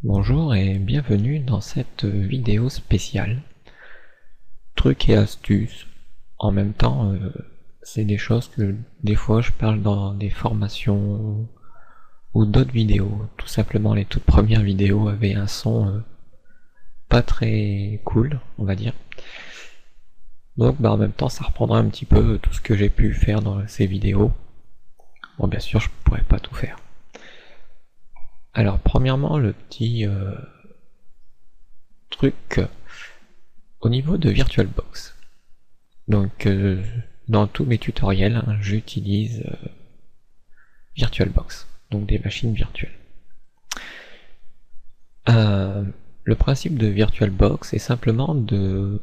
Bonjour et bienvenue dans cette vidéo spéciale. Trucs et astuces. En même temps, c'est des choses que des fois je parle dans des formations ou d'autres vidéos. Tout simplement, les toutes premières vidéos avaient un son pas très cool, on va dire. Donc en même temps, ça reprendra un petit peu tout ce que j'ai pu faire dans ces vidéos. Bon, bien sûr, je pourrais pas tout faire. Alors, premièrement, le petit truc au niveau de VirtualBox. Donc, dans tous mes tutoriels, j'utilise VirtualBox, donc des machines virtuelles. Le principe de VirtualBox est simplement de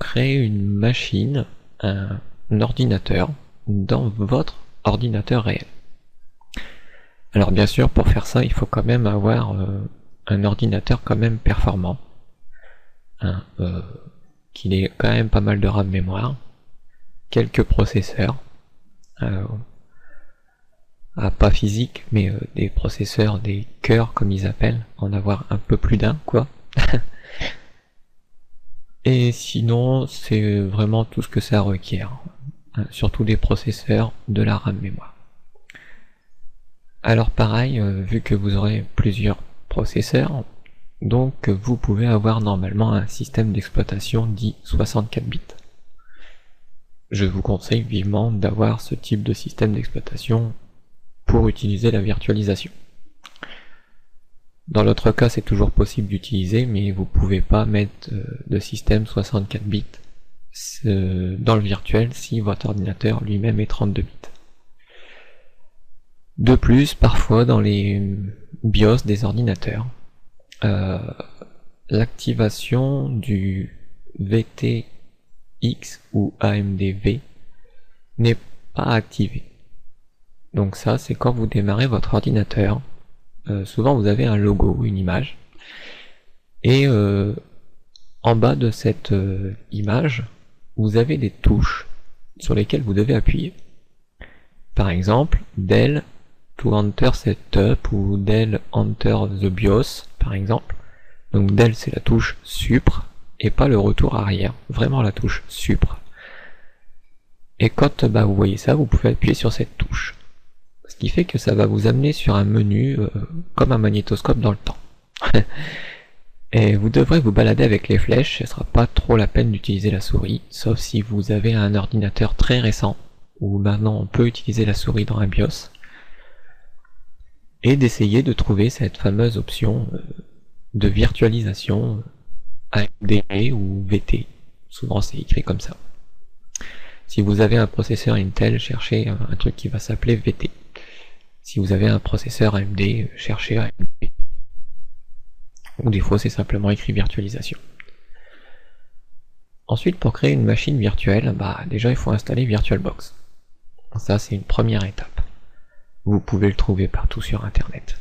créer une machine, un ordinateur, dans votre ordinateur réel. Alors bien sûr, pour faire ça, il faut quand même avoir un ordinateur quand même performant, qu'il ait quand même pas mal de RAM mémoire, quelques processeurs, pas physique, mais des processeurs, des cœurs comme ils appellent, en avoir un peu plus d'un, quoi. Et sinon, c'est vraiment tout ce que ça requiert, surtout des processeurs, de la RAM mémoire. Alors pareil, vu que vous aurez plusieurs processeurs, donc vous pouvez avoir normalement un système d'exploitation dit 64 bits. Je vous conseille vivement d'avoir ce type de système d'exploitation pour utiliser la virtualisation. Dans l'autre cas, c'est toujours possible d'utiliser, mais vous pouvez pas mettre de système 64 bits dans le virtuel si votre ordinateur lui-même est 32 bits. De plus, parfois dans les BIOS des ordinateurs, l'activation du VTX ou AMD-V n'est pas activée. Donc ça, c'est quand vous démarrez votre ordinateur. Souvent vous avez un logo, une image, et en bas de cette image, vous avez des touches sur lesquelles vous devez appuyer. Par exemple, Del to enter setup ou Del enter the BIOS, par exemple. Donc Del, c'est la touche supr et pas le retour arrière, vraiment la touche supr. Et quand vous voyez ça, vous pouvez appuyer sur cette touche. Ce qui fait que ça va vous amener sur un menu comme un magnétoscope dans le temps. Et vous devrez vous balader avec les flèches, ce ne sera pas trop la peine d'utiliser la souris, sauf si vous avez un ordinateur très récent, où maintenant on peut utiliser la souris dans un BIOS, et d'essayer de trouver cette fameuse option de virtualisation AMD ou VT, souvent c'est écrit comme ça. Si vous avez un processeur Intel, cherchez un truc qui va s'appeler VT. Si vous avez un processeur AMD, cherchez AMD. Ou des fois c'est simplement écrit virtualisation. Ensuite, pour créer une machine virtuelle, déjà il faut installer VirtualBox. Ça c'est une première étape. Vous pouvez le trouver partout sur internet.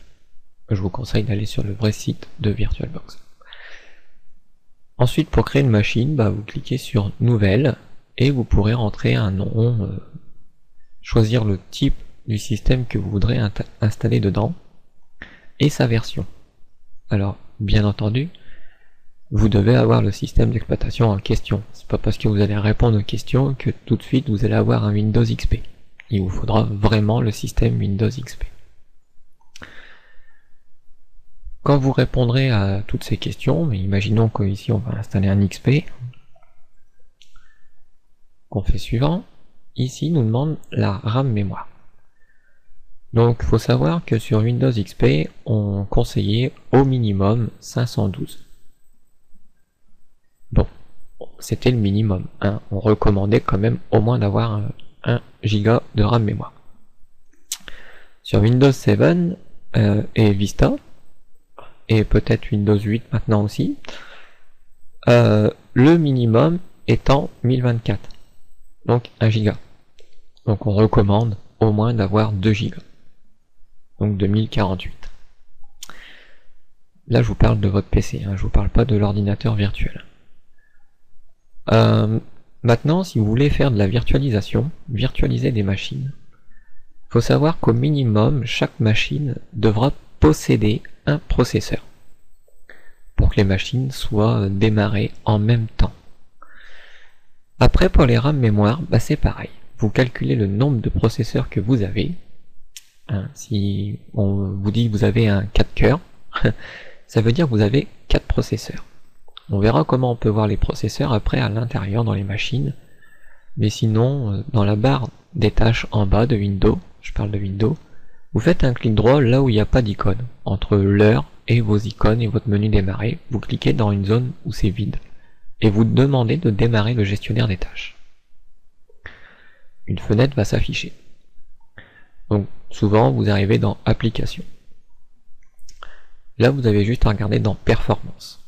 Je vous conseille d'aller sur le vrai site de VirtualBox. Ensuite, pour créer une machine, vous cliquez sur Nouvelle, et vous pourrez rentrer un nom, choisir le type du système que vous voudrez installer dedans, et sa version. Alors, bien entendu, vous devez avoir le système d'exploitation en question. C'est pas parce que vous allez répondre aux questions que tout de suite vous allez avoir un Windows XP. Il vous faudra vraiment le système Windows XP. Quand vous répondrez à toutes ces questions, mais imaginons qu'ici on va installer un XP, qu'on fait suivant, ici il nous demande la RAM mémoire. Donc il faut savoir que sur Windows XP, on conseillait au minimum 512. Bon, c'était le minimum, on recommandait quand même au moins d'avoir 1 Go de RAM mémoire. Sur Windows 7 et Vista, et peut-être Windows 8 maintenant aussi, le minimum étant 1024. Donc 1 Go. Donc on recommande au moins d'avoir 2 Go. Donc 2048. Là je vous parle de votre PC, je vous parle pas de l'ordinateur virtuel. Maintenant, si vous voulez faire de la virtualisation, virtualiser des machines, il faut savoir qu'au minimum, chaque machine devra posséder un processeur. pour que les machines soient démarrées en même temps. Après, pour les RAM mémoire, c'est pareil. Vous calculez le nombre de processeurs que vous avez. Si on vous dit que vous avez un 4 cœurs, ça veut dire que vous avez 4 processeurs. On verra comment on peut voir les processeurs après à l'intérieur dans les machines. Mais sinon, dans la barre des tâches en bas de Windows, je parle de Windows, vous faites un clic droit là où il n'y a pas d'icône. Entre l'heure et vos icônes et votre menu démarrer, vous cliquez dans une zone où c'est vide. Et vous demandez de démarrer le gestionnaire des tâches. Une fenêtre va s'afficher. Donc souvent vous arrivez dans Applications. Là vous avez juste à regarder dans Performance.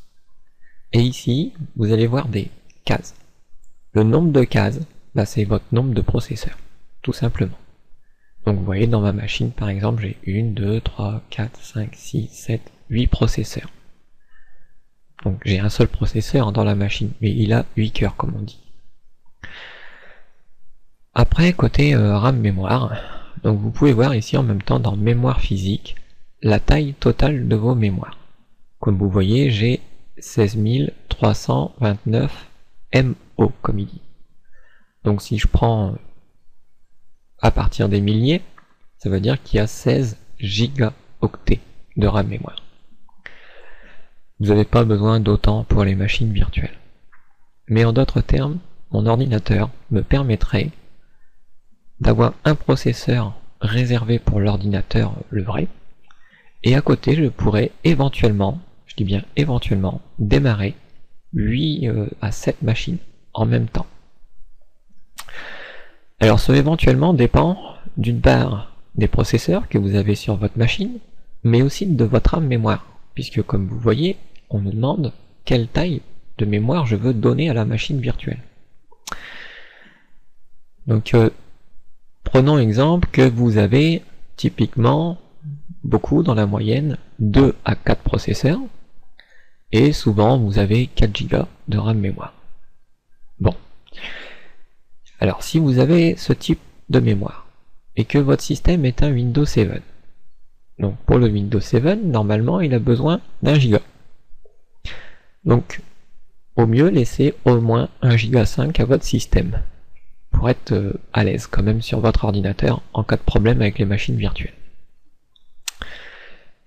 Et ici, vous allez voir des cases. Le nombre de cases, c'est votre nombre de processeurs, tout simplement. Donc vous voyez dans ma machine par exemple j'ai 1, 2, 3, 4, 5, 6, 7, 8 processeurs. Donc j'ai un seul processeur dans la machine, mais il a 8 cœurs comme on dit. Après côté RAM mémoire, donc vous pouvez voir ici en même temps dans mémoire physique la taille totale de vos mémoires. Comme vous voyez j'ai 16 329 MO comme il dit. Donc si je prends à partir des milliers, ça veut dire qu'il y a 16 gigaoctets de RAM mémoire. Vous n'avez pas besoin d'autant pour les machines virtuelles. Mais en d'autres termes, mon ordinateur me permettrait d'avoir un processeur réservé pour l'ordinateur le vrai, et à côté je pourrais éventuellement, je dis bien éventuellement, démarrer 8 à 7 machines en même temps. Alors ce éventuellement dépend d'une part des processeurs que vous avez sur votre machine, mais aussi de votre RAM mémoire, puisque comme vous voyez, on nous demande quelle taille de mémoire je veux donner à la machine virtuelle. Donc prenons exemple que vous avez typiquement beaucoup dans la moyenne 2 à 4 processeurs, et souvent vous avez 4 Go de RAM mémoire. Bon. Alors si vous avez ce type de mémoire, et que votre système est un Windows 7, donc pour le Windows 7, normalement il a besoin d'1 Go. Donc au mieux laissez au moins 1,5 Go à votre système, pour être à l'aise quand même sur votre ordinateur en cas de problème avec les machines virtuelles.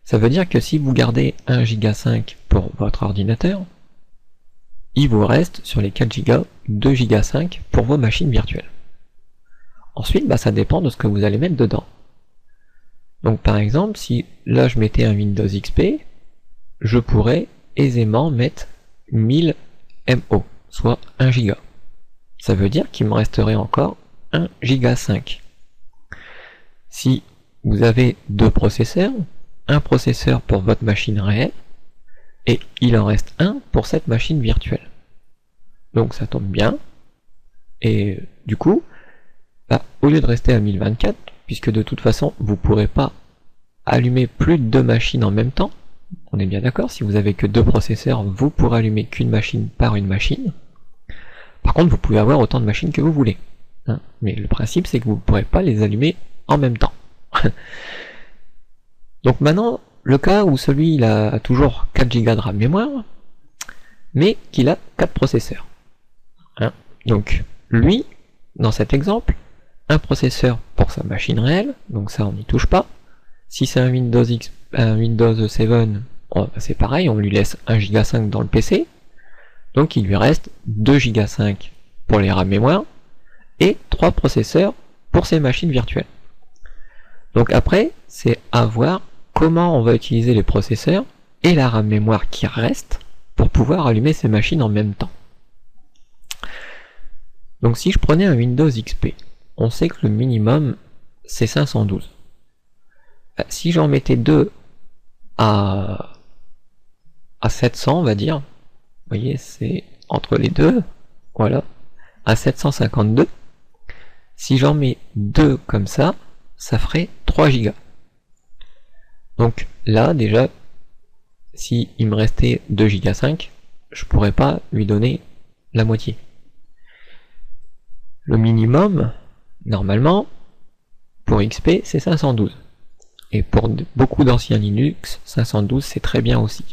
Ça veut dire que si vous gardez 1,5 Go pour votre ordinateur, il vous reste sur les 4 Go 2,5 Go pour vos machines virtuelles. Ensuite, ça dépend de ce que vous allez mettre dedans. Donc par exemple, si là je mettais un Windows XP, je pourrais aisément mettre 1000 MO, soit 1 Go. Ça veut dire qu'il me resterait encore 1,5 Go. Si vous avez deux processeurs, un processeur pour votre machine réelle, et il en reste un pour cette machine virtuelle. Donc ça tombe bien, et du coup, au lieu de rester à 1024, puisque de toute façon vous ne pourrez pas allumer plus de deux machines en même temps, on est bien d'accord, si vous avez que deux processeurs, vous pourrez allumer qu'une machine par une machine. Par contre, vous pouvez avoir autant de machines que vous voulez. Mais le principe, c'est que vous ne pourrez pas les allumer en même temps. Donc maintenant, le cas où celui il a toujours 4 Go de RAM mémoire, mais qu'il a 4 processeurs. Donc lui, dans cet exemple, un processeur pour sa machine réelle, donc ça on n'y touche pas. Si c'est un Windows 7, c'est pareil, on lui laisse 1,5 Go dans le PC, donc il lui reste 2,5 Go pour les RAM mémoire, et 3 processeurs pour ses machines virtuelles. Donc après, c'est à voir comment on va utiliser les processeurs et la RAM mémoire qui reste pour pouvoir allumer ces machines en même temps. Donc si je prenais un Windows XP, on sait que le minimum c'est 512. Si j'en mettais 2 à 700, on va dire, vous voyez, c'est entre les deux, voilà, à 752. Si j'en mets 2 comme ça, ça ferait 3 Go. Donc là, déjà, si il me restait 2,5 Go, je pourrais pas lui donner la moitié. Le minimum, normalement, pour XP, c'est 512. Et pour beaucoup d'anciens Linux, 512 c'est très bien aussi.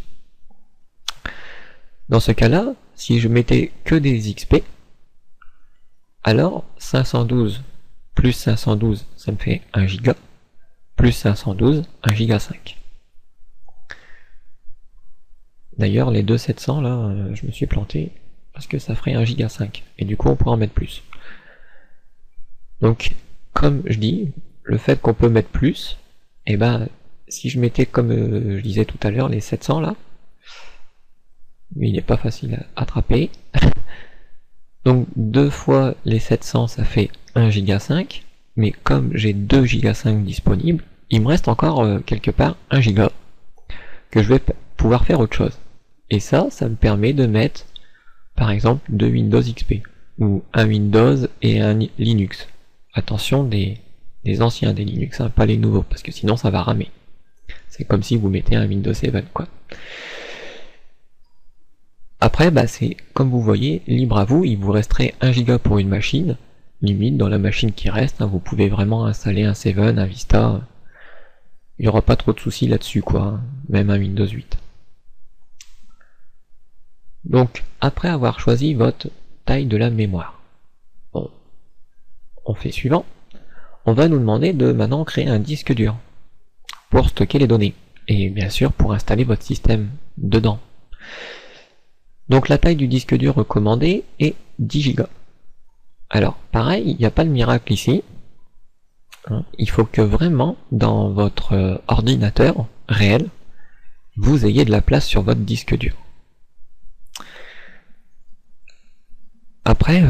Dans ce cas-là, si je mettais que des XP, alors 512 plus 512, ça me fait 1 giga, plus 512, 1 giga 5. D'ailleurs, les deux 700 là, je me suis planté, parce que ça ferait 1 giga 5, et du coup on pourra en mettre plus. Donc, comme je dis, le fait qu'on peut mettre plus, et ben, si je mettais comme je disais tout à l'heure, les 700 là, mais il n'est pas facile à attraper. Donc 2 fois les 700 ça fait 1 giga 5, mais comme j'ai 2 giga 5 disponibles, il me reste encore quelque part 1 giga que je vais pouvoir faire autre chose. Et ça me permet de mettre par exemple 2 Windows XP, ou un Windows et un Linux. Attention des anciens des Linux, hein, pas les nouveaux, parce que sinon ça va ramer. C'est comme si vous mettez un Windows 7 quoi. Après, bah c'est comme vous voyez, libre à vous, il vous resterait 1 giga pour une machine, limite dans la machine qui reste, hein, vous pouvez vraiment installer un 7, un Vista, il n'y aura pas trop de soucis là-dessus quoi, hein, même un Windows 8. Donc, après avoir choisi votre taille de la mémoire, bon, on fait suivant, on va nous demander de maintenant créer un disque dur pour stocker les données, et bien sûr pour installer votre système dedans. Donc la taille du disque dur recommandé est 10 Go. Alors pareil, il n'y a pas de miracle ici. Il faut que vraiment dans votre ordinateur réel, vous ayez de la place sur votre disque dur. Après,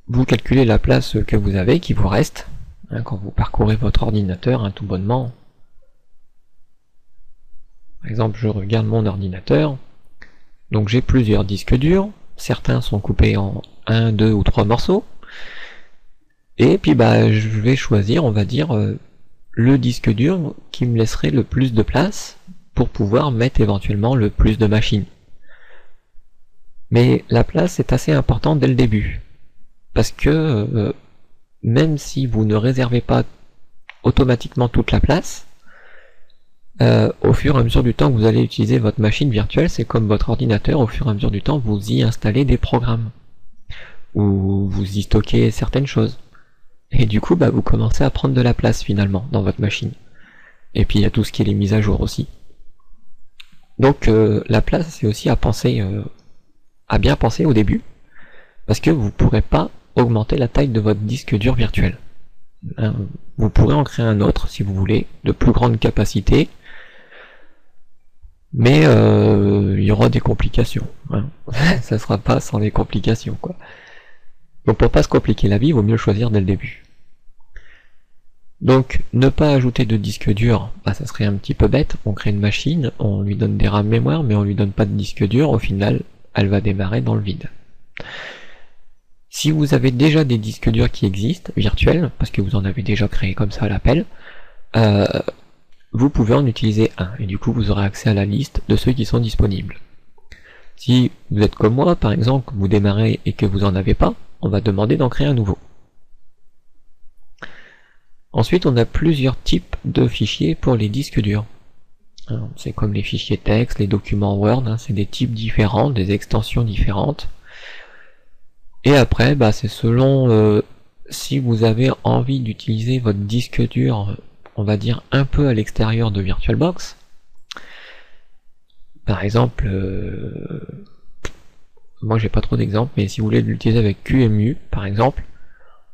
vous calculez la place que vous avez, qui vous reste, hein, quand vous parcourez votre ordinateur, hein, tout bonnement. Par exemple, je regarde mon ordinateur. Donc j'ai plusieurs disques durs, certains sont coupés en 1, 2 ou 3 morceaux, et puis bah je vais choisir, on va dire, le disque dur qui me laisserait le plus de place pour pouvoir mettre éventuellement le plus de machines. Mais la place est assez importante dès le début, parce que même si vous ne réservez pas automatiquement toute la place, au fur et à mesure du temps que vous allez utiliser votre machine virtuelle, c'est comme votre ordinateur, au fur et à mesure du temps, vous y installez des programmes, ou vous y stockez certaines choses. Et du coup, bah, vous commencez à prendre de la place finalement dans votre machine. Et puis il y a tout ce qui est les mises à jour aussi. Donc la place, c'est aussi à penser, à bien penser au début, parce que vous ne pourrez pas augmenter la taille de votre disque dur virtuel. Hein, vous pourrez en créer un autre si vous voulez, de plus grande capacité, mais il y aura des complications. Hein. Ça sera pas sans les complications, quoi. Donc pour pas se compliquer la vie, il vaut mieux choisir dès le début. Donc ne pas ajouter de disque dur, bah, ça serait un petit peu bête. On crée une machine, on lui donne des RAM mémoire, mais on lui donne pas de disque dur, au final, elle va démarrer dans le vide. Si vous avez déjà des disques durs qui existent, virtuels, parce que vous en avez déjà créé comme ça à l'appel, vous pouvez en utiliser un, et du coup vous aurez accès à la liste de ceux qui sont disponibles. Si vous êtes comme moi, par exemple, vous démarrez et que vous en avez pas, on va demander d'en créer un nouveau. Ensuite, on a plusieurs types de fichiers pour les disques durs. C'est comme les fichiers texte, les documents Word, hein, c'est des types différents, des extensions différentes. Et après, bah, c'est selon si vous avez envie d'utiliser votre disque dur, on va dire un peu à l'extérieur de VirtualBox. Par exemple, moi j'ai pas trop d'exemples, mais si vous voulez l'utiliser avec QEMU, par exemple,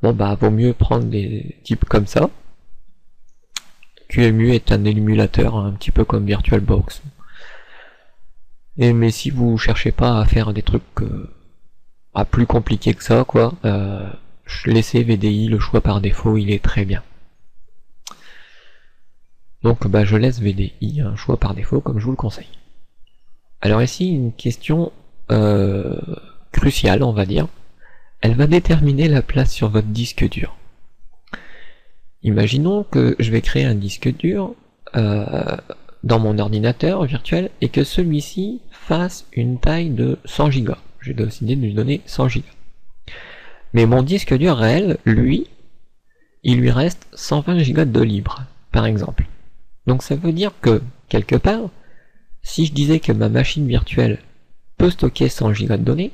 bon bah vaut mieux prendre des types comme ça. QEMU est un émulateur, hein, un petit peu comme VirtualBox. Mais si vous cherchez pas à faire des trucs plus compliqués que ça, quoi, laissez VDI, le choix par défaut, il est très bien. Donc bah je laisse VDI, un choix par défaut, comme je vous le conseille. Alors ici, une question cruciale, on va dire. Elle va déterminer la place sur votre disque dur. Imaginons que je vais créer un disque dur dans mon ordinateur virtuel et que celui-ci fasse une taille de 100 Go. J'ai décidé de lui donner 100 Go. Mais mon disque dur réel, lui, il lui reste 120 Go de libre, par exemple. Donc ça veut dire que, quelque part, si je disais que ma machine virtuelle peut stocker 100 Go de données,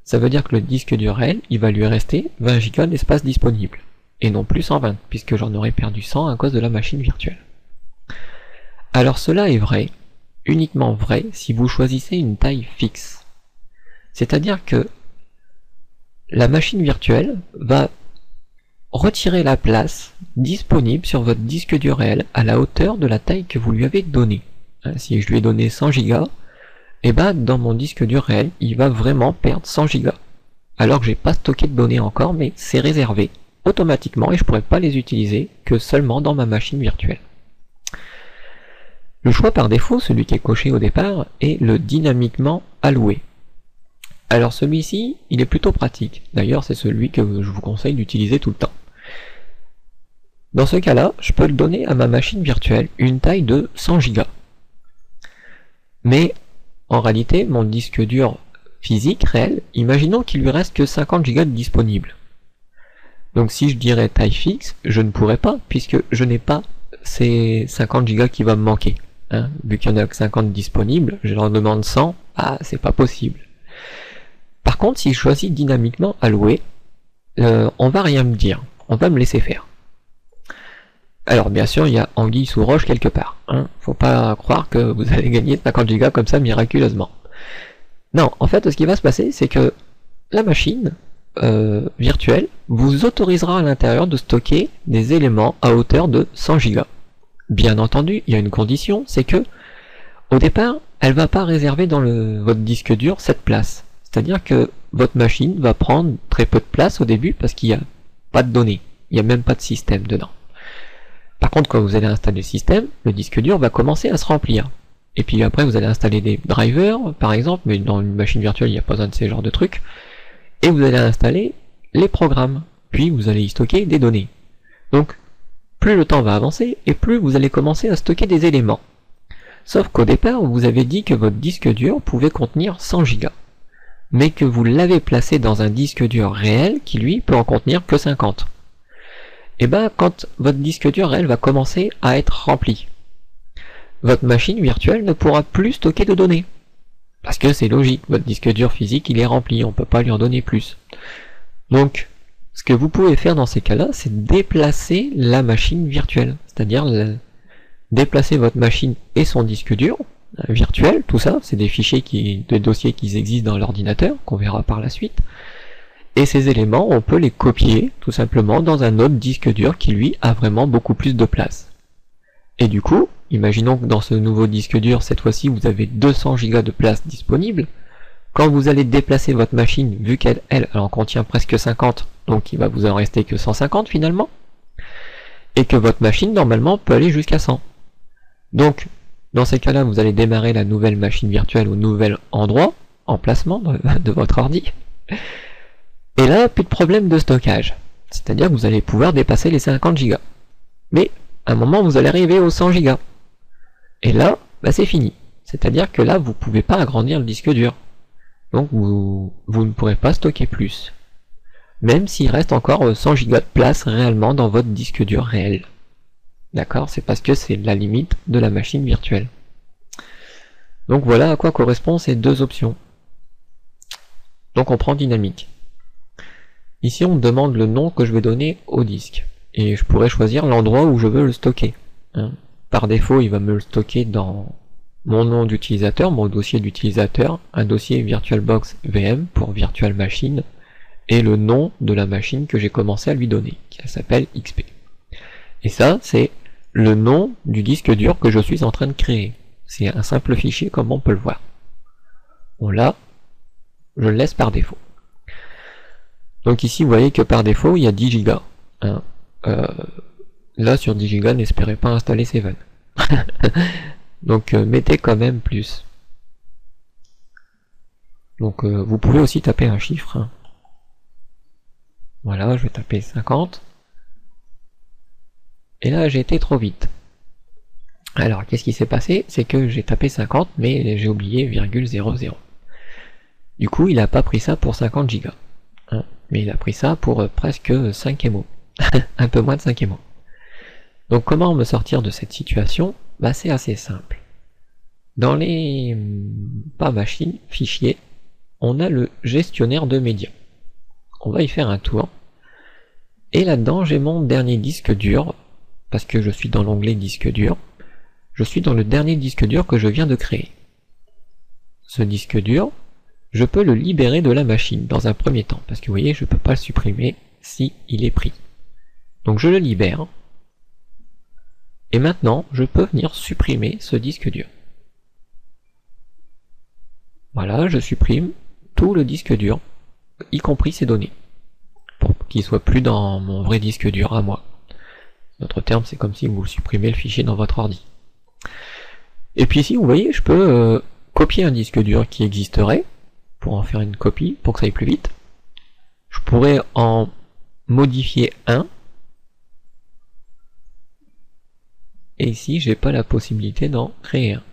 ça veut dire que le disque dur réel, il va lui rester 20 Go d'espace disponible, et non plus 120, puisque j'en aurais perdu 100 à cause de la machine virtuelle. Alors cela est vrai, uniquement vrai, si vous choisissez une taille fixe. C'est-à-dire que la machine virtuelle va retirer la place disponible sur votre disque dur réel à la hauteur de la taille que vous lui avez donnée. Si je lui ai donné 100 Go, et dans mon disque dur réel, il va vraiment perdre 100 Go. Alors que j'ai pas stocké de données encore, mais c'est réservé automatiquement et je pourrais pas les utiliser que seulement dans ma machine virtuelle. Le choix par défaut, celui qui est coché au départ, est le dynamiquement alloué. Alors celui-ci, il est plutôt pratique. D'ailleurs, c'est celui que je vous conseille d'utiliser tout le temps. Dans ce cas-là, je peux le donner à ma machine virtuelle une taille de 100 Go. Mais en réalité, mon disque dur physique réel, imaginons qu'il lui reste que 50 Go de disponible. Donc si je dirais taille fixe, je ne pourrais pas, puisque je n'ai pas ces 50 Go qui va me manquer. Vu qu'il n'y en a que 50 disponibles, je leur demande 100, c'est pas possible. Par contre, si je choisis dynamiquement alloué, on va rien me dire, on va me laisser faire. Alors bien sûr, il y a anguille sous roche quelque part. Faut pas croire que vous allez gagner 50 Go comme ça miraculeusement. Non, en fait, ce qui va se passer, c'est que la machine virtuelle vous autorisera à l'intérieur de stocker des éléments à hauteur de 100 Go. Bien entendu, il y a une condition, c'est que au départ, elle va pas réserver dans votre disque dur cette place. C'est-à-dire que votre machine va prendre très peu de place au début parce qu'il n'y a pas de données, il n'y a même pas de système dedans. Par contre, quand vous allez installer le système, le disque dur va commencer à se remplir. Et puis après, vous allez installer des drivers, par exemple, mais dans une machine virtuelle, il n'y a pas besoin de ces genres de trucs. Et vous allez installer les programmes. Puis vous allez y stocker des données. Donc, plus le temps va avancer, et plus vous allez commencer à stocker des éléments. Sauf qu'au départ, vous avez dit que votre disque dur pouvait contenir 100 Go. Mais que vous l'avez placé dans un disque dur réel qui, lui, peut en contenir que 50. Et quand votre disque dur réel va commencer à être rempli, votre machine virtuelle ne pourra plus stocker de données. Parce que c'est logique, votre disque dur physique il est rempli, on ne peut pas lui en donner plus. Donc, ce que vous pouvez faire dans ces cas-là, c'est déplacer la machine virtuelle. C'est-à-dire déplacer votre machine et son disque dur virtuel, tout ça, c'est des fichiers des dossiers qui existent dans l'ordinateur, qu'on verra par la suite. Et ces éléments, on peut les copier tout simplement dans un autre disque dur qui lui a vraiment beaucoup plus de place. Et du coup, imaginons que dans ce nouveau disque dur, cette fois-ci, vous avez 200 Go de place disponible. Quand vous allez déplacer votre machine, vu qu'elle en contient presque 50, donc il va vous en rester que 150 finalement, et que votre machine, normalement, peut aller jusqu'à 100. Donc, dans ces cas-là, vous allez démarrer la nouvelle machine virtuelle au nouvel endroit, emplacement de votre ordi. Et là, plus de problème de stockage. C'est-à-dire que vous allez pouvoir dépasser les 50 Go. Mais, à un moment, vous allez arriver aux 100 Go. Et là, c'est fini. C'est-à-dire que là, vous ne pouvez pas agrandir le disque dur. Donc, vous ne pourrez pas stocker plus. Même s'il reste encore 100 Go de place réellement dans votre disque dur réel. D'accord? C'est parce que c'est la limite de la machine virtuelle. Donc voilà à quoi correspondent ces deux options. Donc on prend dynamique. Ici on me demande le nom que je vais donner au disque. Et je pourrais choisir l'endroit où je veux le stocker. Par défaut, il va me le stocker dans mon nom d'utilisateur, mon dossier d'utilisateur, un dossier VirtualBox VM pour Virtual Machine, et le nom de la machine que j'ai commencé à lui donner, qui s'appelle XP. Et ça, c'est le nom du disque dur que je suis en train de créer. C'est un simple fichier comme on peut le voir. Bon là, je le laisse par défaut. Donc ici, vous voyez que par défaut, il y a 10 Go. Là, sur 10 Go, n'espérez pas installer Seven. Donc mettez quand même plus. Donc vous pouvez aussi taper un chiffre. Voilà, je vais taper 50. Et là, j'ai été trop vite. Alors, qu'est-ce qui s'est passé? C'est que j'ai tapé 50, mais j'ai oublié ,00. Du coup, il n'a pas pris ça pour 50 Go. Mais il a pris ça pour presque 5 MO. Un peu moins de 5 MO. Donc, comment me sortir de cette situation? C'est assez simple. Dans les pas machines, fichiers, on a le gestionnaire de médias. On va y faire un tour. Et là-dedans, j'ai mon dernier disque dur, parce que je suis dans l'onglet disque dur. Je suis dans le dernier disque dur que je viens de créer. Ce disque dur, je peux le libérer de la machine dans un premier temps, parce que vous voyez, je ne peux pas le supprimer si il est pris. Donc je le libère. Et maintenant, je peux venir supprimer ce disque dur. Voilà, je supprime tout le disque dur, y compris ces données, pour qu'il ne soit plus dans mon vrai disque dur à moi. Notre terme, c'est comme si vous supprimez le fichier dans votre ordi. Et puis ici, vous voyez, je peux copier un disque dur qui existerait, pour en faire une copie, pour que ça aille plus vite. Je pourrais en modifier un. Et ici, j'ai pas la possibilité d'en créer un.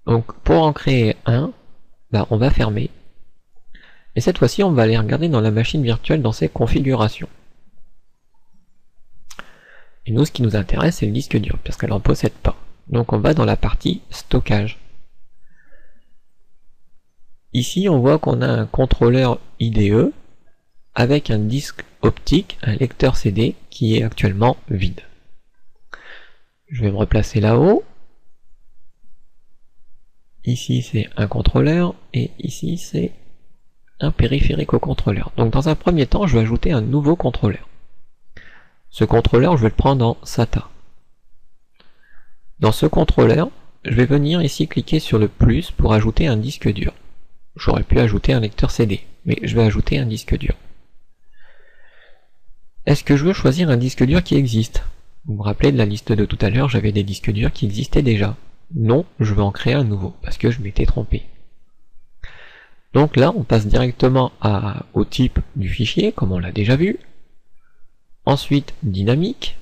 Donc, pour en créer un, on va fermer. Et cette fois-ci, on va aller regarder dans la machine virtuelle dans ses configurations. Et nous, ce qui nous intéresse, c'est le disque dur, parce qu'elle n'en possède pas. Donc on va dans la partie stockage. Ici, on voit qu'on a un contrôleur IDE avec un disque optique, un lecteur CD, qui est actuellement vide. Je vais me replacer là-haut. Ici, c'est un contrôleur, et ici, c'est un périphérique au contrôleur. Donc dans un premier temps, je vais ajouter un nouveau contrôleur. Ce contrôleur, je vais le prendre en SATA. Dans ce contrôleur, je vais venir ici cliquer sur le plus pour ajouter un disque dur. J'aurais pu ajouter un lecteur CD, mais je vais ajouter un disque dur. Est-ce que je veux choisir un disque dur qui existe? Vous me rappelez de la liste de tout à l'heure, j'avais des disques durs qui existaient déjà. Non, je veux en créer un nouveau, parce que je m'étais trompé. Donc là, on passe directement au type du fichier, comme on l'a déjà vu. Ensuite, dynamique.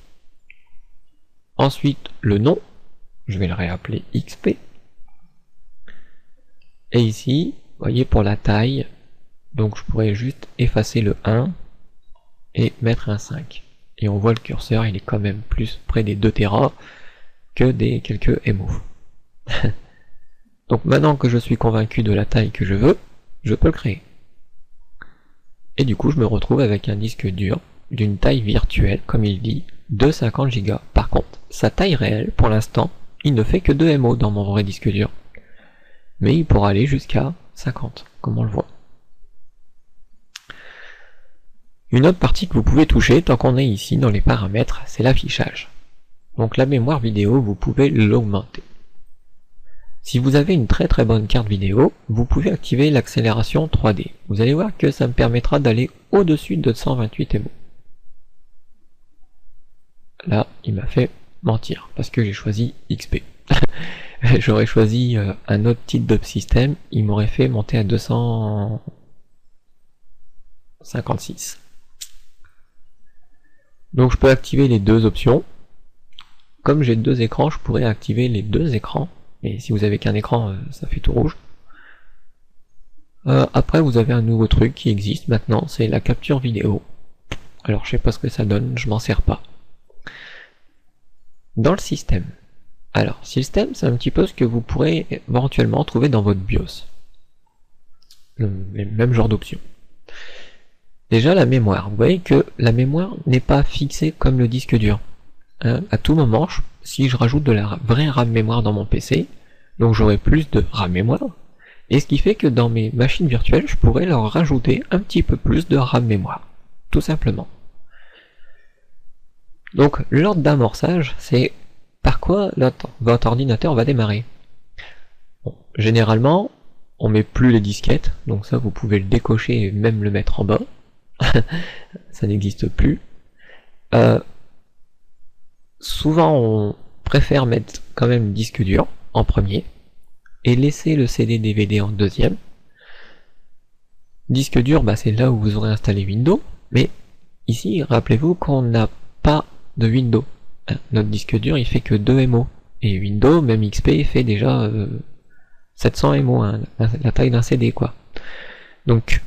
Ensuite, le nom. Je vais le réappeler XP. Et ici, vous voyez, pour la taille, donc je pourrais juste effacer le 1 et mettre un 5. Et on voit le curseur, il est quand même plus près des 2 Tera que des quelques MO. Donc maintenant que je suis convaincu de la taille que je veux, je peux le créer. Et du coup, je me retrouve avec un disque dur d'une taille virtuelle, comme il dit, de 50 Go. Par contre, sa taille réelle, pour l'instant, il ne fait que 2 MO dans mon vrai disque dur. Mais il pourra aller jusqu'à 50, comme on le voit. Une autre partie que vous pouvez toucher, tant qu'on est ici dans les paramètres, c'est l'affichage. Donc la mémoire vidéo, vous pouvez l'augmenter. Si vous avez une très très bonne carte vidéo, vous pouvez activer l'accélération 3D. Vous allez voir que ça me permettra d'aller au-dessus de 128 MO. Là, il m'a fait mentir, parce que j'ai choisi XP. J'aurais choisi un autre type de système, il m'aurait fait monter à 256. Donc je peux activer les deux options. Comme j'ai deux écrans, je pourrais activer les deux écrans. Mais si vous avez qu'un écran, ça fait tout rouge. Après, vous avez un nouveau truc qui existe maintenant, c'est la capture vidéo. Alors je sais pas ce que ça donne, je m'en sers pas. Dans le système. Alors, système, c'est un petit peu ce que vous pourrez éventuellement trouver dans votre BIOS. Le même genre d'option. Déjà la mémoire. Vous voyez que la mémoire n'est pas fixée comme le disque dur. Hein, à tout moment, si je rajoute de la vraie RAM mémoire dans mon PC, donc j'aurai plus de RAM mémoire, et ce qui fait que dans mes machines virtuelles, je pourrais leur rajouter un petit peu plus de RAM mémoire. Tout simplement. Donc l'ordre d'amorçage, c'est par quoi votre ordinateur va démarrer. Bon, généralement, on met plus les disquettes, donc ça vous pouvez le décocher et même le mettre en bas. Ça n'existe plus. Souvent on préfère mettre quand même le disque dur en premier et laisser le CD DVD en deuxième. Disque dur, c'est là où vous aurez installé Windows, mais ici rappelez-vous qu'on n'a pas de Windows. Notre disque dur il fait que 2 MO, et Windows, même XP, fait déjà 700 MO, hein, la taille d'un CD quoi. Donc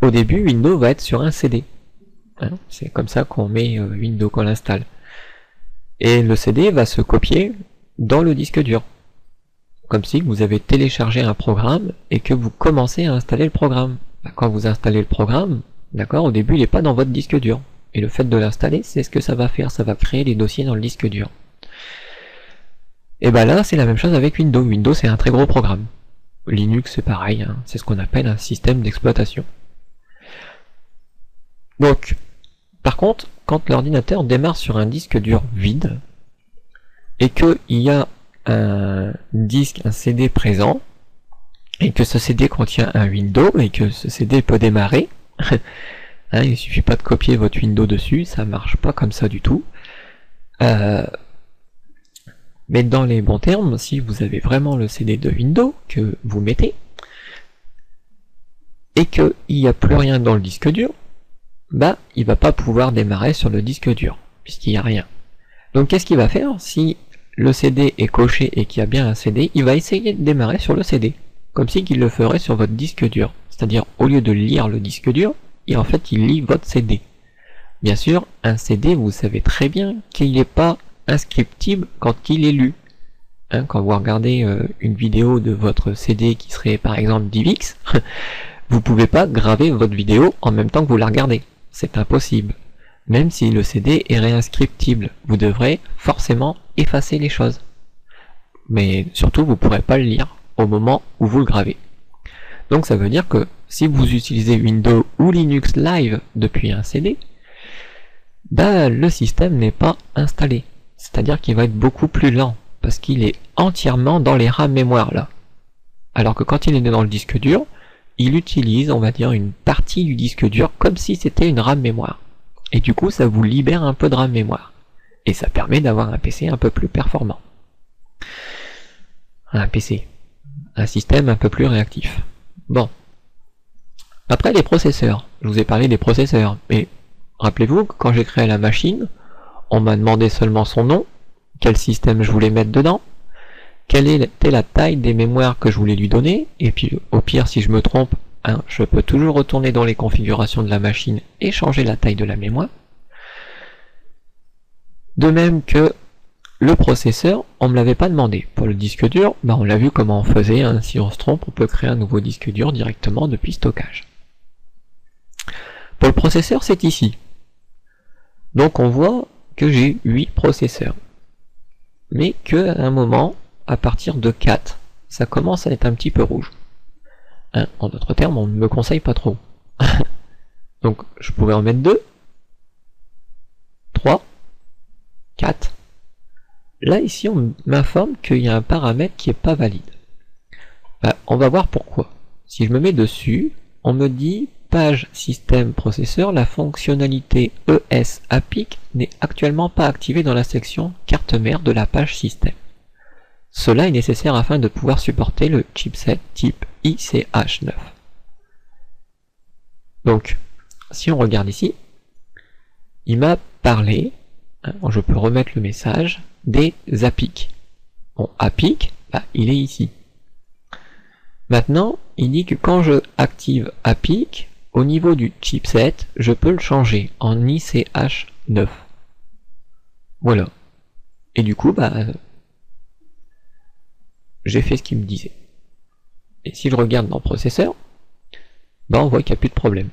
au début Windows va être sur un CD, hein, c'est comme ça qu'on met Windows, qu'on l'installe, et le CD va se copier dans le disque dur. comme si vous avez téléchargé un programme et que vous commencez à installer le programme. Quand vous installez le programme, d'accord, au début il n'est pas dans votre disque dur. Et le fait de l'installer, c'est ce que ça va faire, ça va créer les dossiers dans le disque dur. Et ben là, c'est la même chose avec Windows. Windows, c'est un très gros programme. Linux, c'est pareil, hein. C'est ce qu'on appelle un système d'exploitation. Donc, par contre, quand l'ordinateur démarre sur un disque dur vide, et qu'il y a un disque, un CD présent, et que ce CD contient un Windows, et que ce CD peut démarrer, hein, il suffit pas de copier votre Windows dessus, ça marche pas comme ça du tout. Mais dans les bons termes, si vous avez vraiment le CD de Windows que vous mettez, et qu'il n'y a plus rien dans le disque dur, bah il va pas pouvoir démarrer sur le disque dur, puisqu'il n'y a rien. Donc qu'est-ce qu'il va faire? Si le CD est coché et qu'il y a bien un CD, il va essayer de démarrer sur le CD, comme si il le ferait sur votre disque dur. C'est-à-dire, au lieu de lire le disque dur, en fait il lit votre CD. Bien sûr, un CD, vous savez très bien qu'il n'est pas inscriptible quand il est lu. Hein, quand vous regardez une vidéo de votre CD qui serait par exemple DivX, vous pouvez pas graver votre vidéo en même temps que vous la regardez. C'est impossible. Même si le CD est réinscriptible, vous devrez forcément effacer les choses. Mais surtout, vous ne pourrez pas le lire au moment où vous le gravez. Donc ça veut dire que si vous utilisez Windows ou Linux Live depuis un CD, bah, le système n'est pas installé. C'est-à-dire qu'il va être beaucoup plus lent, parce qu'il est entièrement dans les RAM mémoire là. Alors que quand il est dans le disque dur, il utilise, on va dire, une partie du disque dur comme si c'était une RAM mémoire. Et du coup, ça vous libère un peu de RAM mémoire. Et ça permet d'avoir un PC un peu plus performant. Un PC. Un système un peu plus réactif. Bon. Après, les processeurs. Je vous ai parlé des processeurs. Mais rappelez-vous que quand j'ai créé la machine, on m'a demandé seulement son nom, quel système je voulais mettre dedans, quelle était la taille des mémoires que je voulais lui donner, et puis au pire, si je me trompe, hein, je peux toujours retourner dans les configurations de la machine et changer la taille de la mémoire. De même que le processeur, on ne me l'avait pas demandé. Pour le disque dur, bah on l'a vu comment on faisait, hein. Si on se trompe, on peut créer un nouveau disque dur directement depuis stockage. Pour le processeur, c'est ici. Donc on voit que j'ai 8 processeurs. Mais que à un moment, à partir de 4, ça commence à être un petit peu rouge. Hein, en d'autres termes, on ne me conseille pas trop. Donc je pourrais en mettre 2, 3, 4. Là ici on m'informe qu'il y a un paramètre qui n'est pas valide. Bah, on va voir pourquoi. Si je me mets dessus, on me dit page système processeur, la fonctionnalité ES APIC n'est actuellement pas activée dans la section carte mère de la page système. Cela est nécessaire afin de pouvoir supporter le chipset type ICH9. Donc, si on regarde ici, il m'a parlé, hein, je peux remettre le message, des APIC. Bon, APIC, bah, il est ici. Maintenant, il dit que quand je active APIC, au niveau du chipset, je peux le changer en ICH9. Voilà. Et du coup, bah, j'ai fait ce qu'il me disait. Et si je regarde dans le processeur, bah, on voit qu'il n'y a plus de problème.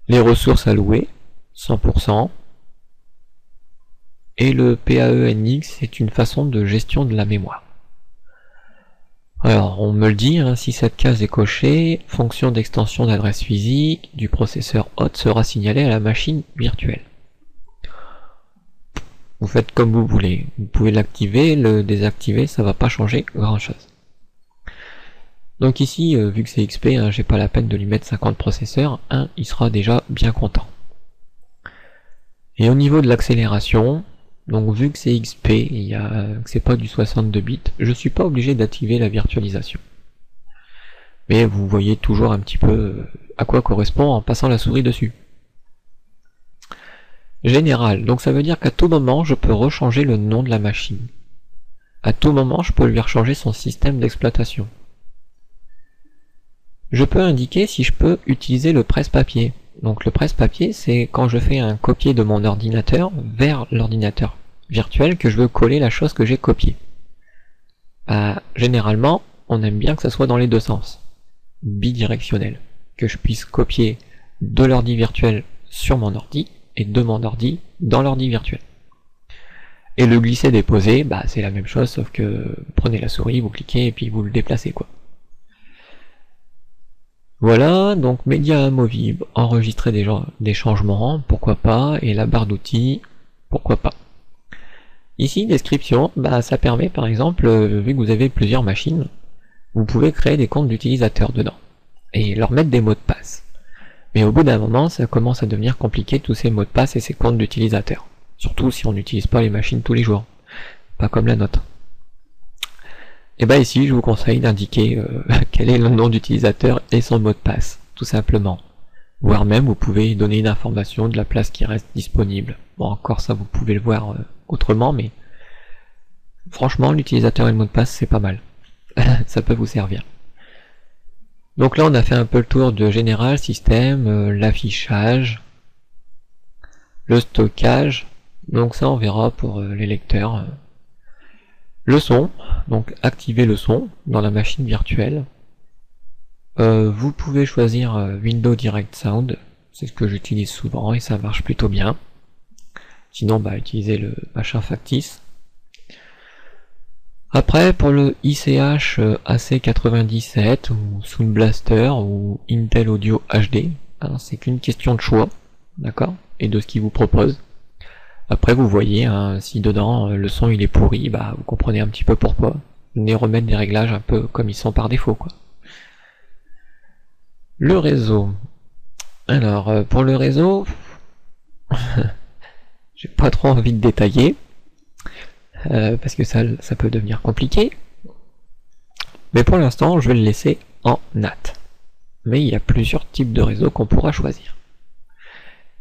Les ressources allouées, 100%. Et le PAE-NX, c'est une façon de gestion de la mémoire. Alors, on me le dit, hein, si cette case est cochée, fonction d'extension d'adresse physique du processeur hôte sera signalée à la machine virtuelle. Vous faites comme vous voulez. Vous pouvez l'activer, le désactiver, ça va pas changer grand chose. Donc ici, vu que c'est XP, hein, j'ai pas la peine de lui mettre 50 processeurs, hein, il sera déjà bien content. Et au niveau de l'accélération, donc vu que c'est XP, que c'est pas du 62 bits, je suis pas obligé d'activer la virtualisation. Mais vous voyez toujours un petit peu à quoi correspond en passant la souris dessus. Général, donc ça veut dire qu'à tout moment je peux rechanger le nom de la machine. À tout moment je peux lui rechanger son système d'exploitation. Je peux indiquer si je peux utiliser le presse-papier. Donc le presse-papier, c'est quand je fais un copier de mon ordinateur vers l'ordinateur virtuel que je veux coller la chose que j'ai copiée. Généralement, on aime bien que ça soit dans les deux sens, bidirectionnel, que je puisse copier de l'ordi virtuel sur mon ordi et de mon ordi dans l'ordi virtuel. Et le glisser-déposer, c'est la même chose, sauf que vous prenez la souris, vous cliquez et puis vous le déplacez, quoi. Voilà, donc média amovible, enregistrer des changements, pourquoi pas, et la barre d'outils, pourquoi pas. Ici, description, ça permet par exemple, vu que vous avez plusieurs machines, vous pouvez créer des comptes d'utilisateurs dedans, et leur mettre des mots de passe. Mais au bout d'un moment, ça commence à devenir compliqué tous ces mots de passe et ces comptes d'utilisateurs. Surtout si on n'utilise pas les machines tous les jours, pas comme la nôtre. Et ici, je vous conseille d'indiquer quel est le nom d'utilisateur et son mot de passe, tout simplement. Voire même, vous pouvez donner une information de la place qui reste disponible. Bon, encore ça, vous pouvez le voir autrement, mais franchement, l'utilisateur et le mot de passe, c'est pas mal. Ça peut vous servir. Donc là, on a fait un peu le tour de général, système, l'affichage, le stockage. Donc ça, on verra pour les lecteurs. Le son, donc activer le son dans la machine virtuelle. Vous pouvez choisir Windows Direct Sound, c'est ce que j'utilise souvent et ça marche plutôt bien. Sinon, utilisez le machin factice. Après, pour le ICH AC97 ou Sound Blaster ou Intel Audio HD, c'est qu'une question de choix, d'accord, et de ce qu'il vous propose. Après, vous voyez, si dedans le son il est pourri, vous comprenez un petit peu pourquoi. Venez remettre des réglages un peu comme ils sont par défaut, quoi. Le réseau. Alors, pour le réseau, j'ai pas trop envie de détailler, parce que ça peut devenir compliqué. Mais pour l'instant, je vais le laisser en NAT. Mais il y a plusieurs types de réseaux qu'on pourra choisir.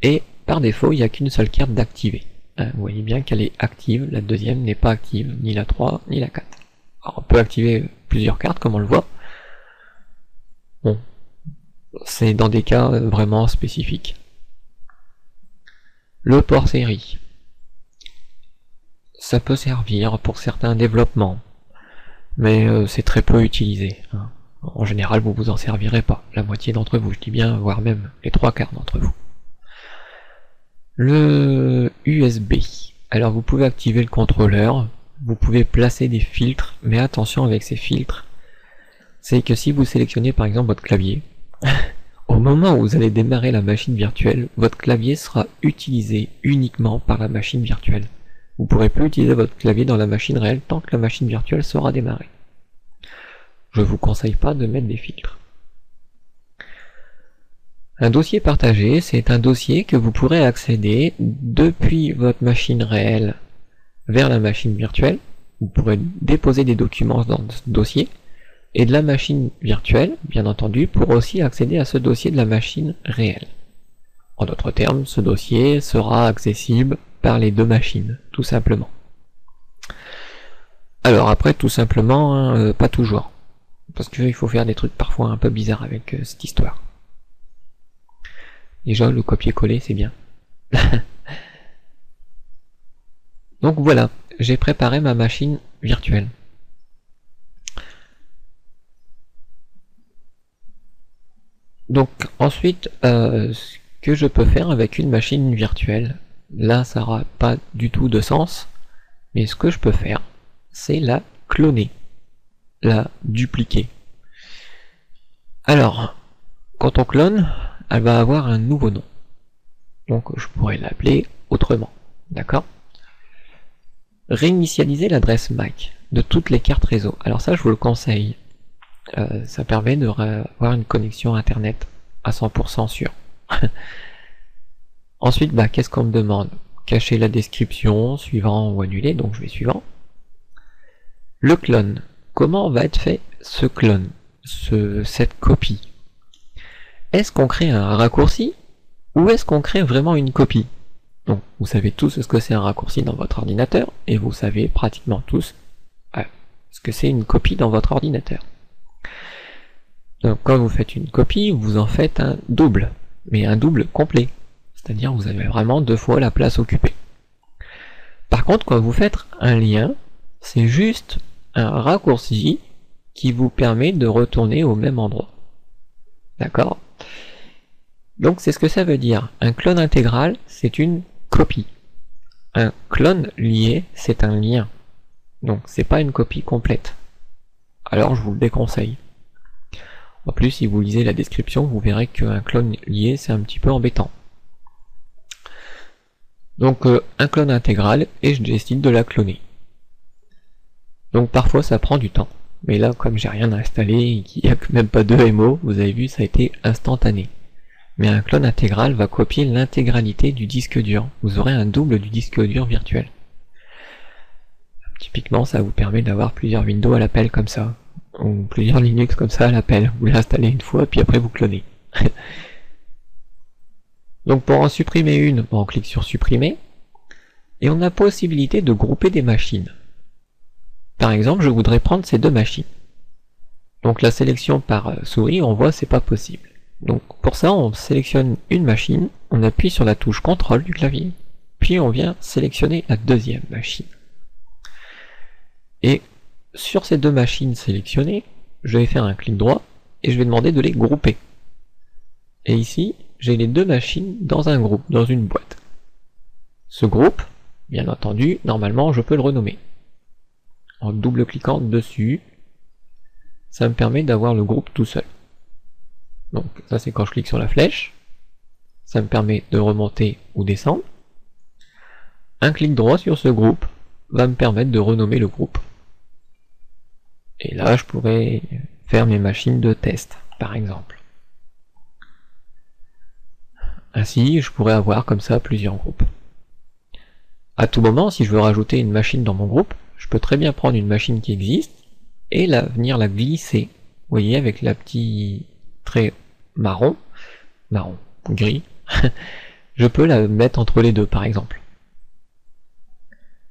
Et par défaut, il n'y a qu'une seule carte d'activer. Vous voyez bien qu'elle est active, la deuxième n'est pas active, ni la 3, ni la 4. Alors on peut activer plusieurs cartes, comme on le voit. Bon, c'est dans des cas vraiment spécifiques. Le port série. Ça peut servir pour certains développements, mais c'est très peu utilisé. En général, vous vous en servirez pas, la moitié d'entre vous, je dis bien, voire même les 3/4 d'entre vous. Le USB. Alors vous pouvez activer le contrôleur, vous pouvez placer des filtres, mais attention avec ces filtres, c'est que si vous sélectionnez par exemple votre clavier, au moment où vous allez démarrer la machine virtuelle, votre clavier sera utilisé uniquement par la machine virtuelle. Vous ne pourrez plus utiliser votre clavier dans la machine réelle tant que la machine virtuelle sera démarrée. Je ne vous conseille pas de mettre des filtres. Un dossier partagé, c'est un dossier que vous pourrez accéder depuis votre machine réelle vers la machine virtuelle. Vous pourrez déposer des documents dans ce dossier, et de la machine virtuelle, bien entendu, pour aussi accéder à ce dossier de la machine réelle. En d'autres termes, ce dossier sera accessible par les deux machines, tout simplement. Alors après, tout simplement, pas toujours. Parce qu'il faut faire des trucs parfois un peu bizarres avec cette histoire. Déjà, le copier-coller, c'est bien. Donc voilà, j'ai préparé ma machine virtuelle. Donc ensuite, ce que je peux faire avec une machine virtuelle, là ça n'aura pas du tout de sens, mais ce que je peux faire, c'est la cloner, la dupliquer. Alors, quand on clone, elle va avoir un nouveau nom. Donc je pourrais l'appeler autrement, d'accord? Réinitialiser l'adresse MAC de toutes les cartes réseau. Alors ça, je vous le conseille. Ça permet d'avoir une connexion internet à 100% sûr. Ensuite, qu'est-ce qu'on me demande? Cacher la description, suivant ou annuler, donc je vais suivant. Le clone. Comment va être fait ce clone, cette copie? Est-ce qu'on crée un raccourci ou est-ce qu'on crée vraiment une copie? Donc vous savez tous ce que c'est un raccourci dans votre ordinateur et vous savez pratiquement tous ce que c'est une copie dans votre ordinateur. Donc quand vous faites une copie, vous en faites un double, mais un double complet. C'est-à-dire vous avez vraiment 2 fois la place occupée. Par contre, quand vous faites un lien, c'est juste un raccourci qui vous permet de retourner au même endroit. D'accord? Donc c'est ce que ça veut dire. Un clone intégral, c'est une copie. Un clone lié, c'est un lien. Donc c'est pas une copie complète. Alors je vous le déconseille. En plus, si vous lisez la description, vous verrez qu'un clone lié, c'est un petit peu embêtant. Donc un clone intégral, et je décide de la cloner. Donc parfois ça prend du temps. Mais là, comme j'ai rien installé et qu'il n'y a même pas de MO, vous avez vu, ça a été instantané. Mais un clone intégral va copier l'intégralité du disque dur. Vous aurez un double du disque dur virtuel. Typiquement, ça vous permet d'avoir plusieurs Windows à l'appel comme ça, ou plusieurs Linux comme ça à l'appel. Vous l'installez une fois, puis après vous clonez. Donc pour en supprimer une, on clique sur supprimer, et on a la possibilité de grouper des machines. Par exemple, je voudrais prendre ces deux machines. Donc la sélection par souris, on voit, c'est pas possible. Donc pour ça, on sélectionne une machine, on appuie sur la touche CTRL du clavier, puis on vient sélectionner la deuxième machine. Et sur ces deux machines sélectionnées, je vais faire un clic droit et je vais demander de les grouper. Et ici, j'ai les deux machines dans un groupe, dans une boîte. Ce groupe, bien entendu, normalement, je peux le renommer. En double-cliquant dessus, ça me permet d'avoir le groupe tout seul. Donc ça c'est quand je clique sur la flèche, ça me permet de remonter ou descendre. Un clic droit sur ce groupe va me permettre de renommer le groupe. Et là je pourrais faire mes machines de test, par exemple. Ainsi je pourrais avoir comme ça plusieurs groupes. À tout moment, si je veux rajouter une machine dans mon groupe, je peux très bien prendre une machine qui existe et venir la glisser. Vous voyez, avec la petite trait marron, gris, je peux la mettre entre les deux par exemple.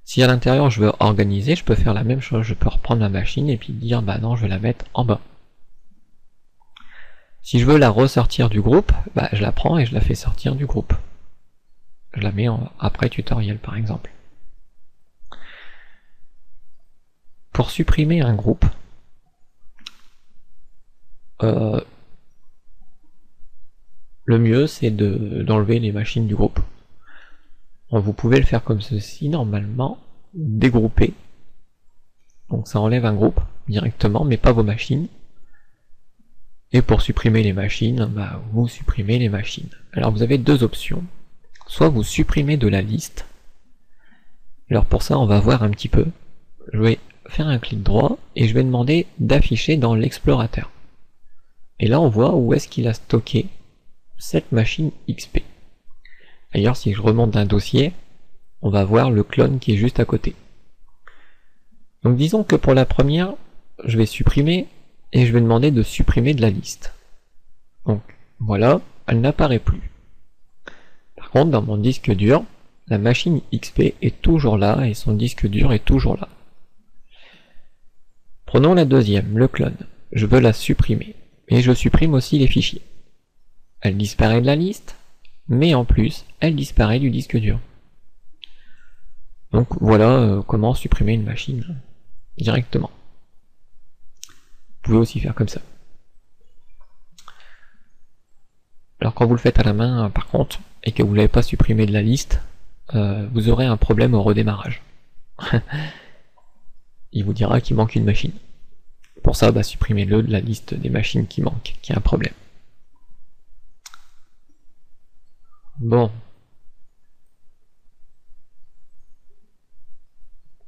Si à l'intérieur je veux organiser, je peux faire la même chose, je peux reprendre la machine et puis dire bah non, je vais la mettre en bas. Si je veux la ressortir du groupe, bah je la prends et je la fais sortir du groupe. Je la mets après tutoriel par exemple. Pour supprimer un groupe, le mieux c'est d'enlever les machines du groupe. Vous pouvez le faire comme ceci normalement, dégrouper. Donc ça enlève un groupe directement, mais pas vos machines. Et pour supprimer les machines, bah, vous supprimez les machines. Alors vous avez deux options. Soit vous supprimez de la liste. Alors pour ça on va voir un petit peu. Je vais faire un clic droit et je vais demander d'afficher dans l'explorateur. Et là on voit où est-ce qu'il a stocké cette machine XP. D'ailleurs si je remonte d'un dossier, on va voir le clone qui est juste à côté. Donc disons que pour la première, je vais supprimer et je vais demander de supprimer de la liste. Donc voilà, elle n'apparaît plus. Par contre dans mon disque dur, la machine XP est toujours là et son disque dur est toujours là. Prenons la deuxième, le clone. Je veux la supprimer. Et je supprime aussi les fichiers. Elle disparaît de la liste, mais en plus, elle disparaît du disque dur. Donc voilà comment supprimer une machine directement. Vous pouvez aussi faire comme ça. Alors quand vous le faites à la main, par contre, et que vous n'avez pas supprimé de la liste, vous aurez un problème au redémarrage. Il vous dira qu'il manque une machine. Pour ça, bah, supprimez-le de la liste des machines qui manquent, qui a un problème. Bon.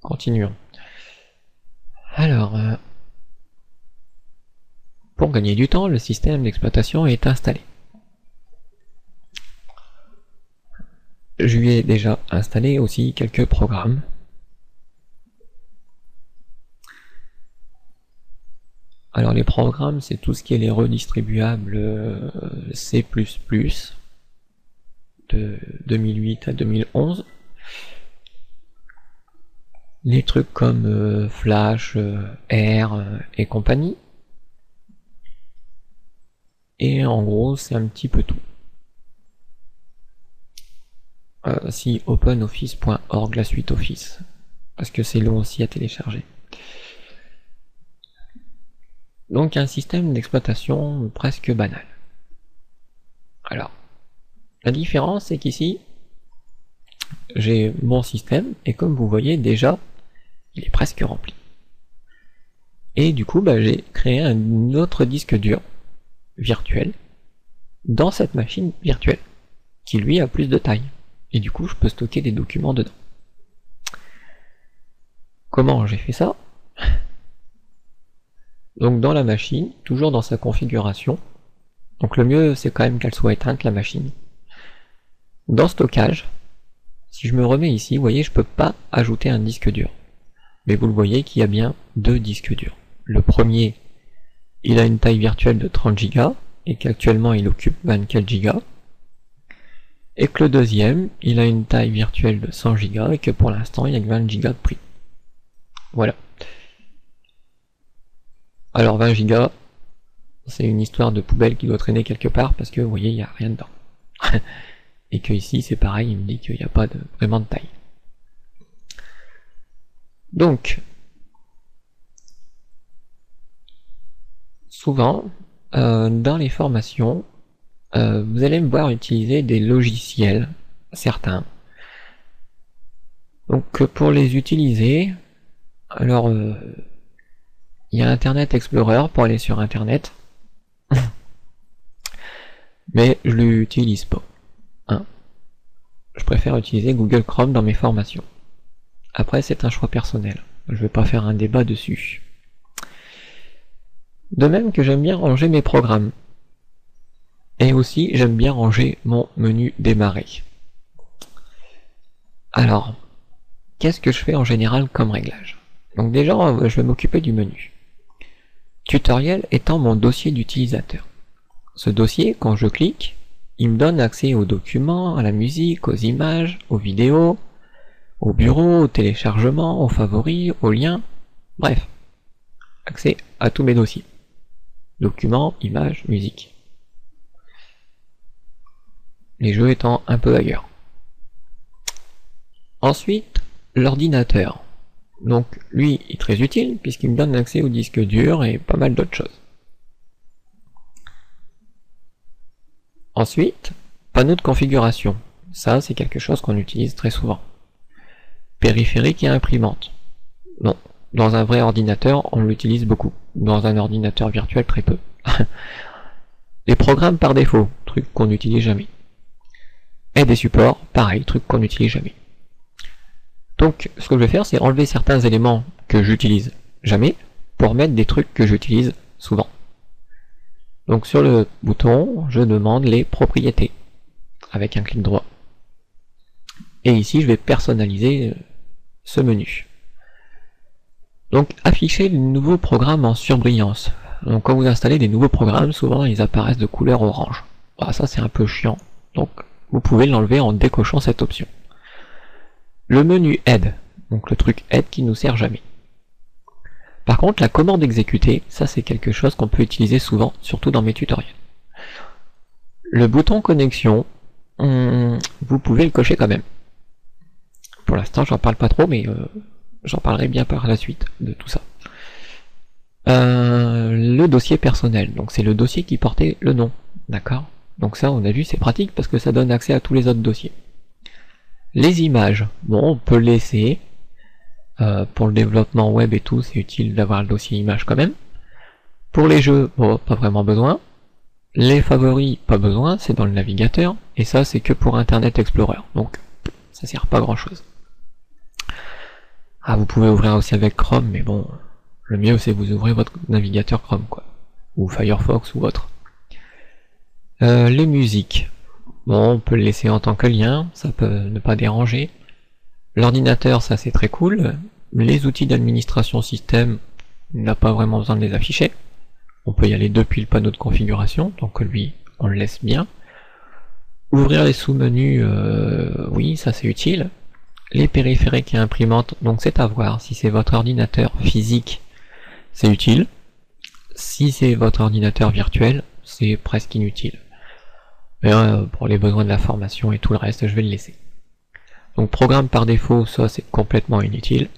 Continuons. Alors, pour gagner du temps, le système d'exploitation est installé. Je lui ai déjà installé aussi quelques programmes. Alors les programmes, c'est tout ce qui est les redistribuables C++ de 2008 à 2011. Les trucs comme Flash, R et compagnie. Et en gros, c'est un petit peu tout. Si openoffice.org, la suite Office, parce que c'est long aussi à télécharger. Donc un système d'exploitation presque banal. Alors, la différence c'est qu'ici, j'ai mon système, et comme vous voyez déjà, il est presque rempli. Et du coup, j'ai créé un autre disque dur virtuel dans cette machine virtuelle, qui lui a plus de taille. Et du coup, je peux stocker des documents dedans. Comment j'ai fait ça? Donc dans la machine, toujours dans sa configuration, donc le mieux c'est quand même qu'elle soit éteinte la machine. Dans stockage, si je me remets ici, vous voyez, je peux pas ajouter un disque dur. Mais vous le voyez qu'il y a bien deux disques durs. Le premier, il a une taille virtuelle de 30 Go, et qu'actuellement il occupe 24 Go. Et que le deuxième, il a une taille virtuelle de 100 Go, et que pour l'instant il a que 20 Go de pris. Voilà. Alors 20 Go, c'est une histoire de poubelle qui doit traîner quelque part, parce que vous voyez, il n'y a rien dedans. Et que ici c'est pareil, il me dit qu'il n'y a pas vraiment de taille. Donc, souvent, dans les formations, vous allez me voir utiliser des logiciels, certains. Donc pour les utiliser, alors il y a Internet Explorer pour aller sur Internet, mais je l'utilise pas. Je préfère utiliser Google Chrome dans mes formations. Après, c'est un choix personnel. Je vais pas faire un débat dessus. De même que j'aime bien ranger mes programmes. Et aussi, j'aime bien ranger mon menu démarrer. Alors, qu'est-ce que je fais en général comme réglage? Donc déjà, je vais m'occuper du menu. Tutoriel étant mon dossier d'utilisateur. Ce dossier, quand je clique, il me donne accès aux documents, à la musique, aux images, aux vidéos, au bureau, au téléchargement, aux favoris, aux liens, bref, accès à tous mes dossiers. Documents, images, musique. Les jeux étant un peu ailleurs. Ensuite, l'ordinateur. Donc lui est très utile puisqu'il me donne accès au disque dur et pas mal d'autres choses. Ensuite, panneau de configuration. Ça, c'est quelque chose qu'on utilise très souvent. Périphérique et imprimante. Non, dans un vrai ordinateur, on l'utilise beaucoup. Dans un ordinateur virtuel, très peu. Les programmes par défaut, truc qu'on n'utilise jamais. Et des supports, pareil, truc qu'on n'utilise jamais. Donc, ce que je vais faire, c'est enlever certains éléments que j'utilise jamais, pour mettre des trucs que j'utilise souvent. Donc sur le bouton, je demande les propriétés, avec un clic droit. Et ici, je vais personnaliser ce menu. Donc afficher les nouveaux programmes en surbrillance. Donc quand vous installez des nouveaux programmes, souvent ils apparaissent de couleur orange. Ah, ça c'est un peu chiant, donc vous pouvez l'enlever en décochant cette option. Le menu aide, donc le truc aide qui nous sert jamais. Par contre, la commande exécuter, ça c'est quelque chose qu'on peut utiliser souvent, surtout dans mes tutoriels. Le bouton connexion, vous pouvez le cocher quand même. Pour l'instant, j'en parle pas trop, mais j'en parlerai bien par la suite de tout ça. Le dossier personnel, donc c'est le dossier qui portait le nom, d'accord? Donc ça, on a vu, c'est pratique parce que ça donne accès à tous les autres dossiers. Les images, bon, on peut le laisser. Pour le développement web et tout, c'est utile d'avoir le dossier image quand même. Pour les jeux, bon, pas vraiment besoin. Les favoris, pas besoin, c'est dans le navigateur. Et ça, c'est que pour Internet Explorer. Donc, ça sert pas à grand chose. Ah, vous pouvez ouvrir aussi avec Chrome, mais bon, le mieux c'est vous ouvrez votre navigateur Chrome, quoi. Ou Firefox ou autre. Les musiques. Bon, on peut le laisser en tant que lien, ça peut ne pas déranger. L'ordinateur, ça c'est très cool. Les outils d'administration système, on n'a pas vraiment besoin de les afficher. On peut y aller depuis le panneau de configuration, donc lui, on le laisse bien. Ouvrir les sous-menus, oui, ça c'est utile. Les périphériques et imprimantes, donc c'est à voir. Si c'est votre ordinateur physique, c'est utile. Si c'est votre ordinateur virtuel, c'est presque inutile. Mais pour les besoins de la formation et tout le reste, je vais le laisser. Donc programme par défaut, ça c'est complètement inutile.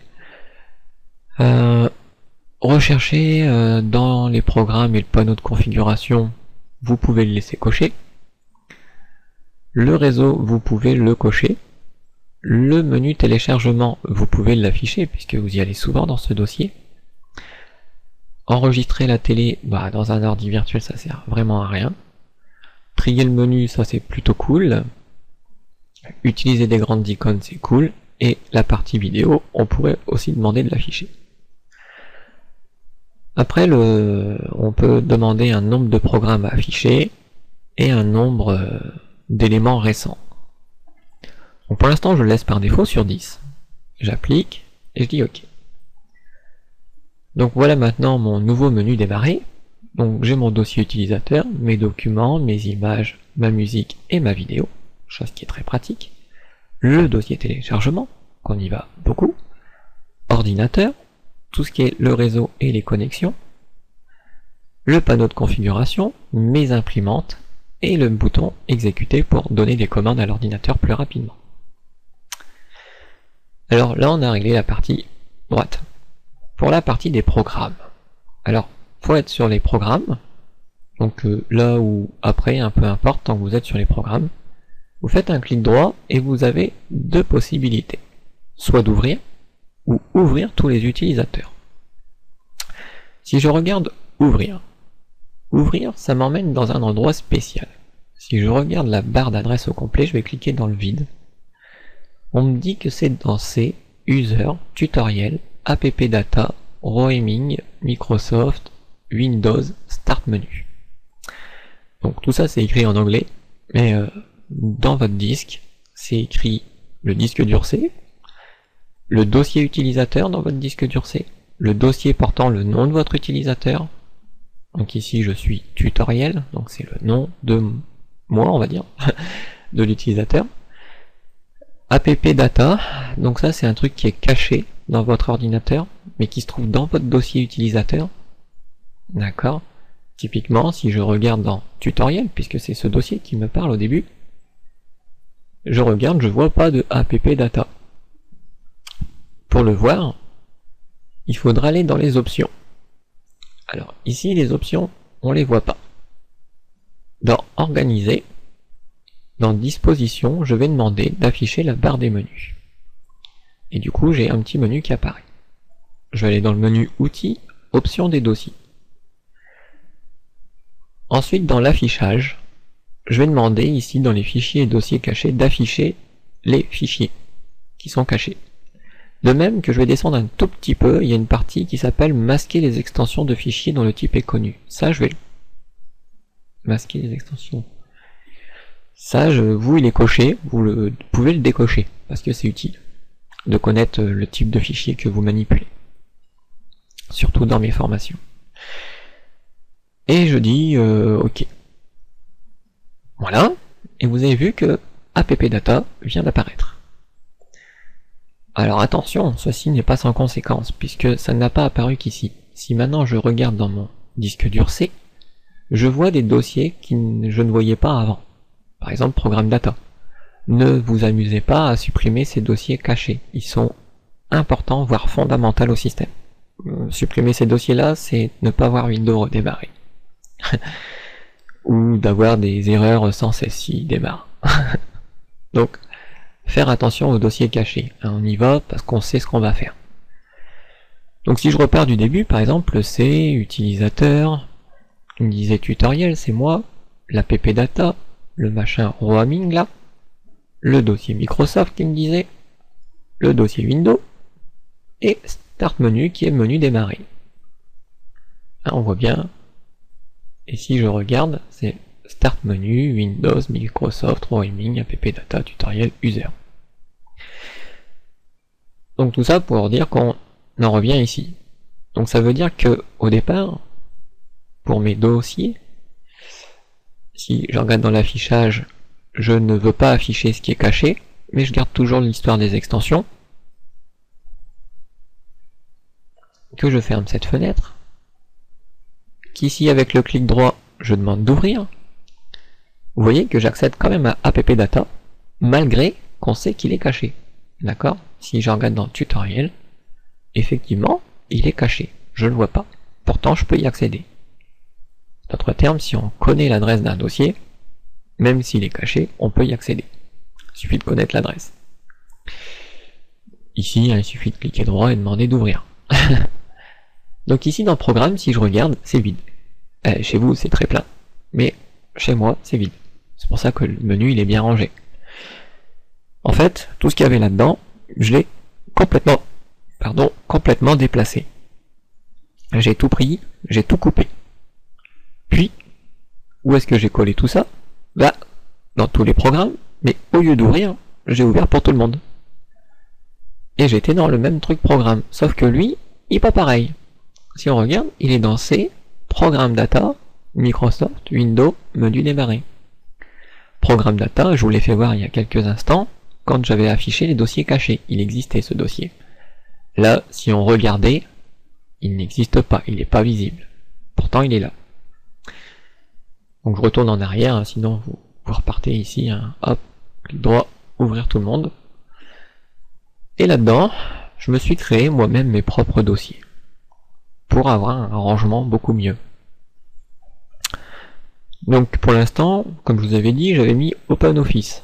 Rechercher dans les programmes et le panneau de configuration, vous pouvez le laisser cocher. Le réseau, vous pouvez le cocher. Le menu téléchargement, vous pouvez l'afficher puisque vous y allez souvent dans ce dossier. Enregistrer la télé, dans un ordi virtuel, ça sert vraiment à rien. Trier le menu, ça c'est plutôt cool. Utiliser des grandes icônes, c'est cool. Et la partie vidéo, on pourrait aussi demander de l'afficher. Après, on peut demander un nombre de programmes à afficher et un nombre d'éléments récents. Donc pour l'instant, je le laisse par défaut sur 10. J'applique et je dis OK. Donc voilà maintenant mon nouveau menu démarrer. Donc j'ai mon dossier utilisateur, mes documents, mes images, ma musique et ma vidéo, chose qui est très pratique. Le dossier téléchargement, qu'on y va beaucoup. Ordinateur, tout ce qui est le réseau et les connexions, le panneau de configuration, mes imprimantes, et le bouton exécuter pour donner des commandes à l'ordinateur plus rapidement. Alors là on a réglé la partie droite. Pour la partie des programmes, alors faut être sur les programmes, donc là ou après, peu importe, tant que vous êtes sur les programmes, vous faites un clic droit et vous avez deux possibilités, soit d'ouvrir, ou ouvrir tous les utilisateurs. Si je regarde ouvrir, ça m'emmène dans un endroit spécial. Si je regarde la barre d'adresse au complet, je vais cliquer dans le vide. On me dit que c'est dans C, User, Tutoriel, App Data, Roaming, Microsoft, Windows, Start Menu. Donc tout ça c'est écrit en anglais, mais dans votre disque, c'est écrit le disque dur C, le dossier utilisateur dans votre disque dur C, le dossier portant le nom de votre utilisateur. Donc ici je suis tutoriel, donc c'est le nom de moi, on va dire, de l'utilisateur. App Data, donc ça c'est un truc qui est caché dans votre ordinateur, mais qui se trouve dans votre dossier utilisateur. D'accord. Typiquement, si je regarde dans tutoriel, puisque c'est ce dossier qui me parle au début, je regarde, je vois pas de App Data. Pour le voir, il faudra aller dans les options. Alors ici les options, on les voit pas. Dans Organiser, dans Disposition, je vais demander d'afficher la barre des menus. Et du coup, j'ai un petit menu qui apparaît. Je vais aller dans le menu Outils, Options des dossiers. Ensuite, dans l'affichage, je vais demander ici dans les fichiers et dossiers cachés d'afficher les fichiers qui sont cachés. De même que je vais descendre un tout petit peu, il y a une partie qui s'appelle masquer les extensions de fichiers dont le type est connu. Ça, je vais masquer les extensions. Ça, vous, il est coché, vous pouvez le décocher, parce que c'est utile de connaître le type de fichier que vous manipulez. Surtout dans mes formations. Et je dis OK. Voilà, et vous avez vu que App Data vient d'apparaître. Alors attention, ceci n'est pas sans conséquence, puisque ça n'a pas apparu qu'ici. Si maintenant je regarde dans mon disque dur C, je vois des dossiers que je ne voyais pas avant. Par exemple, Programme Data. Ne vous amusez pas à supprimer ces dossiers cachés. Ils sont importants, voire fondamentaux au système. Supprimer ces dossiers-là, c'est ne pas voir Windows redémarrer. Ou d'avoir des erreurs sans cesse s'il démarre. Donc, faire attention aux dossiers cachés. On y va parce qu'on sait ce qu'on va faire. Donc si je repars du début, par exemple, c'est utilisateur, il me disait tutoriel, c'est moi, l'app data, le machin roaming là, le dossier Microsoft qui me disait, le dossier Windows, et Start Menu qui est menu démarrer. Hein, on voit bien, et si je regarde, c'est Start Menu, Windows, Microsoft, Roaming, App Data, Tutoriel, User. Donc tout ça pour dire qu'on en revient ici. Donc ça veut dire que au départ, pour mes dossiers, si je regarde dans l'affichage, je ne veux pas afficher ce qui est caché, mais je garde toujours l'histoire des extensions. Que je ferme cette fenêtre. Qu'ici avec le clic droit, je demande d'ouvrir. Vous voyez que j'accède quand même à App Data, malgré qu'on sait qu'il est caché. D'accord? Si je regarde dans Tutoriel, effectivement, il est caché. je ne le vois pas. Pourtant, je peux y accéder. D'autres termes, si on connaît l'adresse d'un dossier, même s'il est caché, on peut y accéder. Il suffit de connaître l'adresse. Ici, il suffit de cliquer droit et demander d'ouvrir. Donc ici, dans le programme, si je regarde, c'est vide. Chez vous, c'est très plein. Mais chez moi, c'est vide. C'est pour ça que le menu, il est bien rangé. En fait, tout ce qu'il y avait là-dedans, je l'ai complètement déplacé. J'ai tout pris, j'ai tout coupé. Puis, où est-ce que j'ai collé tout ça? Bah, dans tous les programmes, mais au lieu d'ouvrir, j'ai ouvert pour tout le monde. Et j'étais dans le même truc programme, sauf que lui, il n'est pas pareil. Si on regarde, il est dans C, Programme Data, Microsoft, Windows, menu démarrer. Programme Data, je vous l'ai fait voir il y a quelques instants, quand j'avais affiché les dossiers cachés, il existait ce dossier. Là, si on regardait, il n'existe pas, il n'est pas visible. Pourtant, il est là. Donc je retourne en arrière, hein, sinon vous repartez ici, hein, hop, clic droit, ouvrir tout le monde. Et là-dedans, je me suis créé moi-même mes propres dossiers, pour avoir un rangement beaucoup mieux. Donc pour l'instant, comme je vous avais dit, j'avais mis OpenOffice.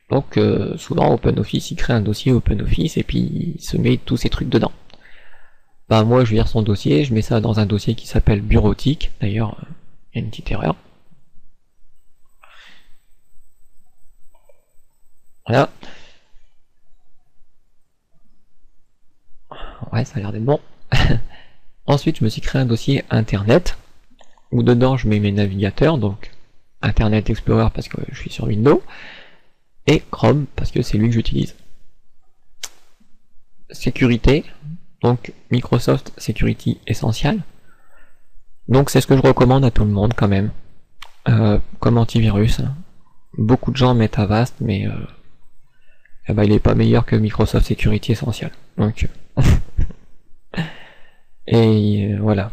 Donc souvent OpenOffice, il crée un dossier OpenOffice et puis il se met tous ces trucs dedans. Bah moi je vire son dossier, je mets ça dans un dossier qui s'appelle bureautique, d'ailleurs il y a une petite erreur. Voilà. Ouais, ça a l'air d'être bon. Ensuite, je me suis créé un dossier Internet, où dedans je mets mes navigateurs, donc Internet Explorer parce que je suis sur Windows, et Chrome parce que c'est lui que j'utilise. Sécurité, donc Microsoft Security Essential. Donc c'est ce que je recommande à tout le monde quand même, comme antivirus. Beaucoup de gens mettent Avast, mais il n'est pas meilleur que Microsoft Security Essential. Donc et voilà.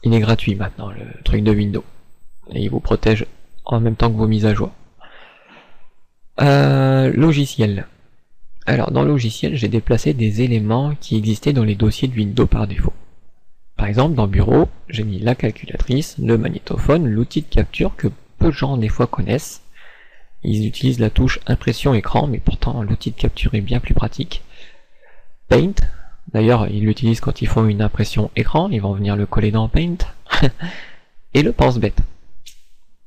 Il est gratuit maintenant, le truc de Windows. Et il vous protège en même temps que vos mises à jour. Logiciel. Alors dans le logiciel, j'ai déplacé des éléments qui existaient dans les dossiers de Windows par défaut. Par exemple, dans Bureau, j'ai mis la calculatrice, le magnétophone, l'outil de capture que peu de gens des fois connaissent. Ils utilisent la touche impression écran, mais pourtant l'outil de capture est bien plus pratique. Paint, d'ailleurs ils l'utilisent quand ils font une impression écran, ils vont venir le coller dans Paint. Et le pense-bête.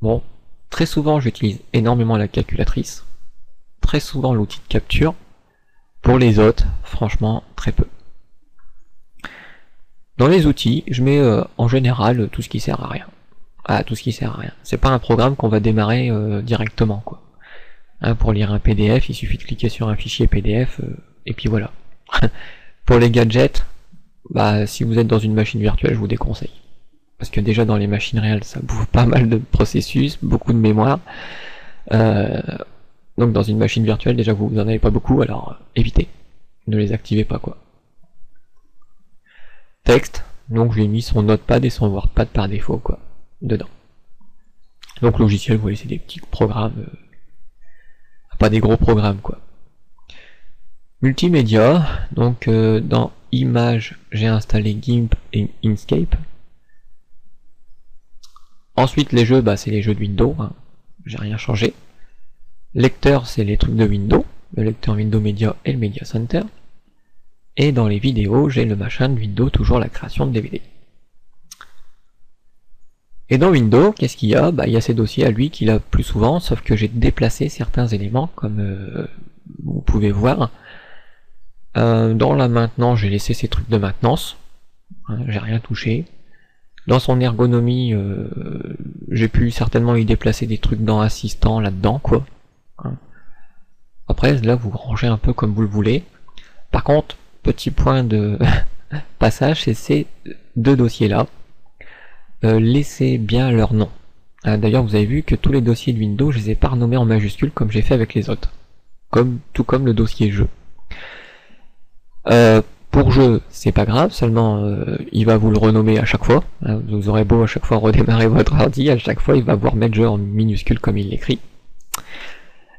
Bon, très souvent j'utilise énormément la calculatrice, très souvent l'outil de capture. Pour les autres, franchement, très peu. Dans les outils, je mets en général tout ce qui sert à rien. Ah, tout ce qui sert à rien. C'est pas un programme qu'on va démarrer directement, quoi. Hein, pour lire un PDF, il suffit de cliquer sur un fichier PDF, et puis voilà. Pour les gadgets, bah si vous êtes dans une machine virtuelle, je vous déconseille. Parce que déjà dans les machines réelles, ça bouffe pas mal de processus, beaucoup de mémoire. Donc dans une machine virtuelle, déjà vous en avez pas beaucoup, alors évitez. Ne les activez pas, quoi. Texte, donc j'ai mis son Notepad et son WordPad par défaut, quoi, dedans. Donc logiciel, vous voyez, c'est des petits programmes, pas des gros programmes, quoi. Multimédia, donc dans Images, j'ai installé GIMP et Inkscape. Ensuite les jeux, bah c'est les jeux de Windows, hein. J'ai rien changé. Lecteur, c'est les trucs de Windows, le lecteur Windows Media et le Media Center. Et dans les vidéos, j'ai le machin de Windows, toujours la création de DVD. Et dans Windows, qu'est-ce qu'il y a? Bah, il y a ces dossiers à lui qu'il a plus souvent, sauf que j'ai déplacé certains éléments, comme vous pouvez voir. Dans la maintenance, j'ai laissé ces trucs de maintenance, hein, j'ai rien touché. Dans son ergonomie, j'ai pu certainement y déplacer des trucs dans assistant là-dedans, quoi. Hein. Après, là, vous rangez un peu comme vous le voulez. Par contre, petit point de passage, c'est ces deux dossiers-là. Laissez bien leur nom. D'ailleurs, vous avez vu que tous les dossiers de Windows, je les ai pas renommés en majuscules comme j'ai fait avec les autres. Tout comme le dossier jeu. Pour jeu, c'est pas grave, seulement il va vous le renommer à chaque fois. Vous aurez beau à chaque fois redémarrer votre ordi, à chaque fois il va vous remettre jeu en minuscule comme il l'écrit.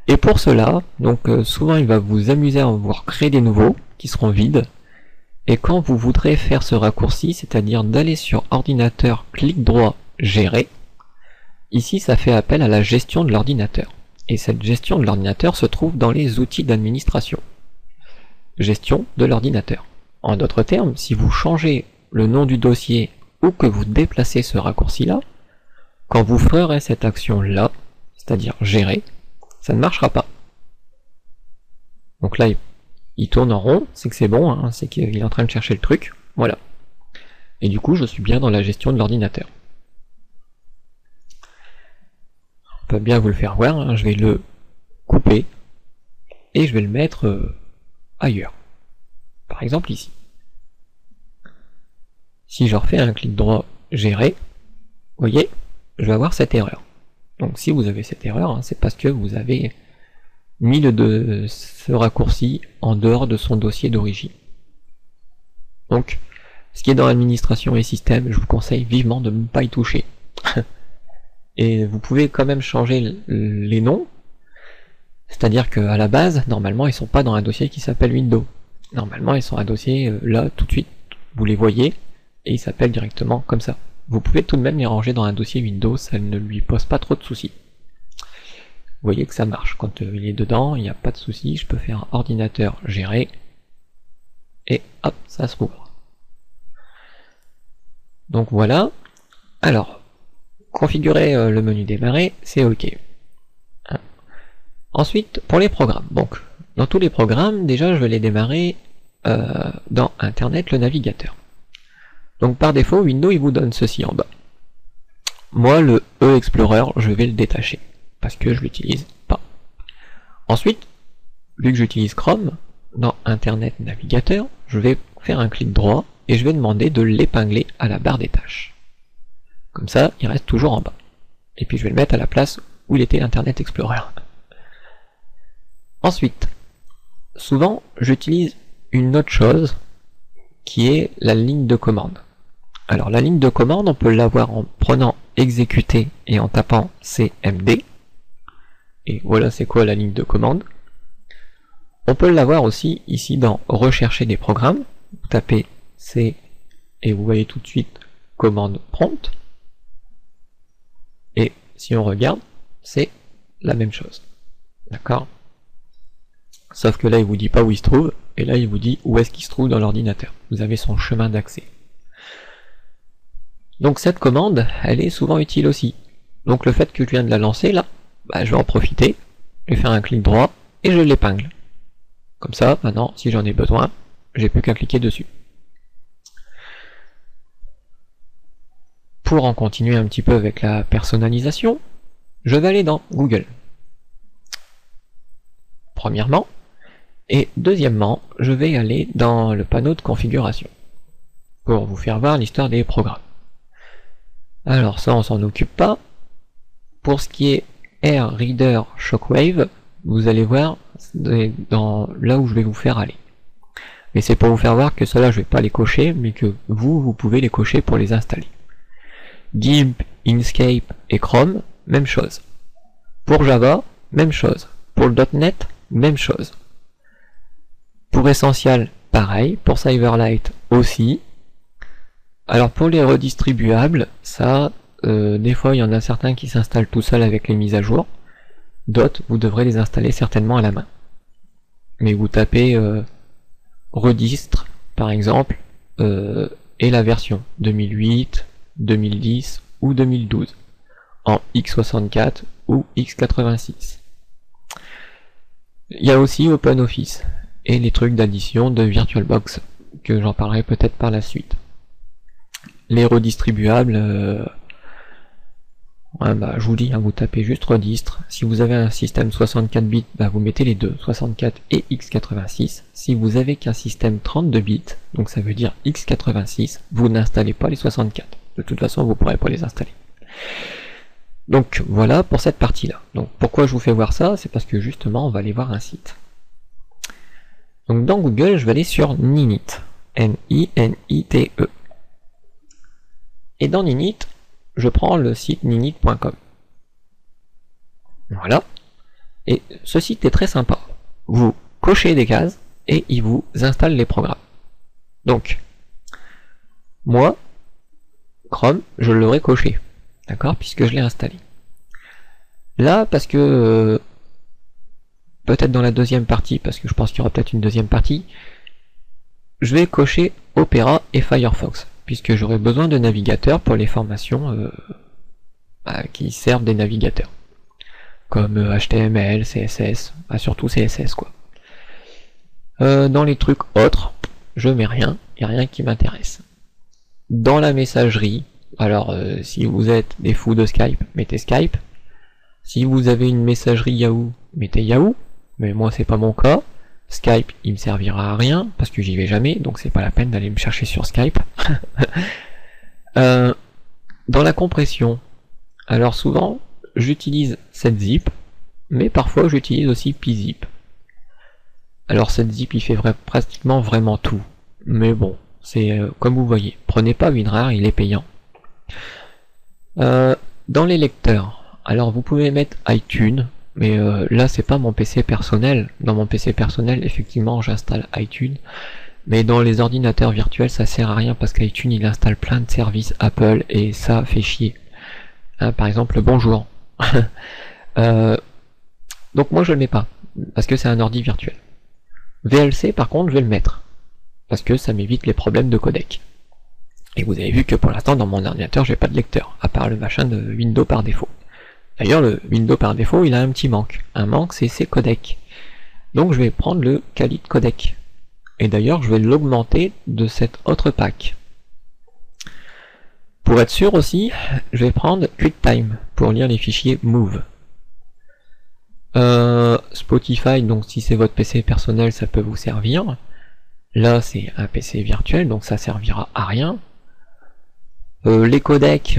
Et pour cela, donc souvent il va vous amuser à vous recréer des nouveaux qui seront vides. Et quand vous voudrez faire ce raccourci, c'est-à-dire d'aller sur ordinateur, clic droit, gérer, ici ça fait appel à la gestion de l'ordinateur. Et cette gestion de l'ordinateur se trouve dans les outils d'administration. Gestion de l'ordinateur. En d'autres termes, si vous changez le nom du dossier ou que vous déplacez ce raccourci-là, quand vous ferez cette action-là, c'est-à-dire gérer, ça ne marchera pas. Donc là, il tourne en rond, c'est que c'est bon, hein, c'est qu'il est en train de chercher le truc, voilà. Et du coup, je suis bien dans la gestion de l'ordinateur. On peut bien vous le faire voir, hein, je vais le couper, et je vais le mettre ailleurs. Par exemple ici. Si je refais un clic droit, gérer, vous voyez, je vais avoir cette erreur. Donc si vous avez cette erreur, hein, c'est parce que vous avez mis ce raccourci en dehors de son dossier d'origine. Donc, ce qui est dans l'administration et système, je vous conseille vivement de ne pas y toucher. Et vous pouvez quand même changer les noms, c'est-à-dire qu'à la base, normalement, ils sont pas dans un dossier qui s'appelle Windows. Normalement, ils sont un dossier là, tout de suite, vous les voyez, et ils s'appellent directement comme ça. Vous pouvez tout de même les ranger dans un dossier Windows, ça ne lui pose pas trop de soucis. Vous voyez que ça marche, quand il est dedans, il n'y a pas de souci, je peux faire ordinateur gérer, et hop, ça se rouvre. Donc voilà. Alors, configurer le menu démarrer, c'est ok. Ensuite, pour les programmes, donc, dans tous les programmes, déjà je vais les démarrer dans Internet, le navigateur. Donc par défaut, Windows il vous donne ceci en bas. Moi, le e-Explorer, je vais le détacher, parce que je l'utilise pas. Ensuite, vu que j'utilise Chrome, dans Internet Navigateur, je vais faire un clic droit, et je vais demander de l'épingler à la barre des tâches. Comme ça, il reste toujours en bas. Et puis je vais le mettre à la place où il était Internet Explorer. Ensuite, souvent, j'utilise une autre chose, qui est la ligne de commande. Alors la ligne de commande, on peut l'avoir en prenant exécuter et en tapant CMD. Et voilà c'est quoi la ligne de commande. On peut l'avoir aussi ici dans rechercher des programmes. Vous tapez C et vous voyez tout de suite commande prompt. Et si on regarde, c'est la même chose. D'accord? Sauf que là il vous dit pas où il se trouve, et là il vous dit où est-ce qu'il se trouve dans l'ordinateur. Vous avez son chemin d'accès. Donc cette commande, elle est souvent utile aussi. Donc le fait que je viens de la lancer là, bah, je vais en profiter, je vais faire un clic droit, et je l'épingle. Comme ça, maintenant, si j'en ai besoin, j'ai plus qu'à cliquer dessus. Pour en continuer un petit peu avec la personnalisation, je vais aller dans Google. Premièrement, et deuxièmement, je vais aller dans le panneau de configuration, pour vous faire voir l'histoire des programmes. Alors ça, on s'en occupe pas. Pour ce qui est Air Reader Shockwave, vous allez voir dans là où je vais vous faire aller. Mais c'est pour vous faire voir que cela je vais pas les cocher, mais que vous pouvez les cocher pour les installer. GIMP, Inkscape et Chrome, même chose. Pour Java, même chose. Pour le .NET, même chose. Pour Essential, pareil. Pour Silverlight aussi. Alors pour les redistribuables, ça, des fois il y en a certains qui s'installent tout seuls avec les mises à jour. D'autres, vous devrez les installer certainement à la main. Mais vous tapez redistre, par exemple, et la version 2008, 2010 ou 2012 en x64 ou x86. Il y a aussi OpenOffice et les trucs d'addition de VirtualBox que j'en parlerai peut-être par la suite. Les redistribuables, ouais, bah, je vous dis, hein, vous tapez juste redistre. Si vous avez un système 64 bits, bah, vous mettez les deux, 64 et x86. Si vous avez qu'un système 32 bits, donc ça veut dire x86, vous n'installez pas les 64. De toute façon, vous ne pourrez pas les installer. Donc voilà pour cette partie-là. Donc pourquoi je vous fais voir ça? C'est parce que justement, on va aller voir un site. Donc dans Google, je vais aller sur Ninit. N-I-N-I-T-E. Et dans Ninit, je prends le site ninit.com. Voilà. Et ce site est très sympa. Vous cochez des cases et il vous installe les programmes. Donc, moi, Chrome, je l'aurais coché, d'accord, puisque je l'ai installé. Là, parce que peut-être dans la deuxième partie, parce que je pense qu'il y aura peut-être une deuxième partie, je vais cocher Opera et Firefox, puisque j'aurai besoin de navigateurs pour les formations qui servent des navigateurs, comme HTML, CSS, surtout CSS quoi. Dans les trucs autres, je mets rien, il n'y a rien qui m'intéresse. Dans la messagerie, alors si vous êtes des fous de Skype, mettez Skype. Si vous avez une messagerie Yahoo, mettez Yahoo, mais moi c'est pas mon cas. Skype, il me servira à rien, parce que j'y vais jamais, donc c'est pas la peine d'aller me chercher sur Skype. Dans la compression, alors souvent, j'utilise 7zip, mais parfois j'utilise aussi pzip. Alors 7zip, il fait pratiquement vraiment tout, mais bon, c'est comme vous voyez, prenez pas WinRAR, il est payant. Dans les lecteurs, alors vous pouvez mettre iTunes, mais là c'est pas mon PC personnel. Dans mon PC personnel, effectivement, j'installe iTunes, mais dans les ordinateurs virtuels, ça sert à rien parce qu'iTunes il installe plein de services Apple et ça fait chier. Hein, par exemple, bonjour. Donc moi je le mets pas parce que c'est un ordi virtuel. VLC par contre, je vais le mettre parce que ça m'évite les problèmes de codec. Et vous avez vu que pour l'instant dans mon ordinateur, j'ai pas de lecteur à part le machin de Windows par défaut. D'ailleurs, le Windows par défaut, il a un petit manque. Un manque, c'est ses codecs. Donc je vais prendre le Kali codec. Et d'ailleurs, je vais l'augmenter de cet autre pack. Pour être sûr aussi, je vais prendre QuickTime pour lire les fichiers Move. Spotify, donc si c'est votre PC personnel, ça peut vous servir. Là, c'est un PC virtuel, donc ça servira à rien. Les codecs,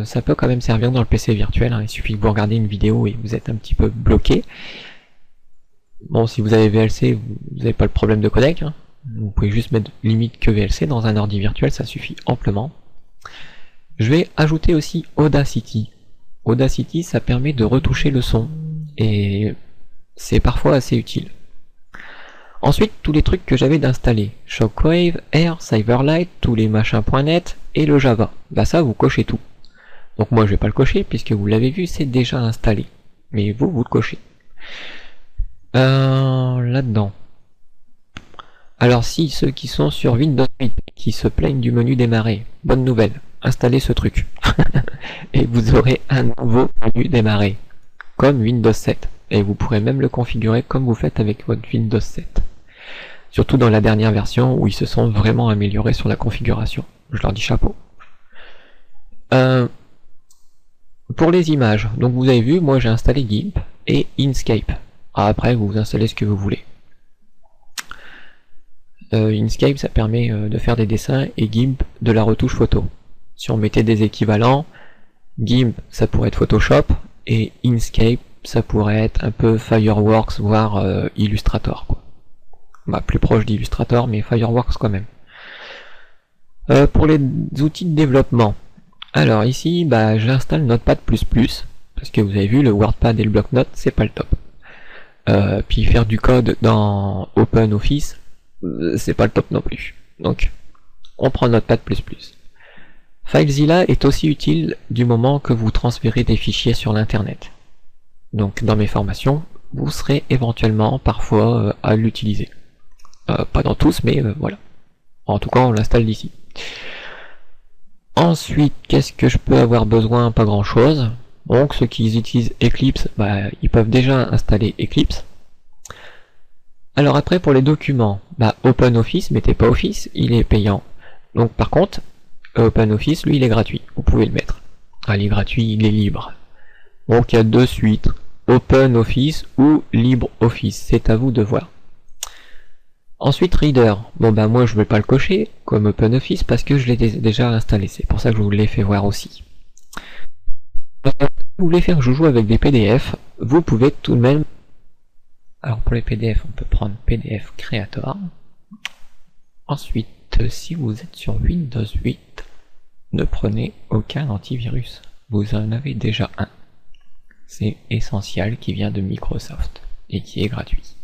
ça peut quand même servir dans le PC virtuel, hein. Il suffit que vous regardez une vidéo et vous êtes un petit peu bloqué. Bon, si vous avez VLC, vous n'avez pas le problème de codec, hein. Vous pouvez juste mettre limite que VLC dans un ordi virtuel, ça suffit amplement. Je vais ajouter aussi Audacity. Audacity, ça permet de retoucher le son, et c'est parfois assez utile. Ensuite, tous les trucs que j'avais d'installer, Shockwave, Air, Silverlight, tous les machins.net et le Java. Bah ça, vous cochez tout. Donc moi, je vais pas le cocher puisque vous l'avez vu, c'est déjà installé. Mais vous, vous le cochez. Là-dedans. Alors si ceux qui sont sur Windows 8 qui se plaignent du menu démarrer, bonne nouvelle, installez ce truc. Et vous aurez un nouveau menu démarrer, comme Windows 7. Et vous pourrez même le configurer comme vous faites avec votre Windows 7. Surtout dans la dernière version où ils se sont vraiment améliorés sur la configuration. Je leur dis chapeau. Pour les images, donc vous avez vu, moi j'ai installé GIMP et Inkscape. Après vous installez ce que vous voulez. Inkscape ça permet de faire des dessins et GIMP de la retouche photo. Si on mettait des équivalents, GIMP ça pourrait être Photoshop et Inkscape ça pourrait être un peu Fireworks, voire Illustrator, quoi. Bah, plus proche d'Illustrator, mais Fireworks quand même. Pour les outils de développement, alors ici, j'installe Notepad++, parce que vous avez vu, le WordPad et le bloc-notes, c'est pas le top. Puis faire du code dans OpenOffice, c'est pas le top non plus. Donc, on prend Notepad++. FileZilla est aussi utile du moment que vous transférez des fichiers sur l'internet. Donc dans mes formations, vous serez éventuellement parfois à l'utiliser. Pas dans tous, mais voilà. En tout cas, on l'installe d'ici. Ensuite, qu'est-ce que je peux avoir besoin? Pas grand chose. Donc ceux qui utilisent Eclipse, ils peuvent déjà installer Eclipse. Alors après, pour les documents, OpenOffice, mettez pas Office, il est payant. Donc par contre, OpenOffice, lui, il est gratuit. Vous pouvez le mettre. Il est gratuit, il est libre. Donc il y a deux suites, OpenOffice ou LibreOffice, c'est à vous de voir. Ensuite Reader, moi je vais pas le cocher comme OpenOffice parce que je l'ai déjà installé, c'est pour ça que je vous l'ai fait voir aussi. Si vous voulez faire que je joue avec des PDF, vous pouvez tout de même... Alors pour les PDF, on peut prendre PDF Creator. Ensuite, si vous êtes sur Windows 8, ne prenez aucun antivirus, vous en avez déjà un. C'est Essential qui vient de Microsoft et qui est gratuit.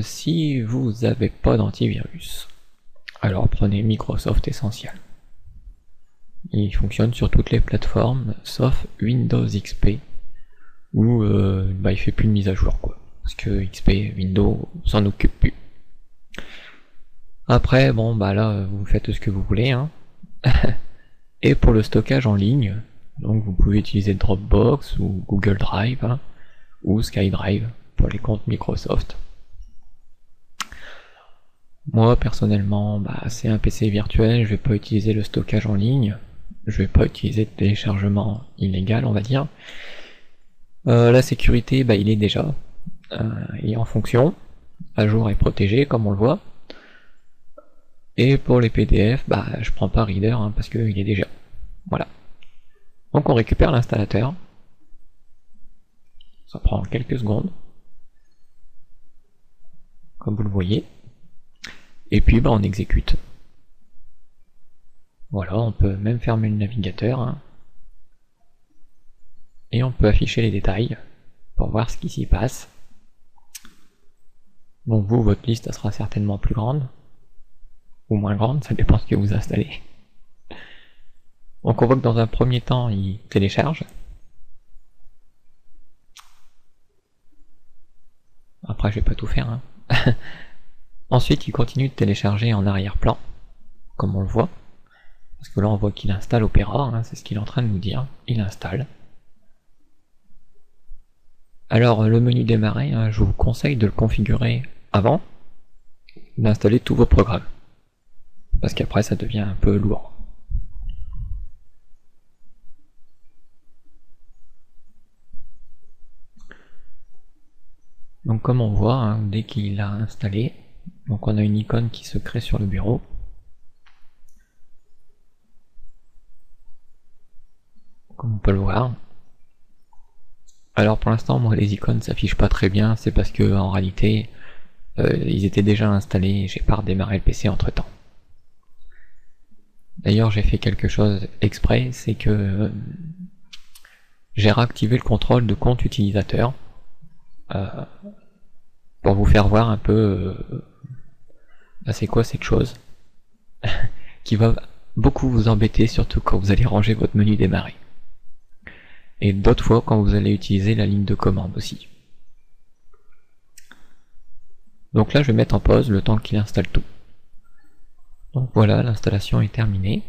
Si vous n'avez pas d'antivirus, alors prenez Microsoft Essential. Il fonctionne sur toutes les plateformes, sauf Windows XP, où il fait plus de mise à jour, quoi. Parce que XP, Windows, s'en occupe plus. Après, bon, bah là, vous faites ce que vous voulez, hein. Et pour le stockage en ligne, donc vous pouvez utiliser Dropbox ou Google Drive, hein, ou SkyDrive pour les comptes Microsoft. Moi personnellement, c'est un PC virtuel, je vais pas utiliser le stockage en ligne, je vais pas utiliser de téléchargement illégal, on va dire. La sécurité, il est déjà, il est en fonction, à jour et protégé comme on le voit. Et pour les PDF, je prends pas Reader hein, parce qu'il est déjà. Voilà. Donc on récupère l'installateur. Ça prend quelques secondes. Comme vous le voyez. Et puis on exécute. Voilà, on peut même fermer le navigateur. Hein. Et on peut afficher les détails pour voir ce qui s'y passe. Donc vous, votre liste elle sera certainement plus grande. Ou moins grande, ça dépend de ce que vous installez. Donc on voit que dans un premier temps, il télécharge. Après, je vais pas tout faire. Hein. Ensuite, il continue de télécharger en arrière-plan, comme on le voit. Parce que là, on voit qu'il installe Opera, hein, c'est ce qu'il est en train de nous dire. Il installe. Alors, le menu démarrer, hein, je vous conseille de le configurer avant d'installer tous vos programmes. Parce qu'après, ça devient un peu lourd. Donc comme on voit, hein, dès qu'il a installé, donc on a une icône qui se crée sur le bureau. Comme on peut le voir. Alors pour l'instant, moi les icônes s'affichent pas très bien, c'est parce que en réalité, ils étaient déjà installés et j'ai pas redémarré le PC entre temps. D'ailleurs j'ai fait quelque chose exprès, c'est que j'ai réactivé le contrôle de compte utilisateur pour vous faire voir un peu c'est quoi cette chose qui va beaucoup vous embêter, surtout quand vous allez ranger votre menu démarrer. Et d'autres fois quand vous allez utiliser la ligne de commande aussi. Donc là je vais mettre en pause le temps qu'il installe tout. Donc voilà, l'installation est terminée.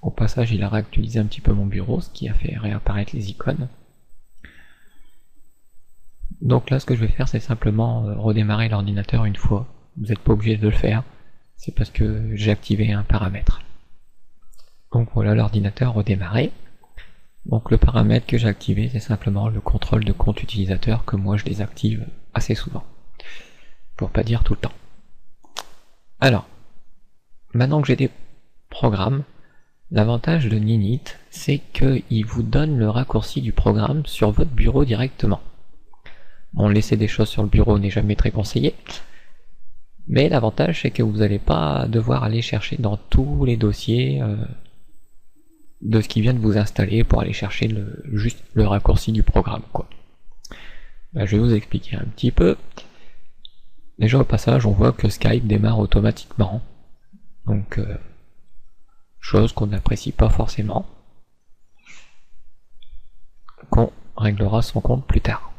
Au passage il a réactualisé un petit peu mon bureau, ce qui a fait réapparaître les icônes. Donc là ce que je vais faire c'est simplement redémarrer l'ordinateur une fois. Vous n'êtes pas obligé de le faire, c'est parce que j'ai activé un paramètre. Donc voilà l'ordinateur redémarré. Donc le paramètre que j'ai activé c'est simplement le contrôle de compte utilisateur que moi je désactive assez souvent. Pour pas dire tout le temps. Alors, maintenant que j'ai des programmes, l'avantage de Ninit c'est qu'il vous donne le raccourci du programme sur votre bureau directement. Bon, laisser des choses sur le bureau n'est jamais très conseillé, mais l'avantage c'est que vous n'allez pas devoir aller chercher dans tous les dossiers de ce qui vient de vous installer pour aller chercher juste le raccourci du programme, quoi. Je vais vous expliquer un petit peu. Déjà au passage on voit que Skype démarre automatiquement, donc chose qu'on n'apprécie pas forcément, qu'on réglera son compte plus tard.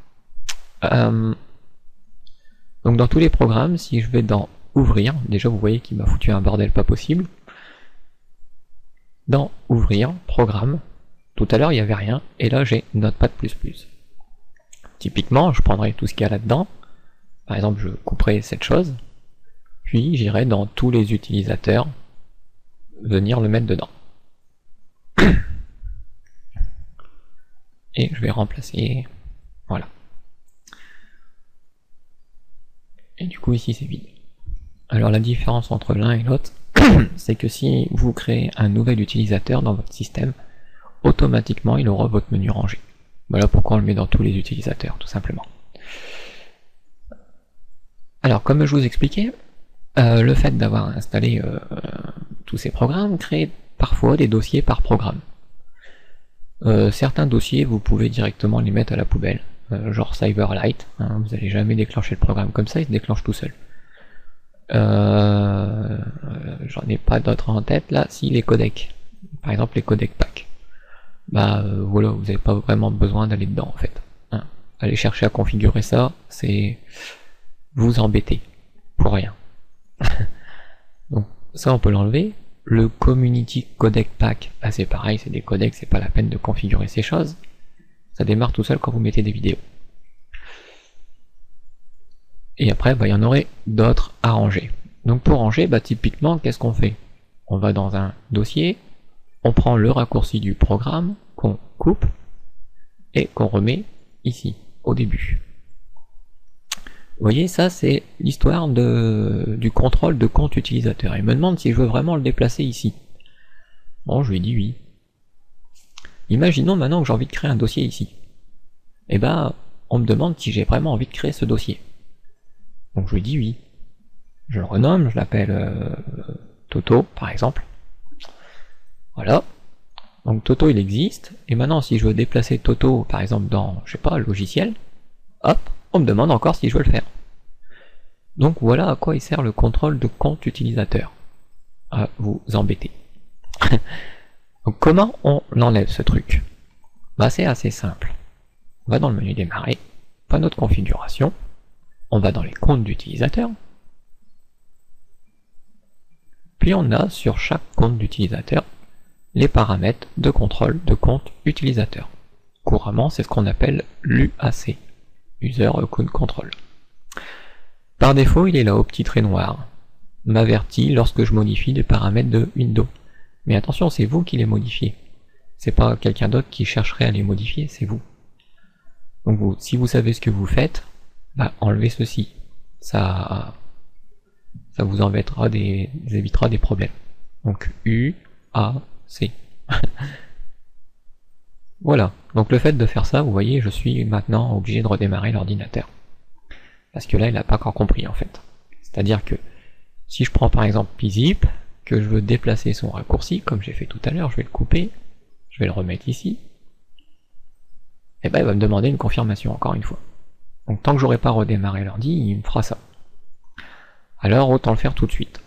Donc dans tous les programmes, si je vais dans ouvrir, déjà vous voyez qu'il m'a foutu un bordel pas possible. Dans ouvrir, programme, tout à l'heure il n'y avait rien, et là j'ai Notepad++. Typiquement, je prendrai tout ce qu'il y a là-dedans, par exemple je couperai cette chose, puis j'irai dans tous les utilisateurs, venir le mettre dedans. Et je vais remplacer, voilà. Et du coup ici c'est vide. Alors la différence entre l'un et l'autre, c'est que si vous créez un nouvel utilisateur dans votre système, automatiquement il aura votre menu rangé. Voilà pourquoi on le met dans tous les utilisateurs, tout simplement. Alors comme je vous expliquais, le fait d'avoir installé tous ces programmes crée parfois des dossiers par programme. Certains dossiers vous pouvez directement les mettre à la poubelle, genre Cyberlight, hein, vous n'allez jamais déclencher le programme comme ça, il se déclenche tout seul. J'en ai pas d'autres en tête là, si les codecs, par exemple les codecs pack, voilà, vous n'avez pas vraiment besoin d'aller dedans en fait. Hein. Aller chercher à configurer ça, c'est vous embêter pour rien. Donc ça on peut l'enlever. Le community codec pack, c'est pareil, c'est des codecs, c'est pas la peine de configurer ces choses. Ça démarre tout seul quand vous mettez des vidéos. Et après, il y en aurait d'autres à ranger. Donc pour ranger, typiquement, qu'est-ce qu'on fait? On va dans un dossier, on prend le raccourci du programme, qu'on coupe, et qu'on remet ici, au début. Vous voyez, ça c'est l'histoire du contrôle de compte utilisateur. Il me demande si je veux vraiment le déplacer ici. Bon, je lui dis oui. Imaginons maintenant que j'ai envie de créer un dossier ici. Et on me demande si j'ai vraiment envie de créer ce dossier. Donc je lui dis oui. Je le renomme, je l'appelle Toto, par exemple. Voilà. Donc Toto il existe, et maintenant si je veux déplacer Toto, par exemple dans, je sais pas, le logiciel, hop, on me demande encore si je veux le faire. Donc voilà à quoi il sert le contrôle de compte utilisateur. À vous embêter. Donc comment on enlève ce truc? C'est assez simple. On va dans le menu démarrer, pas notre configuration, on va dans les comptes d'utilisateurs, puis on a sur chaque compte d'utilisateur les paramètres de contrôle de compte utilisateur. Couramment, c'est ce qu'on appelle l'UAC, User Account Control. Par défaut, il est là au petit trait noir, m'avertit lorsque je modifie des paramètres de Windows. Mais attention, c'est vous qui les modifiez. C'est pas quelqu'un d'autre qui chercherait à les modifier, c'est vous. Donc si vous savez ce que vous faites, enlevez ceci. Ça vous évitera des problèmes. Donc U, A, C. Voilà. Donc le fait de faire ça, vous voyez, je suis maintenant obligé de redémarrer l'ordinateur. Parce que là, il n'a pas encore compris en fait. C'est-à-dire que si je prends par exemple pzip, que je veux déplacer son raccourci, comme j'ai fait tout à l'heure, je vais le couper, je vais le remettre ici, et il va me demander une confirmation encore une fois. Donc tant que j'aurai pas redémarré l'ordi, il me fera ça. Alors autant le faire tout de suite.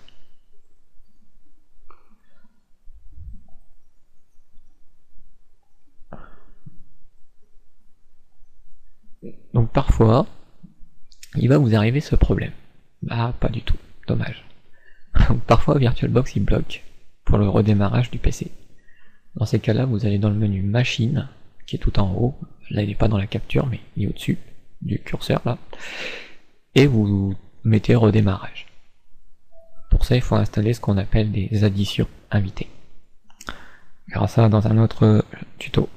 Donc parfois, il va vous arriver ce problème. Pas du tout, dommage. Parfois VirtualBox il bloque pour le redémarrage du PC. Dans ces cas-là, vous allez dans le menu Machine, qui est tout en haut. Là, il n'est pas dans la capture, mais il est au-dessus du curseur, là. Et vous mettez redémarrage. Pour ça, il faut installer ce qu'on appelle des additions invitées. On verra ça dans un autre tuto.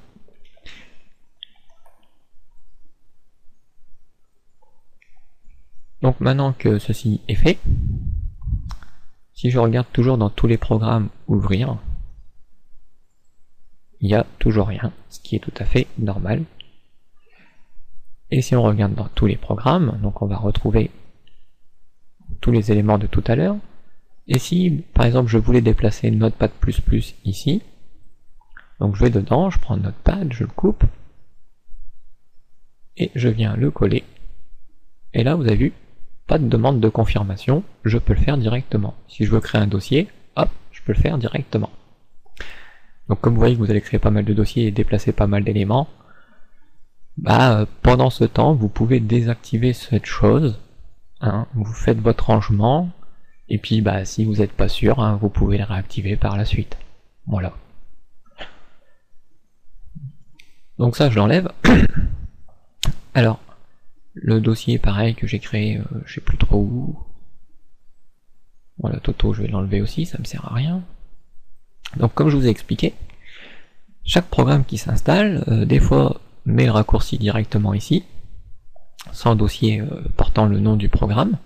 Donc maintenant que ceci est fait, si je regarde toujours dans tous les programmes ouvrir, il n'y a toujours rien, ce qui est tout à fait normal. Et si on regarde dans tous les programmes, donc on va retrouver tous les éléments de tout à l'heure. Et si par exemple je voulais déplacer Notepad++ ici, donc je vais dedans, je prends Notepad, je le coupe, et je viens le coller. Et là vous avez vu, pas de demande de confirmation, je peux le faire directement. Si je veux créer un dossier, hop, je peux le faire directement. Donc comme vous voyez que vous allez créer pas mal de dossiers et déplacer pas mal d'éléments, pendant ce temps, vous pouvez désactiver cette chose, hein, vous faites votre rangement, et puis si vous n'êtes pas sûr, hein, vous pouvez le réactiver par la suite. Voilà. Donc ça, je l'enlève. Alors, le dossier pareil que j'ai créé, je sais plus trop où. Voilà, Toto, je vais l'enlever aussi, ça me sert à rien. Donc comme je vous ai expliqué, chaque programme qui s'installe, des fois met le raccourci directement ici, sans dossier portant le nom du programme,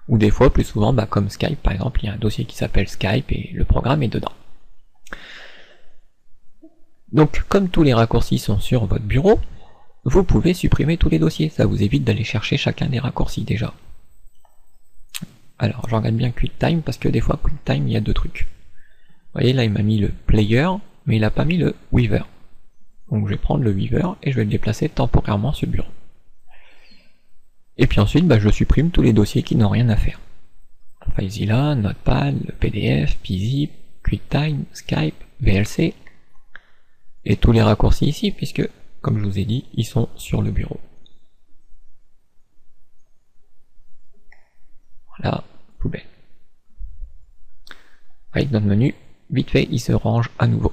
ou des fois, plus souvent, comme Skype par exemple, il y a un dossier qui s'appelle Skype et le programme est dedans. Donc comme tous les raccourcis sont sur votre bureau, vous pouvez supprimer tous les dossiers, ça vous évite d'aller chercher chacun des raccourcis déjà. Alors j'en regarde bien QuickTime, parce que des fois QuickTime il y a deux trucs. Vous voyez là il m'a mis le Player, mais il n'a pas mis le Weaver. Donc je vais prendre le Weaver et je vais le déplacer temporairement sur le bureau. Et puis ensuite, je supprime tous les dossiers qui n'ont rien à faire. FileZilla, Notepad, PDF, pzip, QuickTime, Skype, VLC, et tous les raccourcis ici, puisque, comme je vous ai dit, ils sont sur le bureau. Voilà, poubelle. Avec notre menu, vite fait, il se range à nouveau.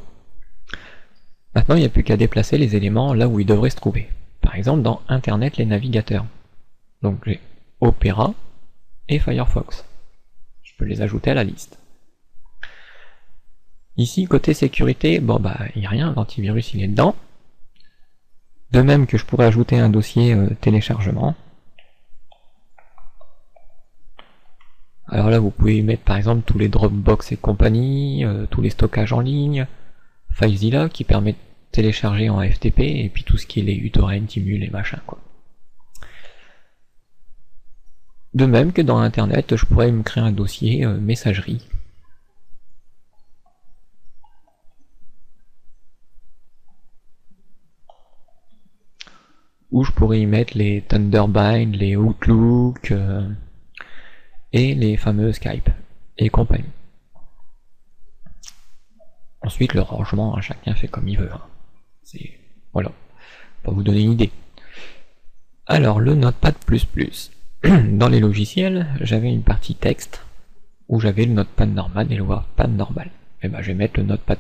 Maintenant, il n'y a plus qu'à déplacer les éléments là où ils devraient se trouver. Par exemple, dans Internet, les navigateurs. Donc j'ai Opera et Firefox. Je peux les ajouter à la liste. Ici, côté sécurité, il n'y a rien, l'antivirus il est dedans. De même que je pourrais ajouter un dossier téléchargement. Alors là, vous pouvez y mettre par exemple tous les Dropbox et compagnie, tous les stockages en ligne, FileZilla qui permet de télécharger en FTP, et puis tout ce qui est les uTorrent, Timul et machin quoi. De même que dans Internet, je pourrais me créer un dossier messagerie. Où je pourrais y mettre les Thunderbird, les Outlook, et les fameux Skype et compagnie. Ensuite, le rangement, chacun fait comme il veut. Voilà, pour vous donner une idée. Alors, le Notepad++. Dans les logiciels, j'avais une partie texte, où j'avais le Notepad normal et le WordPad normal. Et je vais mettre le Notepad++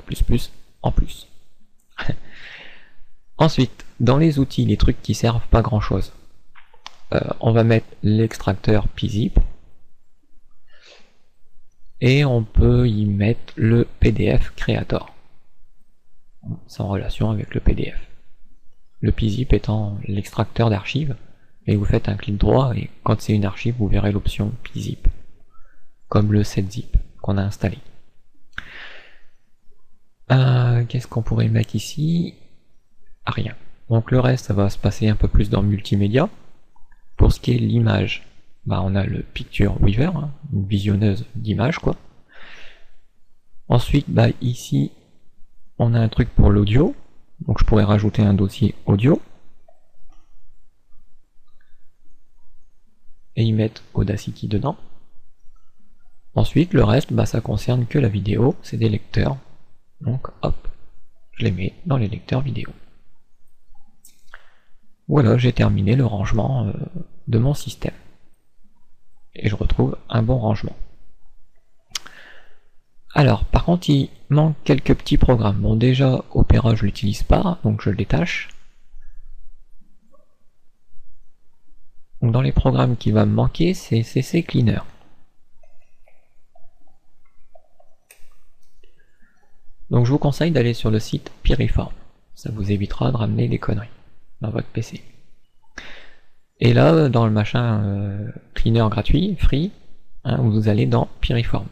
en plus. Ensuite, dans les outils, les trucs qui servent pas grand chose, on va mettre l'extracteur pzip, et on peut y mettre le PDF Creator. C'est en relation avec le PDF. Le pzip étant l'extracteur d'archives, et vous faites un clic droit, et quand c'est une archive, vous verrez l'option pzip, comme le setzip qu'on a installé. Qu'est-ce qu'on pourrait mettre ici? Rien. Donc le reste, ça va se passer un peu plus dans multimédia. Pour ce qui est l'image, on a le Picture Weaver, une visionneuse d'images quoi. Ensuite, ici, on a un truc pour l'audio, donc je pourrais rajouter un dossier audio et y mettre Audacity dedans. Ensuite, le reste, ça concerne que la vidéo, c'est des lecteurs, donc hop, je les mets dans les lecteurs vidéo. Voilà, j'ai terminé le rangement de mon système. Et je retrouve un bon rangement. Alors, par contre, il manque quelques petits programmes. Bon, déjà, Opera, je l'utilise pas, donc je le détache. Donc, dans les programmes qui va me manquer, c'est CCleaner. Donc, je vous conseille d'aller sur le site Piriform. Ça vous évitera de ramener des conneries dans votre PC. Et là, dans le machin cleaner gratuit, free, vous allez dans Piriform.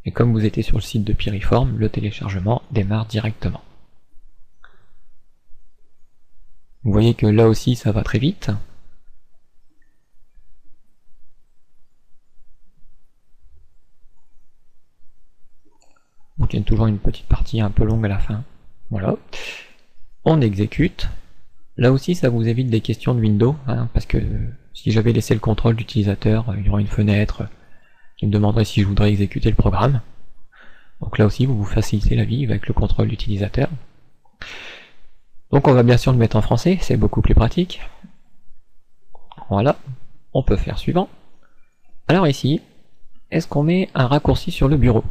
Et comme vous étiez sur le site de Piriform, le téléchargement démarre directement. Vous voyez que là aussi ça va très vite. Donc il y a toujours une petite partie un peu longue à la fin. Voilà. On exécute. Là aussi, ça vous évite des questions de Windows, parce que si j'avais laissé le contrôle d'utilisateur, il y aurait une fenêtre qui me demanderait si je voudrais exécuter le programme. Donc là aussi, vous vous facilitez la vie avec le contrôle d'utilisateur. Donc on va bien sûr le mettre en français, c'est beaucoup plus pratique. Voilà, on peut faire suivant. Alors ici, est-ce qu'on met un raccourci sur le bureau?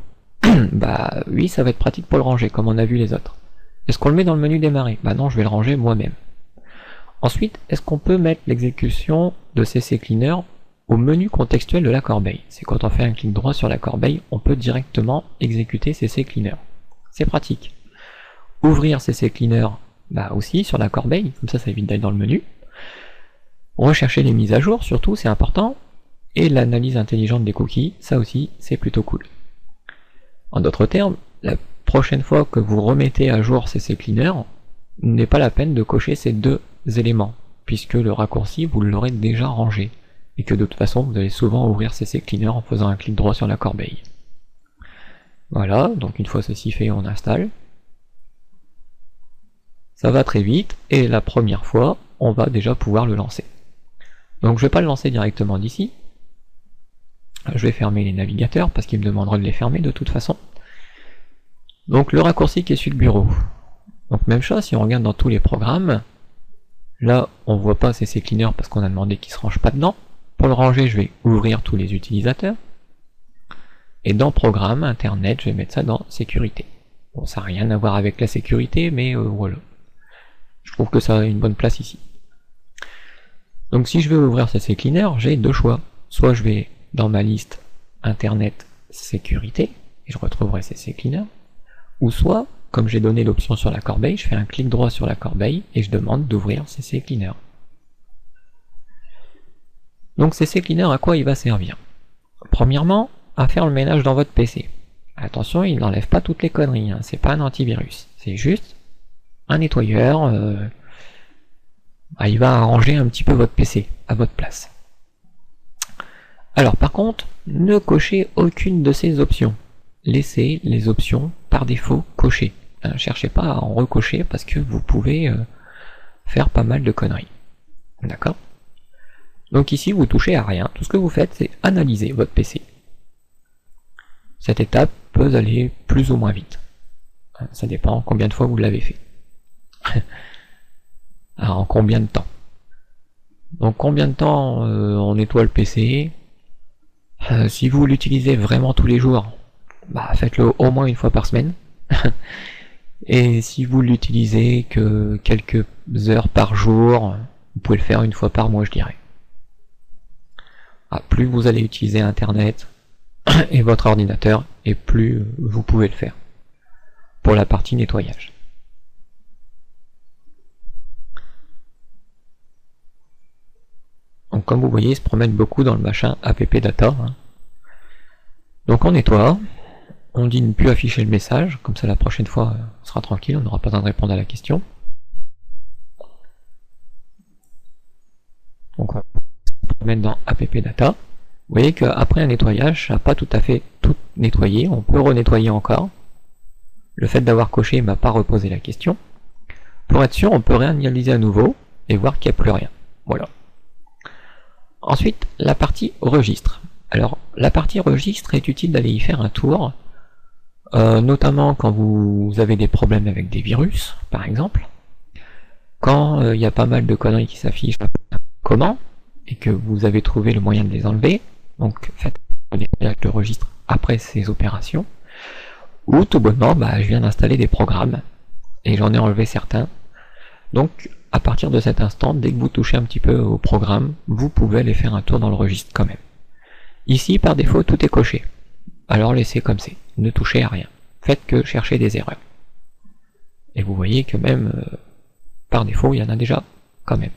Oui, ça va être pratique pour le ranger, comme on a vu les autres. Est-ce qu'on le met dans le menu démarrer? Non, je vais le ranger moi-même. Ensuite, est-ce qu'on peut mettre l'exécution de CCleaner au menu contextuel de la corbeille? C'est quand on fait un clic droit sur la corbeille, on peut directement exécuter CCleaner. C'est pratique. Ouvrir CCleaner, aussi sur la corbeille, comme ça évite d'aller dans le menu. Rechercher les mises à jour, surtout, c'est important. Et l'analyse intelligente des cookies, ça aussi, c'est plutôt cool. En d'autres termes, la prochaine fois que vous remettez à jour CCleaner, n'est pas la peine de cocher ces deux éléments, puisque le raccourci vous l'aurez déjà rangé, et que de toute façon vous allez souvent ouvrir CCleaner en faisant un clic droit sur la corbeille. Voilà, donc une fois ceci fait, on installe. Ça va très vite, et la première fois, on va déjà pouvoir le lancer. Donc je vais pas le lancer directement d'ici. Je vais fermer les navigateurs parce qu'il me demandera de les fermer de toute façon. Donc le raccourci qui est sur le bureau. Donc même chose, si on regarde dans tous les programmes, là on voit pas CC Cleaner parce qu'on a demandé qu'il se range pas dedans. Pour le ranger, je vais ouvrir tous les utilisateurs. Et dans Programme, Internet, je vais mettre ça dans Sécurité. Bon, ça n'a rien à voir avec la sécurité, mais voilà. Je trouve que ça a une bonne place ici. Donc si je veux ouvrir CC Cleaner, j'ai deux choix. Soit je vais dans ma liste Internet Sécurité, et je retrouverai CC Cleaner. Ou soit, comme j'ai donné l'option sur la corbeille, je fais un clic droit sur la corbeille, et je demande d'ouvrir CC Cleaner. Donc CC Cleaner, à quoi il va servir? Premièrement, à faire le ménage dans votre PC. Attention, il n'enlève pas toutes les conneries, hein. C'est pas un antivirus, c'est juste un nettoyeur. Il va arranger un petit peu votre PC à votre place. Alors par contre, ne cochez aucune de ces options. Laissez les options par défaut cochées. Ne cherchez pas à en recocher parce que vous pouvez faire pas mal de conneries. D'accord? Donc ici, vous touchez à rien. Tout ce que vous faites, c'est analyser votre PC. Cette étape peut aller plus ou moins vite. Ça dépend combien de fois vous l'avez fait. Alors, en combien de temps? Donc combien de temps on nettoie le PC? Si vous l'utilisez vraiment tous les jours, faites-le au moins une fois par semaine. Et si vous l'utilisez que quelques heures par jour, vous pouvez le faire une fois par mois, je dirais. Plus vous allez utiliser Internet et votre ordinateur, et plus vous pouvez le faire pour la partie nettoyage. Donc comme vous voyez, il se promène beaucoup dans le machin appdata. Donc on nettoie, on dit ne plus afficher le message, comme ça la prochaine fois on sera tranquille, on n'aura pas besoin de répondre à la question. Donc on va se promène dans appdata. Vous voyez qu'après un nettoyage, ça n'a pas tout à fait tout nettoyé, on peut renettoyer encore. Le fait d'avoir coché ne m'a pas reposé la question. Pour être sûr, on peut réanalyser à nouveau et voir qu'il n'y a plus rien. Voilà. Ensuite, la partie registre. Alors, la partie registre est utile d'aller y faire un tour, notamment quand vous avez des problèmes avec des virus, par exemple. Quand il y a pas mal de conneries qui s'affichent, comment, et que vous avez trouvé le moyen de les enlever. Donc faites le nettoyage de registre après ces opérations. Ou tout bonnement, je viens d'installer des programmes et j'en ai enlevé certains. Donc à partir de cet instant, dès que vous touchez un petit peu au programme, vous pouvez aller faire un tour dans le registre quand même. Ici par défaut tout est coché. Alors laissez comme c'est, ne touchez à rien. Faites que chercher des erreurs. Et vous voyez que même par défaut il y en a déjà quand même.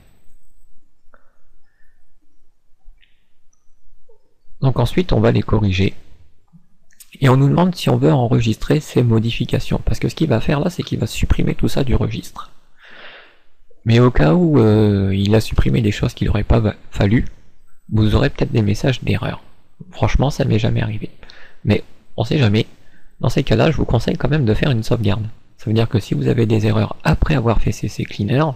Donc ensuite on va les corriger et on nous demande si on veut enregistrer ces modifications, parce que ce qu'il va faire là, c'est qu'il va supprimer tout ça du registre. Mais au cas où il a supprimé des choses qu'il n'aurait pas fallu, vous aurez peut-être des messages d'erreur. Franchement ça m'est jamais arrivé, mais on sait jamais. Dans ces cas là, je vous conseille quand même de faire une sauvegarde. Ça veut dire que si vous avez des erreurs après avoir fait CC Cleaner,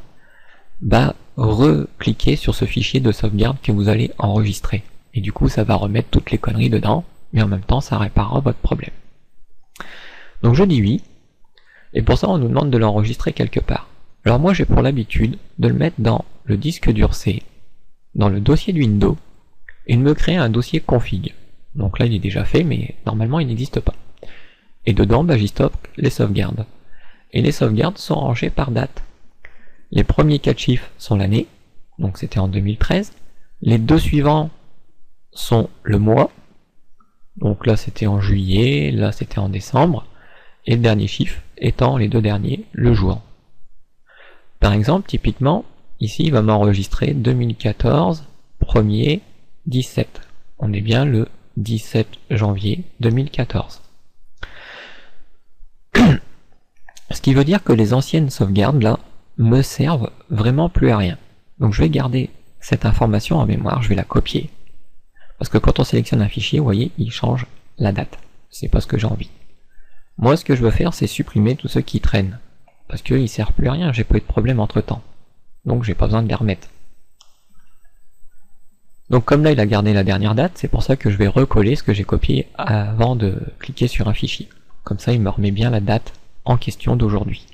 recliquez sur ce fichier de sauvegarde que vous allez enregistrer. Et du coup ça va remettre toutes les conneries dedans, mais en même temps ça réparera votre problème. Donc je dis oui, et pour ça on nous demande de l'enregistrer quelque part. Alors moi j'ai pour l'habitude de le mettre dans le disque dur C, dans le dossier de Windows, et de me créer un dossier config. Donc là il est déjà fait, mais normalement il n'existe pas. Et dedans j'y stocke les sauvegardes. Et les sauvegardes sont rangées par date. Les premiers 4 chiffres sont l'année, donc c'était en 2013, les deux suivants sont le mois, donc là c'était en juillet, là c'était en décembre, et le dernier chiffre étant les deux derniers, le jour. Par exemple, typiquement, ici il va m'enregistrer 2014, 1er, 17. On est bien le 17 janvier 2014. Ce qui veut dire que les anciennes sauvegardes là me servent vraiment plus à rien. Donc je vais garder cette information en mémoire, je vais la copier. Parce que quand on sélectionne un fichier, vous voyez, il change la date. C'est pas ce que j'ai envie. Moi, ce que je veux faire, c'est supprimer tous ceux qui traînent. Parce qu'ils ne servent plus à rien, j'ai pas eu de problème entre temps. Donc j'ai pas besoin de les remettre. Donc comme là il a gardé la dernière date, c'est pour ça que je vais recoller ce que j'ai copié avant de cliquer sur un fichier. Comme ça il me remet bien la date en question d'aujourd'hui.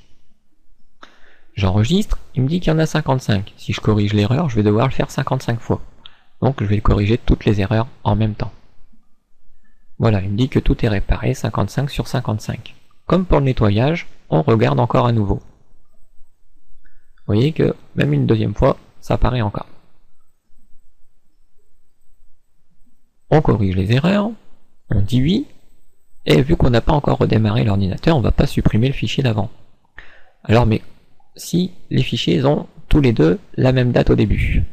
J'enregistre, il me dit qu'il y en a 55. Si je corrige l'erreur, je vais devoir le faire 55 fois. Donc je vais corriger toutes les erreurs en même temps. Voilà, il me dit que tout est réparé, 55 sur 55. Comme pour le nettoyage, on regarde encore à nouveau. Vous voyez que même une deuxième fois, ça apparaît encore. On corrige les erreurs, on dit oui, et vu qu'on n'a pas encore redémarré l'ordinateur, on ne va pas supprimer le fichier d'avant. Alors mais si les fichiers ont tous les deux la même date au début,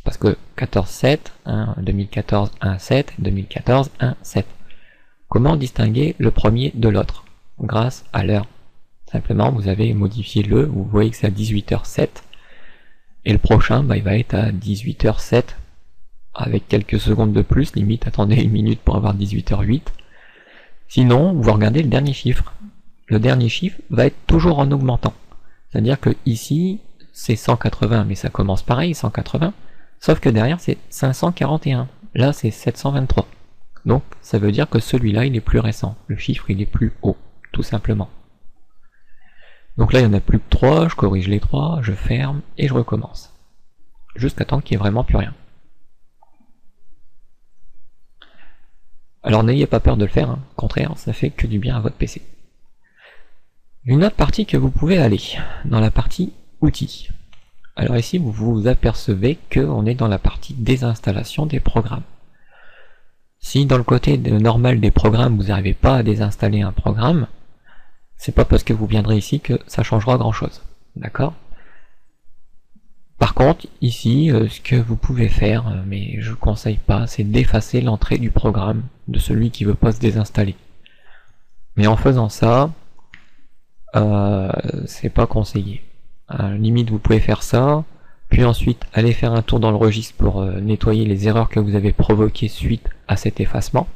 parce que 14.7, 2014 1.7, 2014 1.7. Comment distinguer le premier de l'autre? Grâce à l'heure. Simplement, vous avez modifié le, vous voyez que c'est à 18h07, et le prochain, il va être à 18h07, avec quelques secondes de plus, limite, attendez une minute pour avoir 18h08. Sinon, vous regardez le dernier chiffre. Le dernier chiffre va être toujours en augmentant. C'est-à-dire que ici, c'est 180, mais ça commence pareil, 180, sauf que derrière, c'est 541. Là, c'est 723. Donc, ça veut dire que celui-là, il est plus récent. Le chiffre, il est plus haut, tout simplement. Donc là, il n'y en a plus que 3, je corrige les 3, je ferme, et je recommence. Jusqu'à temps qu'il n'y ait vraiment plus rien. Alors n'ayez pas peur de le faire, hein. Au contraire, ça fait que du bien à votre PC. Une autre partie que vous pouvez aller, dans la partie outils. Alors ici, vous vous apercevez qu'on est dans la partie désinstallation des programmes. Si dans le côté normal des programmes, vous n'arrivez pas à désinstaller un programme, c'est pas parce que vous viendrez ici que ça changera grand chose. D'accord? Par contre, ici, ce que vous pouvez faire, mais je ne conseille pas, c'est d'effacer l'entrée du programme de celui qui ne veut pas se désinstaller. Mais en faisant ça, c'est pas conseillé. Limite, vous pouvez faire ça, puis ensuite aller faire un tour dans le registre pour nettoyer les erreurs que vous avez provoquées suite à cet effacement.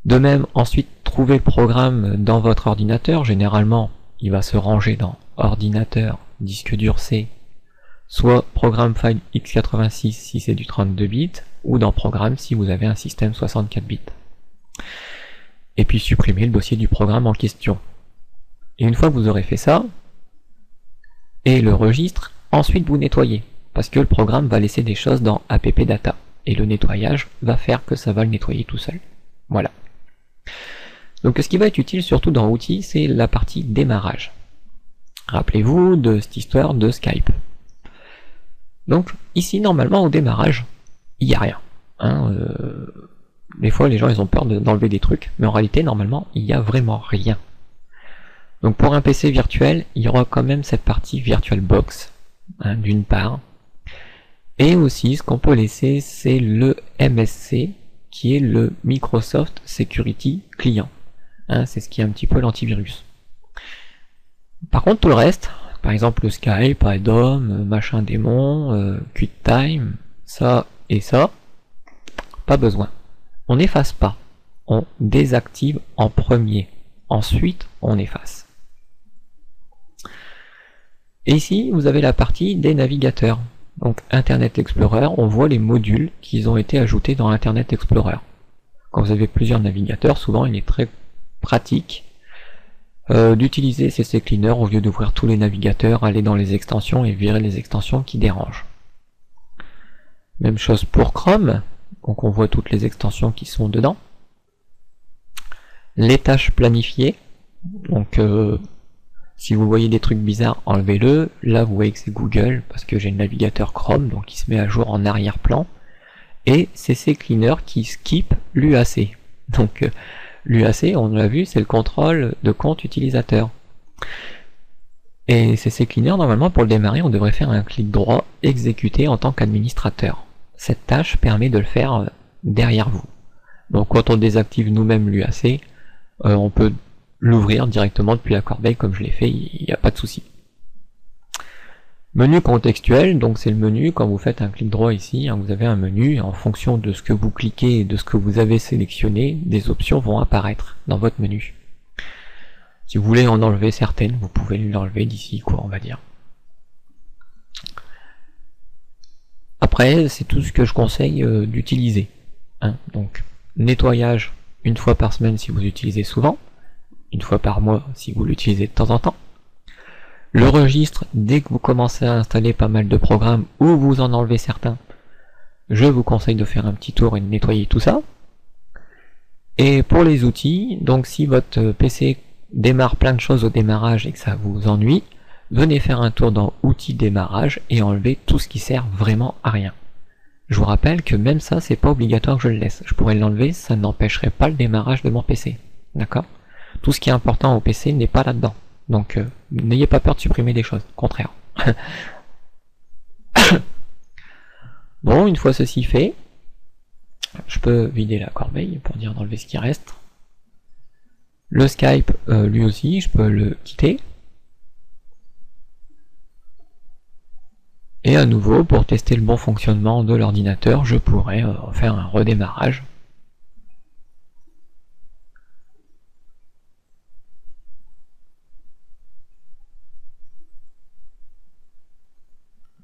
De même, ensuite, trouver le programme dans votre ordinateur. Généralement, il va se ranger dans ordinateur, disque dur C, soit programme file x86 si c'est du 32 bits, ou dans programme si vous avez un système 64 bits. Et puis supprimer le dossier du programme en question. Et une fois que vous aurez fait ça, et le registre, ensuite vous nettoyez, parce que le programme va laisser des choses dans appdata, et le nettoyage va faire que ça va le nettoyer tout seul. Voilà. Donc ce qui va être utile surtout dans outils, c'est la partie démarrage. Rappelez-vous de cette histoire de Skype. Donc ici, normalement, au démarrage, il n'y a rien. Des fois, les gens ils ont peur d'enlever des trucs, mais en réalité, normalement, il n'y a vraiment rien. Donc pour un PC virtuel, il y aura quand même cette partie VirtualBox, d'une part. Et aussi, ce qu'on peut laisser, c'est le MSC, qui est le Microsoft Security Client. C'est ce qui est un petit peu l'antivirus. Par contre, tout le reste, par exemple le Skype, Addom, machin démon, QuickTime, ça et ça, pas besoin. On n'efface pas. On désactive en premier. Ensuite, on efface. Et ici, vous avez la partie des navigateurs. Donc Internet Explorer, on voit les modules qui ont été ajoutés dans Internet Explorer. Quand vous avez plusieurs navigateurs, souvent il est très pratique d'utiliser CC Cleaner au lieu d'ouvrir tous les navigateurs, aller dans les extensions et virer les extensions qui dérangent. Même chose pour Chrome, donc on voit toutes les extensions qui sont dedans. Les tâches planifiées, donc si vous voyez des trucs bizarres, enlevez-le. Là vous voyez que c'est Google, parce que j'ai le navigateur Chrome, donc il se met à jour en arrière-plan. Et CC Cleaner qui skip l'UAC. Donc l'UAC, on l'a vu, c'est le contrôle de compte utilisateur. Et CC Cleaner, normalement, pour le démarrer, on devrait faire un clic droit, exécuter en tant qu'administrateur. Cette tâche permet de le faire derrière vous. Donc quand on désactive nous-mêmes l'UAC, on peut l'ouvrir directement depuis la corbeille comme je l'ai fait, il n'y a pas de souci. Menu contextuel, donc c'est le menu, quand vous faites un clic droit ici, vous avez un menu, et en fonction de ce que vous cliquez et de ce que vous avez sélectionné, des options vont apparaître dans votre menu. Si vous voulez en enlever certaines, vous pouvez l'enlever d'ici, quoi, on va dire. Après, c'est tout ce que je conseille d'utiliser. Hein. Donc, nettoyage une fois par semaine si vous utilisez souvent, une fois par mois si vous l'utilisez de temps en temps. Le registre, dès que vous commencez à installer pas mal de programmes ou vous en enlevez certains, je vous conseille de faire un petit tour et de nettoyer tout ça. Et pour les outils, donc si votre PC démarre plein de choses au démarrage et que ça vous ennuie, venez faire un tour dans outils démarrage et enlevez tout ce qui sert vraiment à rien. Je vous rappelle que même ça, c'est pas obligatoire que je le laisse. Je pourrais l'enlever, ça n'empêcherait pas le démarrage de mon PC. D'accord? Tout ce qui est important au PC n'est pas là-dedans. Donc n'ayez pas peur de supprimer des choses, au contraire. Bon, une fois ceci fait, je peux vider la corbeille pour dire d'enlever ce qui reste. Le Skype, lui aussi, je peux le quitter. Et à nouveau, pour tester le bon fonctionnement de l'ordinateur, je pourrais faire un redémarrage.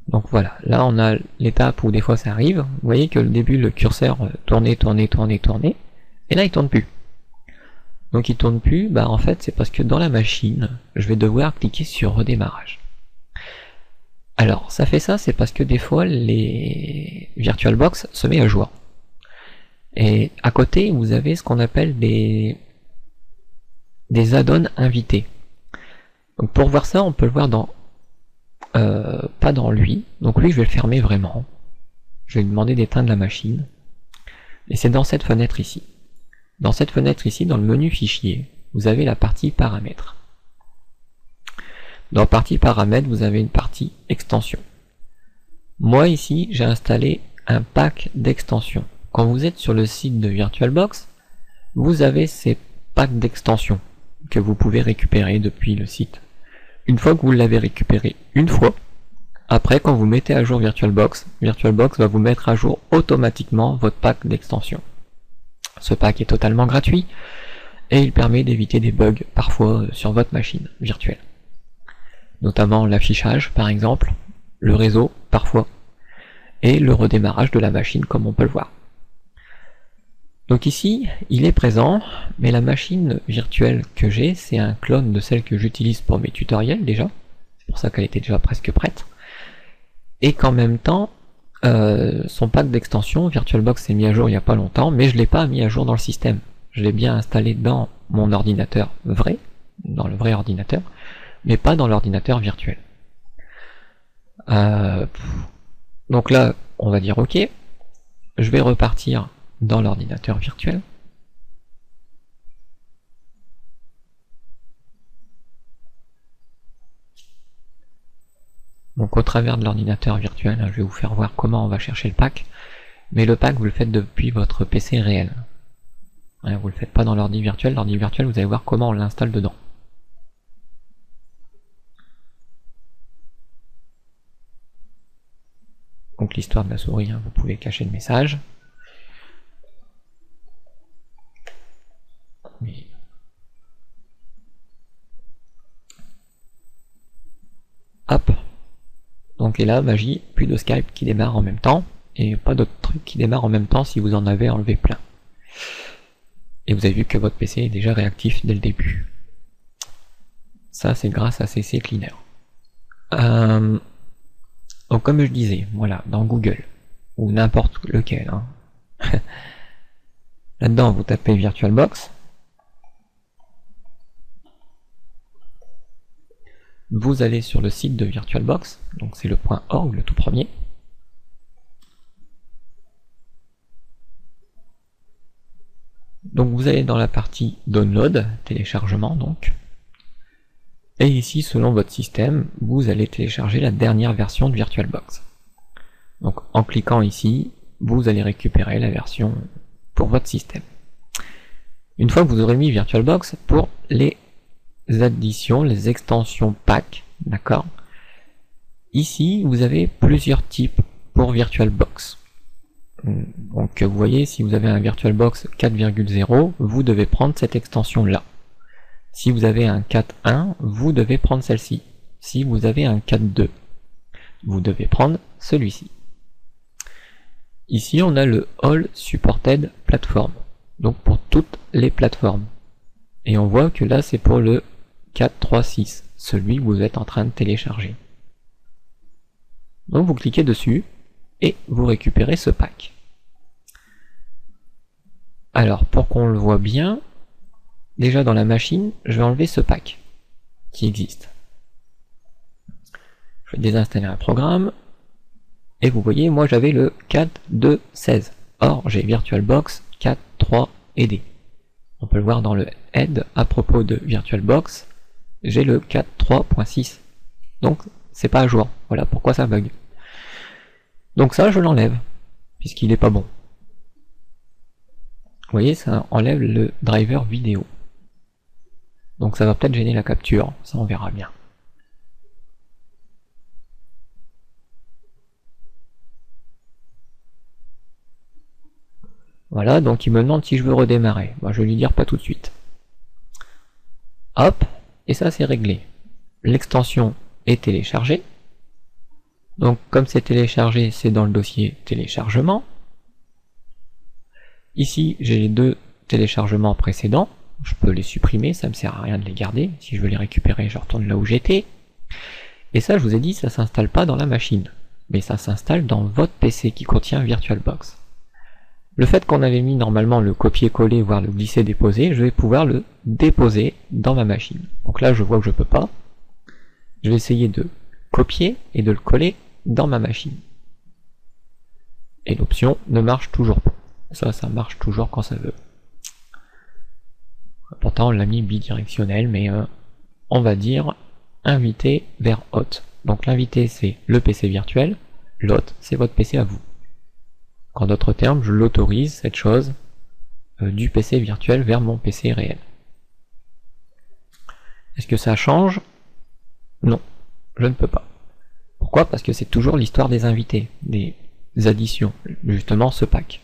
Donc voilà, là on a l'étape où des fois ça arrive. Vous voyez que le début, le curseur tournait, et là il tourne plus. Donc il tourne plus, bah en fait c'est parce que dans la machine, je vais devoir cliquer sur redémarrage. Alors ça fait ça, c'est parce que des fois les VirtualBox se met à jour. Et à côté, vous avez ce qu'on appelle des add-ons invités. Donc pour voir ça, on peut le voir dans pas dans lui. Donc lui, je vais le fermer vraiment. Je vais lui demander d'éteindre la machine. Et c'est dans cette fenêtre ici. Dans cette fenêtre ici, dans le menu fichier, vous avez la partie paramètres. Dans partie paramètres, vous avez une partie extension. Moi ici, j'ai installé un pack d'extensions. Quand vous êtes sur le site de VirtualBox, vous avez ces packs d'extensions que vous pouvez récupérer depuis le site. Une fois que vous l'avez récupéré une fois, après quand vous mettez à jour VirtualBox, VirtualBox va vous mettre à jour automatiquement votre pack d'extensions. Ce pack est totalement gratuit et il permet d'éviter des bugs parfois sur votre machine virtuelle. Notamment l'affichage par exemple, le réseau parfois, et le redémarrage de la machine comme on peut le voir. Donc ici, il est présent, mais la machine virtuelle que j'ai, c'est un clone de celle que j'utilise pour mes tutoriels déjà, c'est pour ça qu'elle était déjà presque prête, et qu'en même temps, son pack d'extension, VirtualBox s'est mis à jour il n'y a pas longtemps, mais je ne l'ai pas mis à jour dans le système. Je l'ai bien installé dans mon ordinateur vrai, dans le vrai ordinateur, mais pas dans l'ordinateur virtuel. Donc là, on va dire OK, je vais repartir dans l'ordinateur virtuel. Donc au travers de l'ordinateur virtuel, je vais vous faire voir comment on va chercher le pack, mais le pack vous le faites depuis votre PC réel. Vous le faites pas dans l'ordi virtuel, vous allez voir comment on l'installe dedans. Donc l'histoire de la souris, vous pouvez cacher le message. Mais... hop. Donc et là, magie, plus de Skype qui démarre en même temps, et pas d'autres trucs qui démarrent en même temps si vous en avez enlevé plein. Et vous avez vu que votre PC est déjà réactif dès le début. Ça c'est grâce à CC Cleaner. Donc comme je disais, voilà, dans Google, ou n'importe lequel, là-dedans vous tapez VirtualBox, vous allez sur le site de VirtualBox, donc c'est le .org, le tout premier. Donc vous allez dans la partie Download, téléchargement donc, et ici selon votre système, vous allez télécharger la dernière version de VirtualBox. Donc en cliquant ici, vous allez récupérer la version pour votre système. Une fois que vous aurez mis VirtualBox, pour les additions, les extensions pack, d'accord. Ici, vous avez plusieurs types pour VirtualBox. Donc vous voyez, si vous avez un VirtualBox 4.0, vous devez prendre cette extension-là. Si vous avez un 4.1, vous devez prendre celle-ci. Si vous avez un 4.2, vous devez prendre celui-ci. Ici, on a le All Supported Platform, donc pour toutes les plateformes. Et on voit que là, c'est pour le 4.3.6, celui que vous êtes en train de télécharger. Donc vous cliquez dessus et vous récupérez ce pack. Alors, pour qu'on le voit bien, déjà dans la machine, je vais enlever ce pack qui existe. Je vais désinstaller un programme. Et vous voyez, moi j'avais le 4.2.16. Or, j'ai VirtualBox 4.3 et D. On peut le voir dans le head à propos de VirtualBox. J'ai le 4.3.6. Donc, c'est pas à jour. Voilà pourquoi ça bug. Donc ça, je l'enlève, puisqu'il est pas bon. Vous voyez, ça enlève le driver vidéo. Donc ça va peut-être gêner la capture, ça on verra bien. Voilà, donc il me demande si je veux redémarrer. Moi, je vais lui dire pas tout de suite. Hop, et ça c'est réglé. L'extension est téléchargée. Donc comme c'est téléchargé, c'est dans le dossier téléchargement. Ici, j'ai les deux téléchargements précédents. Je peux les supprimer, ça me sert à rien de les garder. Si je veux les récupérer, je retourne là où j'étais. Et ça, je vous ai dit, ça s'installe pas dans la machine, mais ça s'installe dans votre PC qui contient VirtualBox. Le fait qu'on avait mis normalement le copier-coller, voire le glisser-déposer, je vais pouvoir le déposer dans ma machine. Donc là, je vois que je peux pas. Je vais essayer de copier et de le coller dans ma machine. Et l'option ne marche toujours pas. Ça marche toujours quand ça veut. Pourtant, on l'a mis bidirectionnel, mais on va dire invité vers hôte. Donc l'invité, c'est le PC virtuel, l'hôte, c'est votre PC à vous. En d'autres termes, je l'autorise, cette chose, du PC virtuel vers mon PC réel. Est-ce que ça change? Non, je ne peux pas. Pourquoi? Parce que c'est toujours l'histoire des invités, des additions, justement ce pack.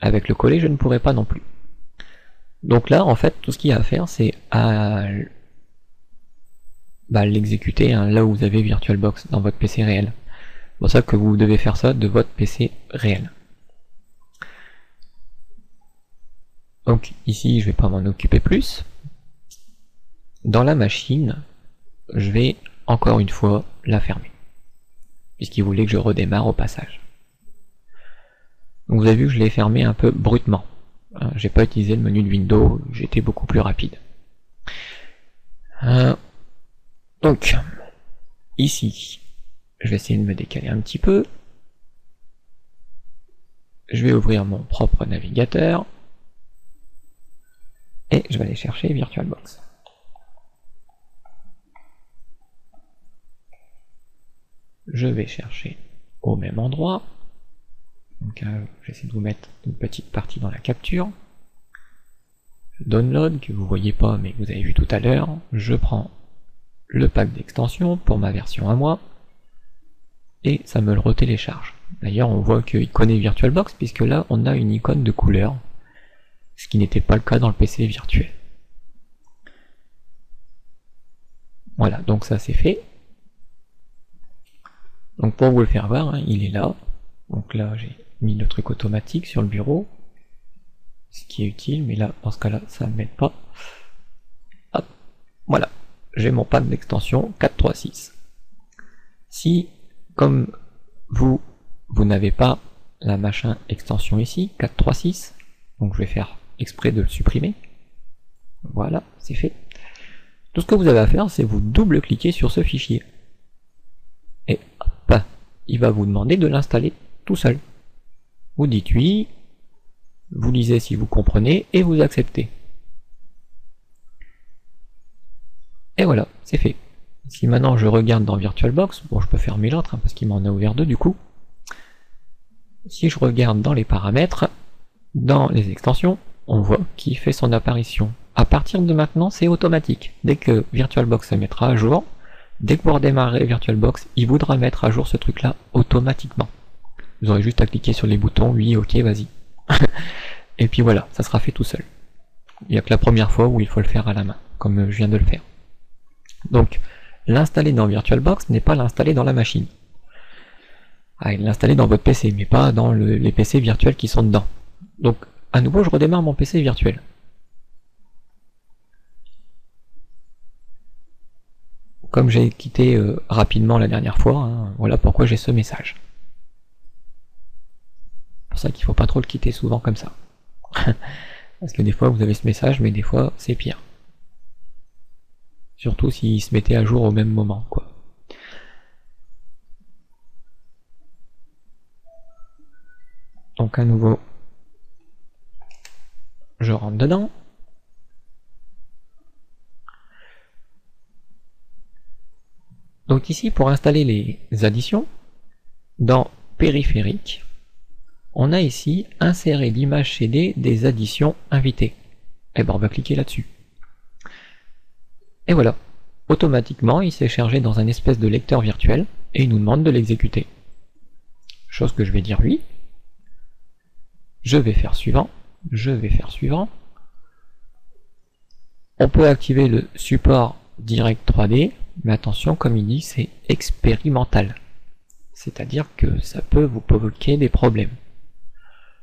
Avec le coller, je ne pourrais pas non plus. Donc là, en fait, tout ce qu'il y a à faire, c'est à l'exécuter là où vous avez VirtualBox dans votre PC réel. C'est pour ça que vous devez faire ça de votre PC réel. Donc ici, je ne vais pas m'en occuper plus. Dans la machine, je vais encore une fois la fermer, puisqu'il voulait que je redémarre au passage. Donc vous avez vu que je l'ai fermé un peu brutement. J'ai pas utilisé le menu de Windows, j'étais beaucoup plus rapide. Donc, ici, je vais essayer de me décaler un petit peu. Je vais ouvrir mon propre navigateur. Et je vais aller chercher VirtualBox. Je vais chercher au même endroit. Donc j'essaie de vous mettre une petite partie dans la capture. Je download, que vous voyez pas mais que vous avez vu tout à l'heure. Je prends le pack d'extension pour ma version à moi. Et ça me le retélécharge. D'ailleurs on voit qu'il connaît VirtualBox puisque là on a une icône de couleur. Ce qui n'était pas le cas dans le PC virtuel. Voilà, donc ça c'est fait. Donc pour vous le faire voir, il est là. Donc là j'ai mis le truc automatique sur le bureau, ce qui est utile, mais là dans ce cas là ça ne m'aide pas. Hop, voilà, j'ai mon pack d'extension 4.3.6. Si comme vous n'avez pas la machin extension ici, 4.3.6, donc je vais faire exprès de le supprimer. Voilà, c'est fait. Tout ce que vous avez à faire, c'est vous double-cliquer sur ce fichier. Et hop, il va vous demander de l'installer tout seul. Vous dites oui, vous lisez si vous comprenez, et vous acceptez. Et voilà, c'est fait. Si maintenant je regarde dans VirtualBox, bon je peux fermer l'autre, parce qu'il m'en a ouvert deux du coup. Si je regarde dans les paramètres, dans les extensions, on voit qu'il fait son apparition. À partir de maintenant, c'est automatique. Dès que VirtualBox se mettra à jour, dès que vous redémarrez VirtualBox, il voudra mettre à jour ce truc-là automatiquement. Vous aurez juste à cliquer sur les boutons, oui, ok, vas-y. Et puis voilà, ça sera fait tout seul. Il n'y a que la première fois où il faut le faire à la main, comme je viens de le faire. Donc, l'installer dans VirtualBox n'est pas l'installer dans la machine. à l'installer dans votre PC, mais pas dans les PC virtuels qui sont dedans. Donc à nouveau je redémarre mon PC virtuel. Comme j'ai quitté rapidement la dernière fois, hein, voilà pourquoi j'ai ce message. C'est pour ça qu'il ne faut pas trop le quitter souvent comme ça. Parce que des fois vous avez ce message, mais des fois c'est pire. Surtout s'il se mettait à jour au même moment, quoi. Donc à nouveau, je rentre dedans. Donc ici, pour installer les additions, dans périphérique, on a ici insérer l'image CD des additions invitées. Et ben on va cliquer là-dessus. Et voilà, automatiquement il s'est chargé dans un espèce de lecteur virtuel et il nous demande de l'exécuter. Chose que je vais dire oui. Je vais faire suivant. Je vais faire suivant. On peut activer le support direct 3D, mais attention, comme il dit, c'est expérimental. C'est-à-dire que ça peut vous provoquer des problèmes.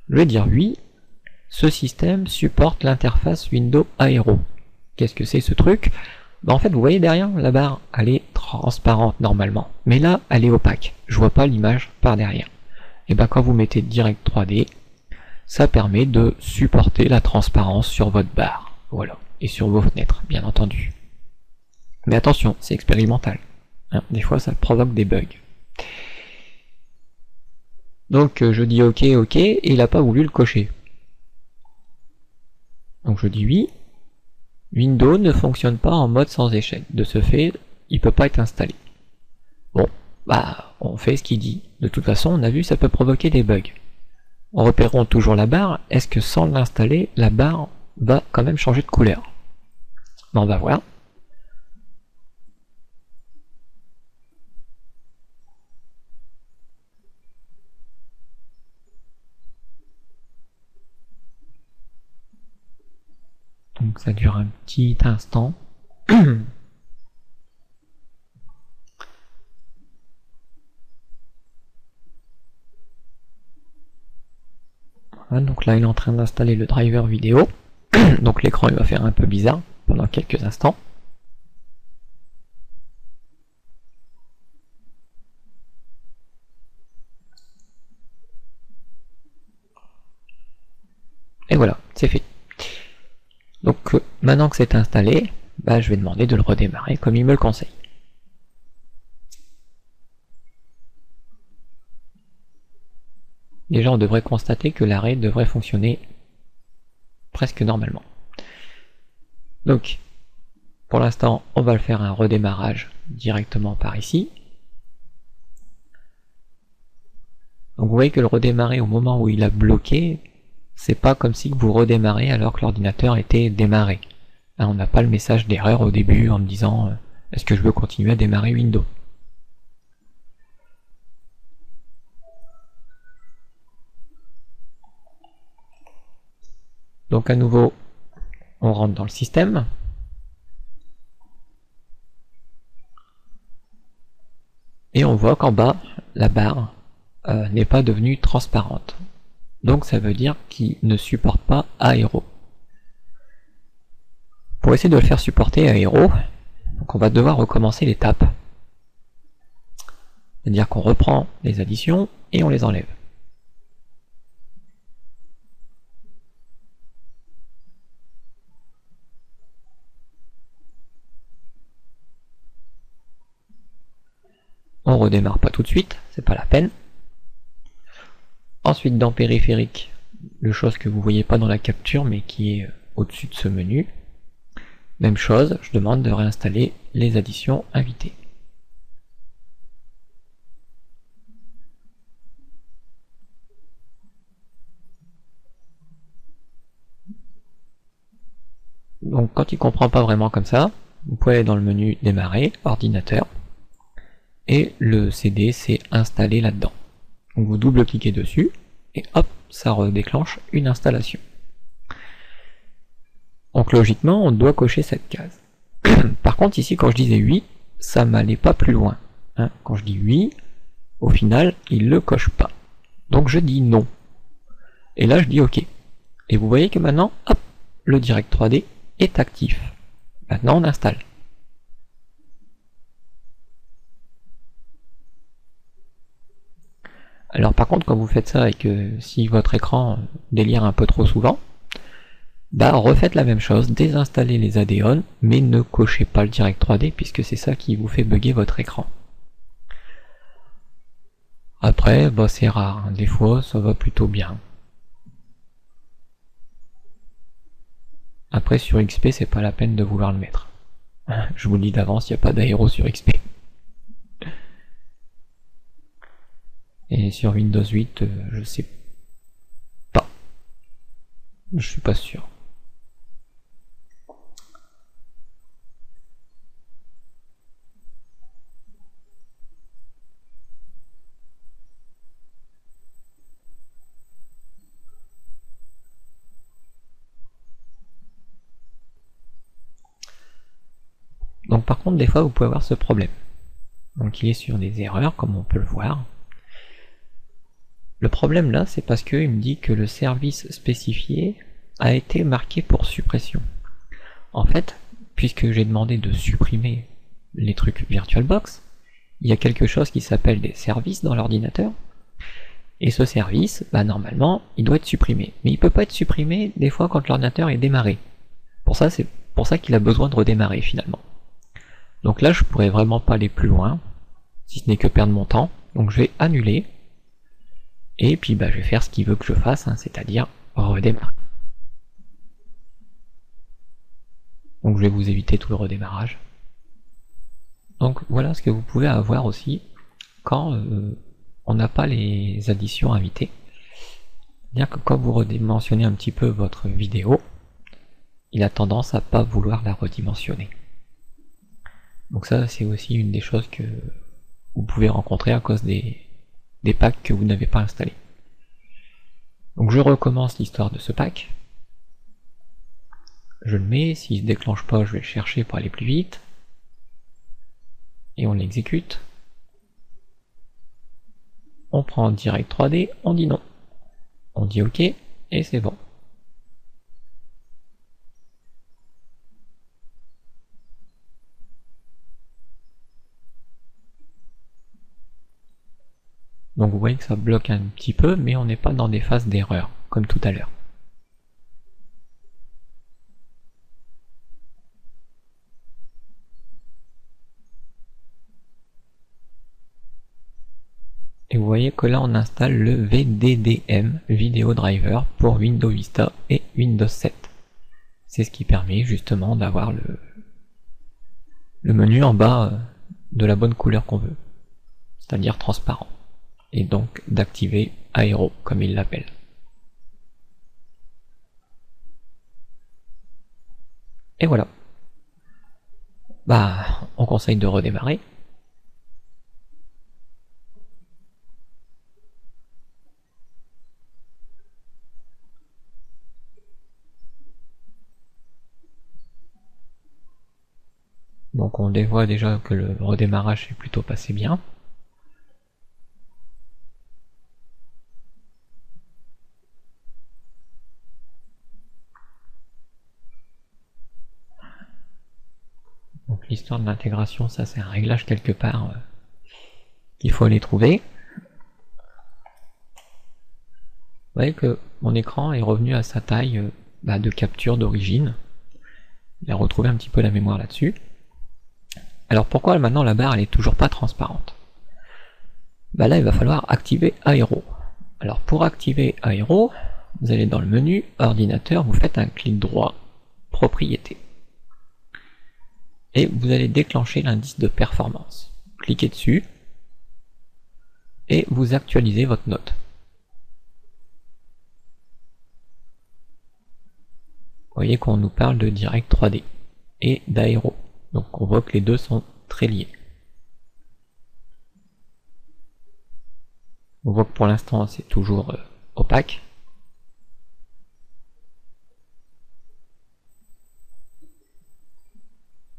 Je vais dire oui. Ce système supporte l'interface Windows Aero. Qu'est-ce que c'est ce truc? Ben en fait, vous voyez derrière, la barre, elle est transparente normalement. Mais là, elle est opaque. Je vois pas l'image par derrière. Et ben quand vous mettez direct 3D, ça permet de supporter la transparence sur votre barre. Voilà. Et sur vos fenêtres, bien entendu. Mais attention, c'est expérimental. Hein, des fois, ça provoque des bugs. Donc, je dis OK, OK, et il n'a pas voulu le cocher. Donc, je dis oui. Windows ne fonctionne pas en mode sans échec. De ce fait, il ne peut pas être installé. Bon, bah, on fait ce qu'il dit. De toute façon, on a vu, ça peut provoquer des bugs. Repérons toujours la barre. Est-ce que sans l'installer, la barre va quand même changer de couleur? Ben, on va voir. Donc ça dure un petit instant. Voilà, donc là il est en train d'installer le driver vidéo. Donc l'écran il va faire un peu bizarre pendant quelques instants. Et voilà, c'est fait. Donc maintenant que c'est installé, bah, je vais demander de le redémarrer comme il me le conseille. Déjà on devrait constater que l'arrêt devrait fonctionner presque normalement. Donc pour l'instant on va le faire un redémarrage directement par ici. Donc vous voyez que le redémarrer au moment où il a bloqué, c'est pas comme si vous redémarrez alors que l'ordinateur était démarré. Là, on n'a pas le message d'erreur au début en me disant est-ce que je veux continuer à démarrer Windows. Donc à nouveau, on rentre dans le système. Et on voit qu'en bas, la barre n'est pas devenue transparente. Donc ça veut dire qu'il ne supporte pas Aero. Pour essayer de le faire supporter Aero, donc on va devoir recommencer l'étape. C'est-à-dire qu'on reprend les additions et on les enlève. On redémarre pas tout de suite, c'est pas la peine. Ensuite dans périphérique, le chose que vous voyez pas dans la capture mais qui est au-dessus de ce menu. Même chose, je demande de réinstaller les additions invitées. Donc quand il comprend pas vraiment comme ça, vous pouvez aller dans le menu démarrer, ordinateur, et le CD c'est installé là-dedans. Donc vous double-cliquez dessus, et hop, ça redéclenche une installation. Donc logiquement, on doit cocher cette case. Par contre ici, quand je disais oui, ça m'allait pas plus loin. Hein, quand je dis oui, Au final, il le coche pas. Donc je dis non. Et là je dis OK. Et vous voyez que maintenant, hop, le Direct 3D est actif. Maintenant on installe. Alors par contre, quand vous faites ça et que si votre écran délire un peu trop souvent, bah refaites la même chose, désinstallez les add-ons, mais ne cochez pas le Direct 3D puisque c'est ça qui vous fait bugger votre écran. Après, bah c'est rare, hein. Des fois ça va plutôt bien. Après sur XP c'est pas la peine de vouloir le mettre. Je vous le dis d'avance, il n'y a pas d'aéro sur XP. Et sur Windows 8, je sais pas. Je suis pas sûr. Donc par contre, des fois, vous pouvez avoir ce problème. Donc il est sur des erreurs, comme on peut le voir. Le problème là, c'est parce qu'il me dit que le service spécifié a été marqué pour suppression. En fait, puisque j'ai demandé de supprimer les trucs VirtualBox, il y a quelque chose qui s'appelle des services dans l'ordinateur, et ce service, bah normalement, il doit être supprimé. Mais il peut pas être supprimé des fois quand l'ordinateur est démarré. C'est pour ça qu'il a besoin de redémarrer finalement. Donc là, je pourrais vraiment pas aller plus loin, si ce n'est que perdre mon temps. Donc je vais annuler, et puis bah, je vais faire ce qu'il veut que je fasse, hein, c'est-à-dire redémarrer. Donc je vais vous éviter tout le redémarrage. Donc voilà ce que vous pouvez avoir aussi quand on n'a pas les additions invitées. C'est-à-dire que quand vous redimensionnez un petit peu votre vidéo, il a tendance à pas vouloir la redimensionner. Donc ça c'est aussi une des choses que vous pouvez rencontrer à cause des packs que vous n'avez pas installés. Donc je recommence l'histoire de ce pack. Je le mets, s'il ne se déclenche pas, je vais le chercher pour aller plus vite. Et on l'exécute. On prend Direct 3D, on dit non. On dit OK, et c'est bon. Donc vous voyez que ça bloque un petit peu, mais on n'est pas dans des phases d'erreur, comme tout à l'heure. Et vous voyez que là on installe le VDDM Video Driver pour Windows Vista et Windows 7. C'est ce qui permet justement d'avoir le menu en bas de la bonne couleur qu'on veut, c'est-à-dire transparent. Et donc d'activer Aero comme il l'appelle. Et voilà. Bah, on conseille de redémarrer. Donc on voit déjà que le redémarrage s'est plutôt passé bien. Donc l'histoire de l'intégration, ça c'est un réglage quelque part qu'il faut aller trouver. Vous voyez que mon écran est revenu à sa taille de capture d'origine. Il a retrouvé un petit peu la mémoire là-dessus. Alors pourquoi maintenant la barre elle est toujours pas transparente? Bah là il va falloir activer Aero. Alors pour activer Aero, vous allez dans le menu ordinateur, vous faites un clic droit, propriété. Et vous allez déclencher l'indice de performance. Cliquez dessus et vous actualisez votre note. Vous voyez qu'on nous parle de Direct 3D et d'Aero. Donc on voit que les deux sont très liés. On voit que pour l'instant c'est toujours opaque.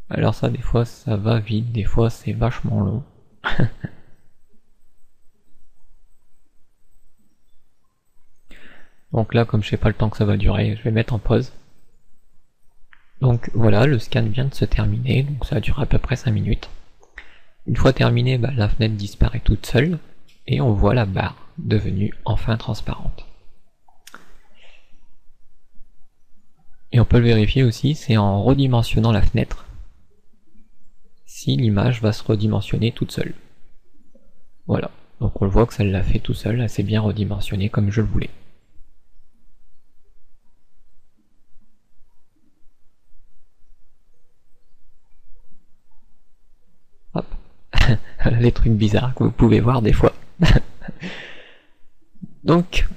Alors ça des fois ça va vite, des fois c'est vachement long. Donc là, comme je sais pas le temps que ça va durer, je vais mettre en pause. Donc voilà, le scan vient de se terminer, donc ça a duré à peu près 5 minutes. Une fois terminé, la fenêtre disparaît toute seule, et on voit la barre devenue enfin transparente. Et on peut le vérifier aussi, c'est en redimensionnant la fenêtre, si l'image va se redimensionner toute seule. Voilà, donc on le voit que ça l'a fait tout seul, elle s'est bien redimensionnée comme je le voulais. Hop, les trucs bizarres que vous pouvez voir des fois. Donc,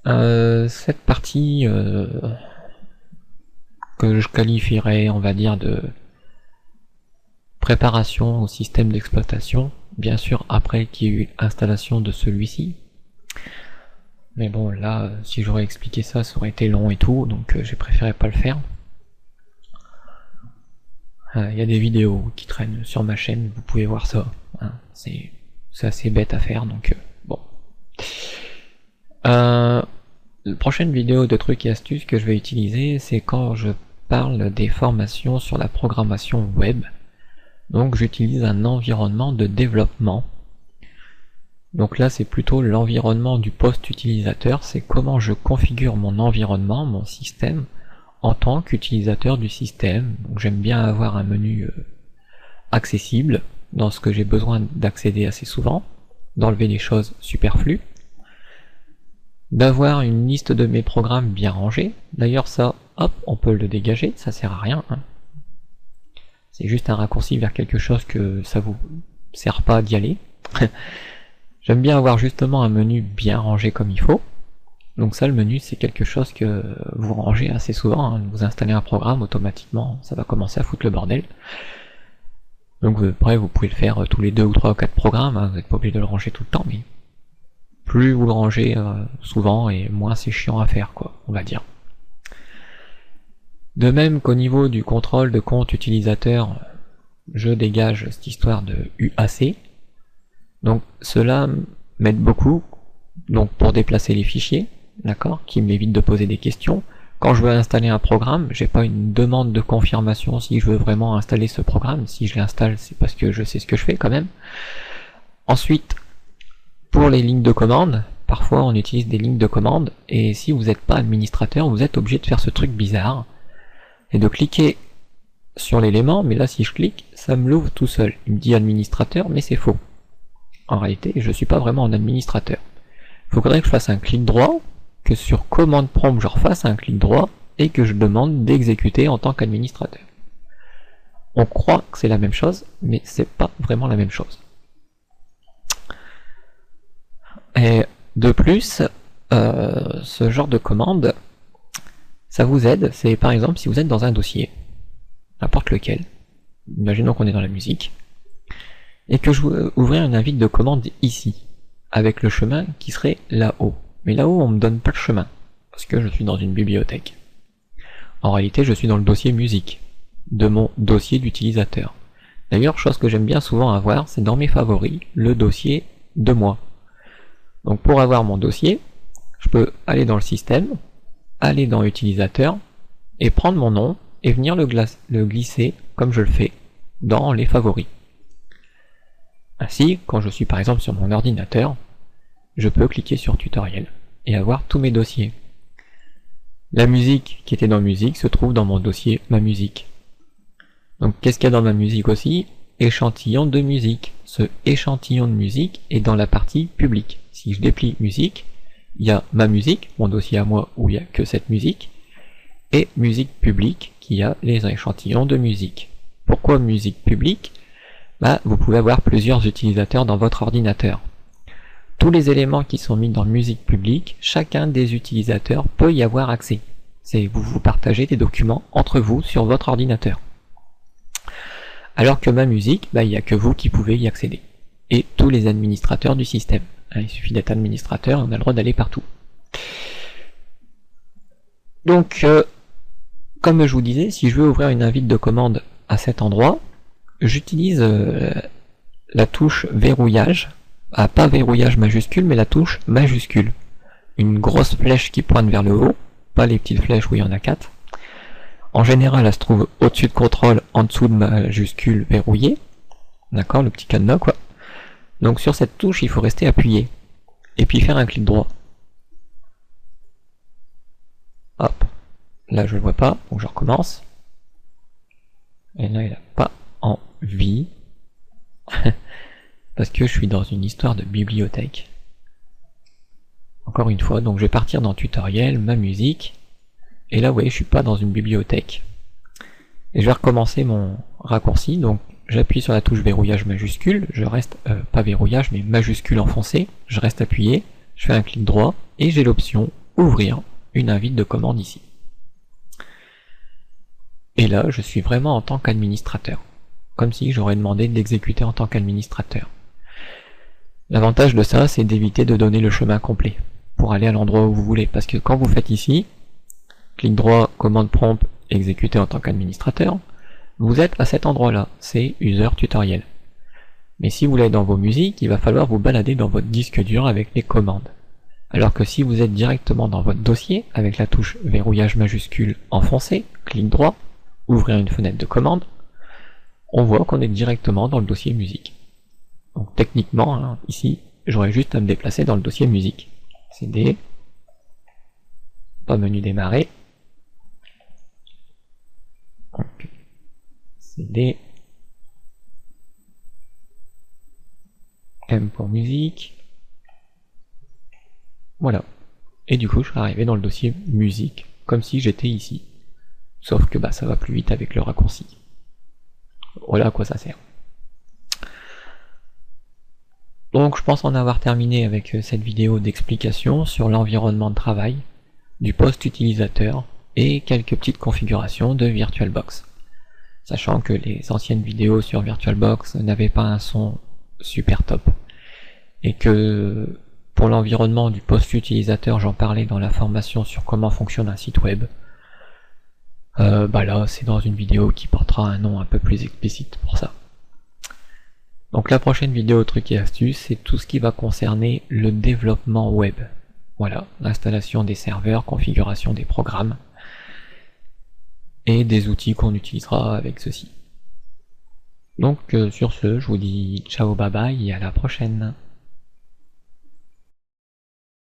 cette partie que je qualifierais, on va dire, de préparation au système d'exploitation, bien sûr après qu'il y ait eu installation de celui-ci. Mais bon, là, si j'aurais expliqué ça, ça aurait été long et tout, donc j'ai préféré pas le faire. Il y a des vidéos qui traînent sur ma chaîne, vous pouvez voir ça. Hein, c'est assez bête à faire, donc bon. La prochaine vidéo de trucs et astuces que je vais utiliser, c'est quand je parle des formations sur la programmation web. Donc j'utilise un environnement de développement. Donc là c'est plutôt l'environnement du poste utilisateur, c'est comment je configure mon environnement, mon système, en tant qu'utilisateur du système. Donc j'aime bien avoir un menu accessible, dans ce que j'ai besoin d'accéder assez souvent, d'enlever les choses superflues, d'avoir une liste de mes programmes bien rangée. D'ailleurs ça, hop, on peut le dégager, ça sert à rien. Hein. C'est juste un raccourci vers quelque chose que ça vous sert pas d'y aller. J'aime bien avoir justement un menu bien rangé comme il faut. Donc ça, le menu, c'est quelque chose que vous rangez assez souvent. Hein. Vous installez un programme, automatiquement, ça va commencer à foutre le bordel. Donc après, vous pouvez le faire tous les 2 ou 3 ou 4 programmes. Hein. Vous n'êtes pas obligé de le ranger tout le temps, mais plus vous le rangez souvent, et moins c'est chiant à faire, quoi, on va dire. De même qu'au niveau du contrôle de compte utilisateur, je dégage cette histoire de UAC. Donc cela m'aide beaucoup, donc pour déplacer les fichiers, d'accord, qui m'évite de poser des questions. Quand je veux installer un programme, j'ai pas une demande de confirmation si je veux vraiment installer ce programme. Si je l'installe, c'est parce que je sais ce que je fais quand même. Ensuite, pour les lignes de commande, parfois on utilise des lignes de commande, et si vous n'êtes pas administrateur, vous êtes obligé de faire ce truc bizarre, et de cliquer sur l'élément, mais là si je clique, ça me l'ouvre tout seul. Il me dit administrateur, mais c'est faux. En réalité, je suis pas vraiment un administrateur. Il faudrait que je fasse un clic droit, que sur commande prompt je refasse un clic droit, et que je demande d'exécuter en tant qu'administrateur. On croit que c'est la même chose, mais c'est pas vraiment la même chose. Et de plus, ce genre de commande, ça vous aide, c'est par exemple si vous êtes dans un dossier, n'importe lequel, imaginons qu'on est dans la musique, et que je veux ouvrir une invite de commande ici, avec le chemin qui serait là-haut. Mais là-haut, on me donne pas le chemin, parce que je suis dans une bibliothèque. En réalité, je suis dans le dossier musique, de mon dossier d'utilisateur. D'ailleurs, chose que j'aime bien souvent avoir, c'est dans mes favoris, le dossier de moi. Donc pour avoir mon dossier, je peux aller dans le système, aller dans utilisateur, et prendre mon nom, et venir le glisser, comme je le fais, dans les favoris. Ainsi, quand je suis par exemple sur mon ordinateur, je peux cliquer sur tutoriel, et avoir tous mes dossiers. La musique qui était dans musique se trouve dans mon dossier ma musique. Donc qu'est-ce qu'il y a dans ma musique aussi? Échantillon de musique. Ce échantillon de musique est dans la partie publique. Si je déplie musique, il y a ma musique, mon dossier à moi où il n'y a que cette musique, et musique publique qui a les échantillons de musique. Pourquoi musique publique? Vous pouvez avoir plusieurs utilisateurs dans votre ordinateur. Tous les éléments qui sont mis dans musique publique, chacun des utilisateurs peut y avoir accès. C'est vous partagez des documents entre vous sur votre ordinateur. Alors que ma musique, il n'y a que vous qui pouvez y accéder. Et tous les administrateurs du système. Il suffit d'être administrateur, on a le droit d'aller partout. Donc, comme je vous disais, si je veux ouvrir une invite de commande à cet endroit, j'utilise la touche verrouillage, pas verrouillage majuscule, mais la touche majuscule. une grosse flèche qui pointe vers le haut, pas les petites flèches où il y en a 4. En général, elle se trouve au-dessus de contrôle, en dessous de majuscule verrouillée. D'accord, le petit cadenas quoi. Donc sur cette touche, il faut rester appuyé. Et puis faire un clic droit. Hop. Là, je le vois pas, donc je recommence. Et là, il n'a pas envie. Parce que je suis dans une histoire de bibliothèque. Encore une fois, donc je vais partir dans tutoriel, ma musique. Et là, vous voyez, je suis pas dans une bibliothèque. Et je vais recommencer mon raccourci. Donc j'appuie sur la touche verrouillage majuscule. Je reste, pas verrouillage, mais majuscule enfoncé. Je reste appuyé. Je fais un clic droit. Et j'ai l'option ouvrir une invite de commande ici. Et là, je suis vraiment en tant qu'administrateur. Comme si j'aurais demandé de l'exécuter en tant qu'administrateur. L'avantage de ça, c'est d'éviter de donner le chemin complet pour aller à l'endroit où vous voulez. Parce que quand vous faites ici, clic droit, commande prompt, exécuter en tant qu'administrateur, vous êtes à cet endroit-là, c'est user tutoriel. Mais si vous voulez dans vos musiques, il va falloir vous balader dans votre disque dur avec les commandes. Alors que si vous êtes directement dans votre dossier, avec la touche verrouillage majuscule enfoncé, clic droit, ouvrir une fenêtre de commande, on voit qu'on est directement dans le dossier musique. Donc techniquement, hein, ici, j'aurais juste à me déplacer dans le dossier musique. CD, pas menu démarrer, donc, CD, M pour musique, voilà. Et du coup, je serais arrivé dans le dossier musique, comme si j'étais ici. Sauf que bah, ça va plus vite avec le raccourci. Voilà à quoi ça sert. Donc je pense en avoir terminé avec cette vidéo d'explication sur l'environnement de travail du poste utilisateur et quelques petites configurations de VirtualBox. Sachant que les anciennes vidéos sur VirtualBox n'avaient pas un son super top. Et que pour l'environnement du poste utilisateur, j'en parlais dans la formation sur comment fonctionne un site web. Bah là, c'est dans une vidéo qui portera un nom un peu plus explicite pour ça. Donc la prochaine vidéo trucs et astuces, c'est tout ce qui va concerner le développement web. Voilà, l'installation des serveurs, configuration des programmes, et des outils qu'on utilisera avec ceci. Donc sur ce, je vous dis ciao bye bye et à la prochaine.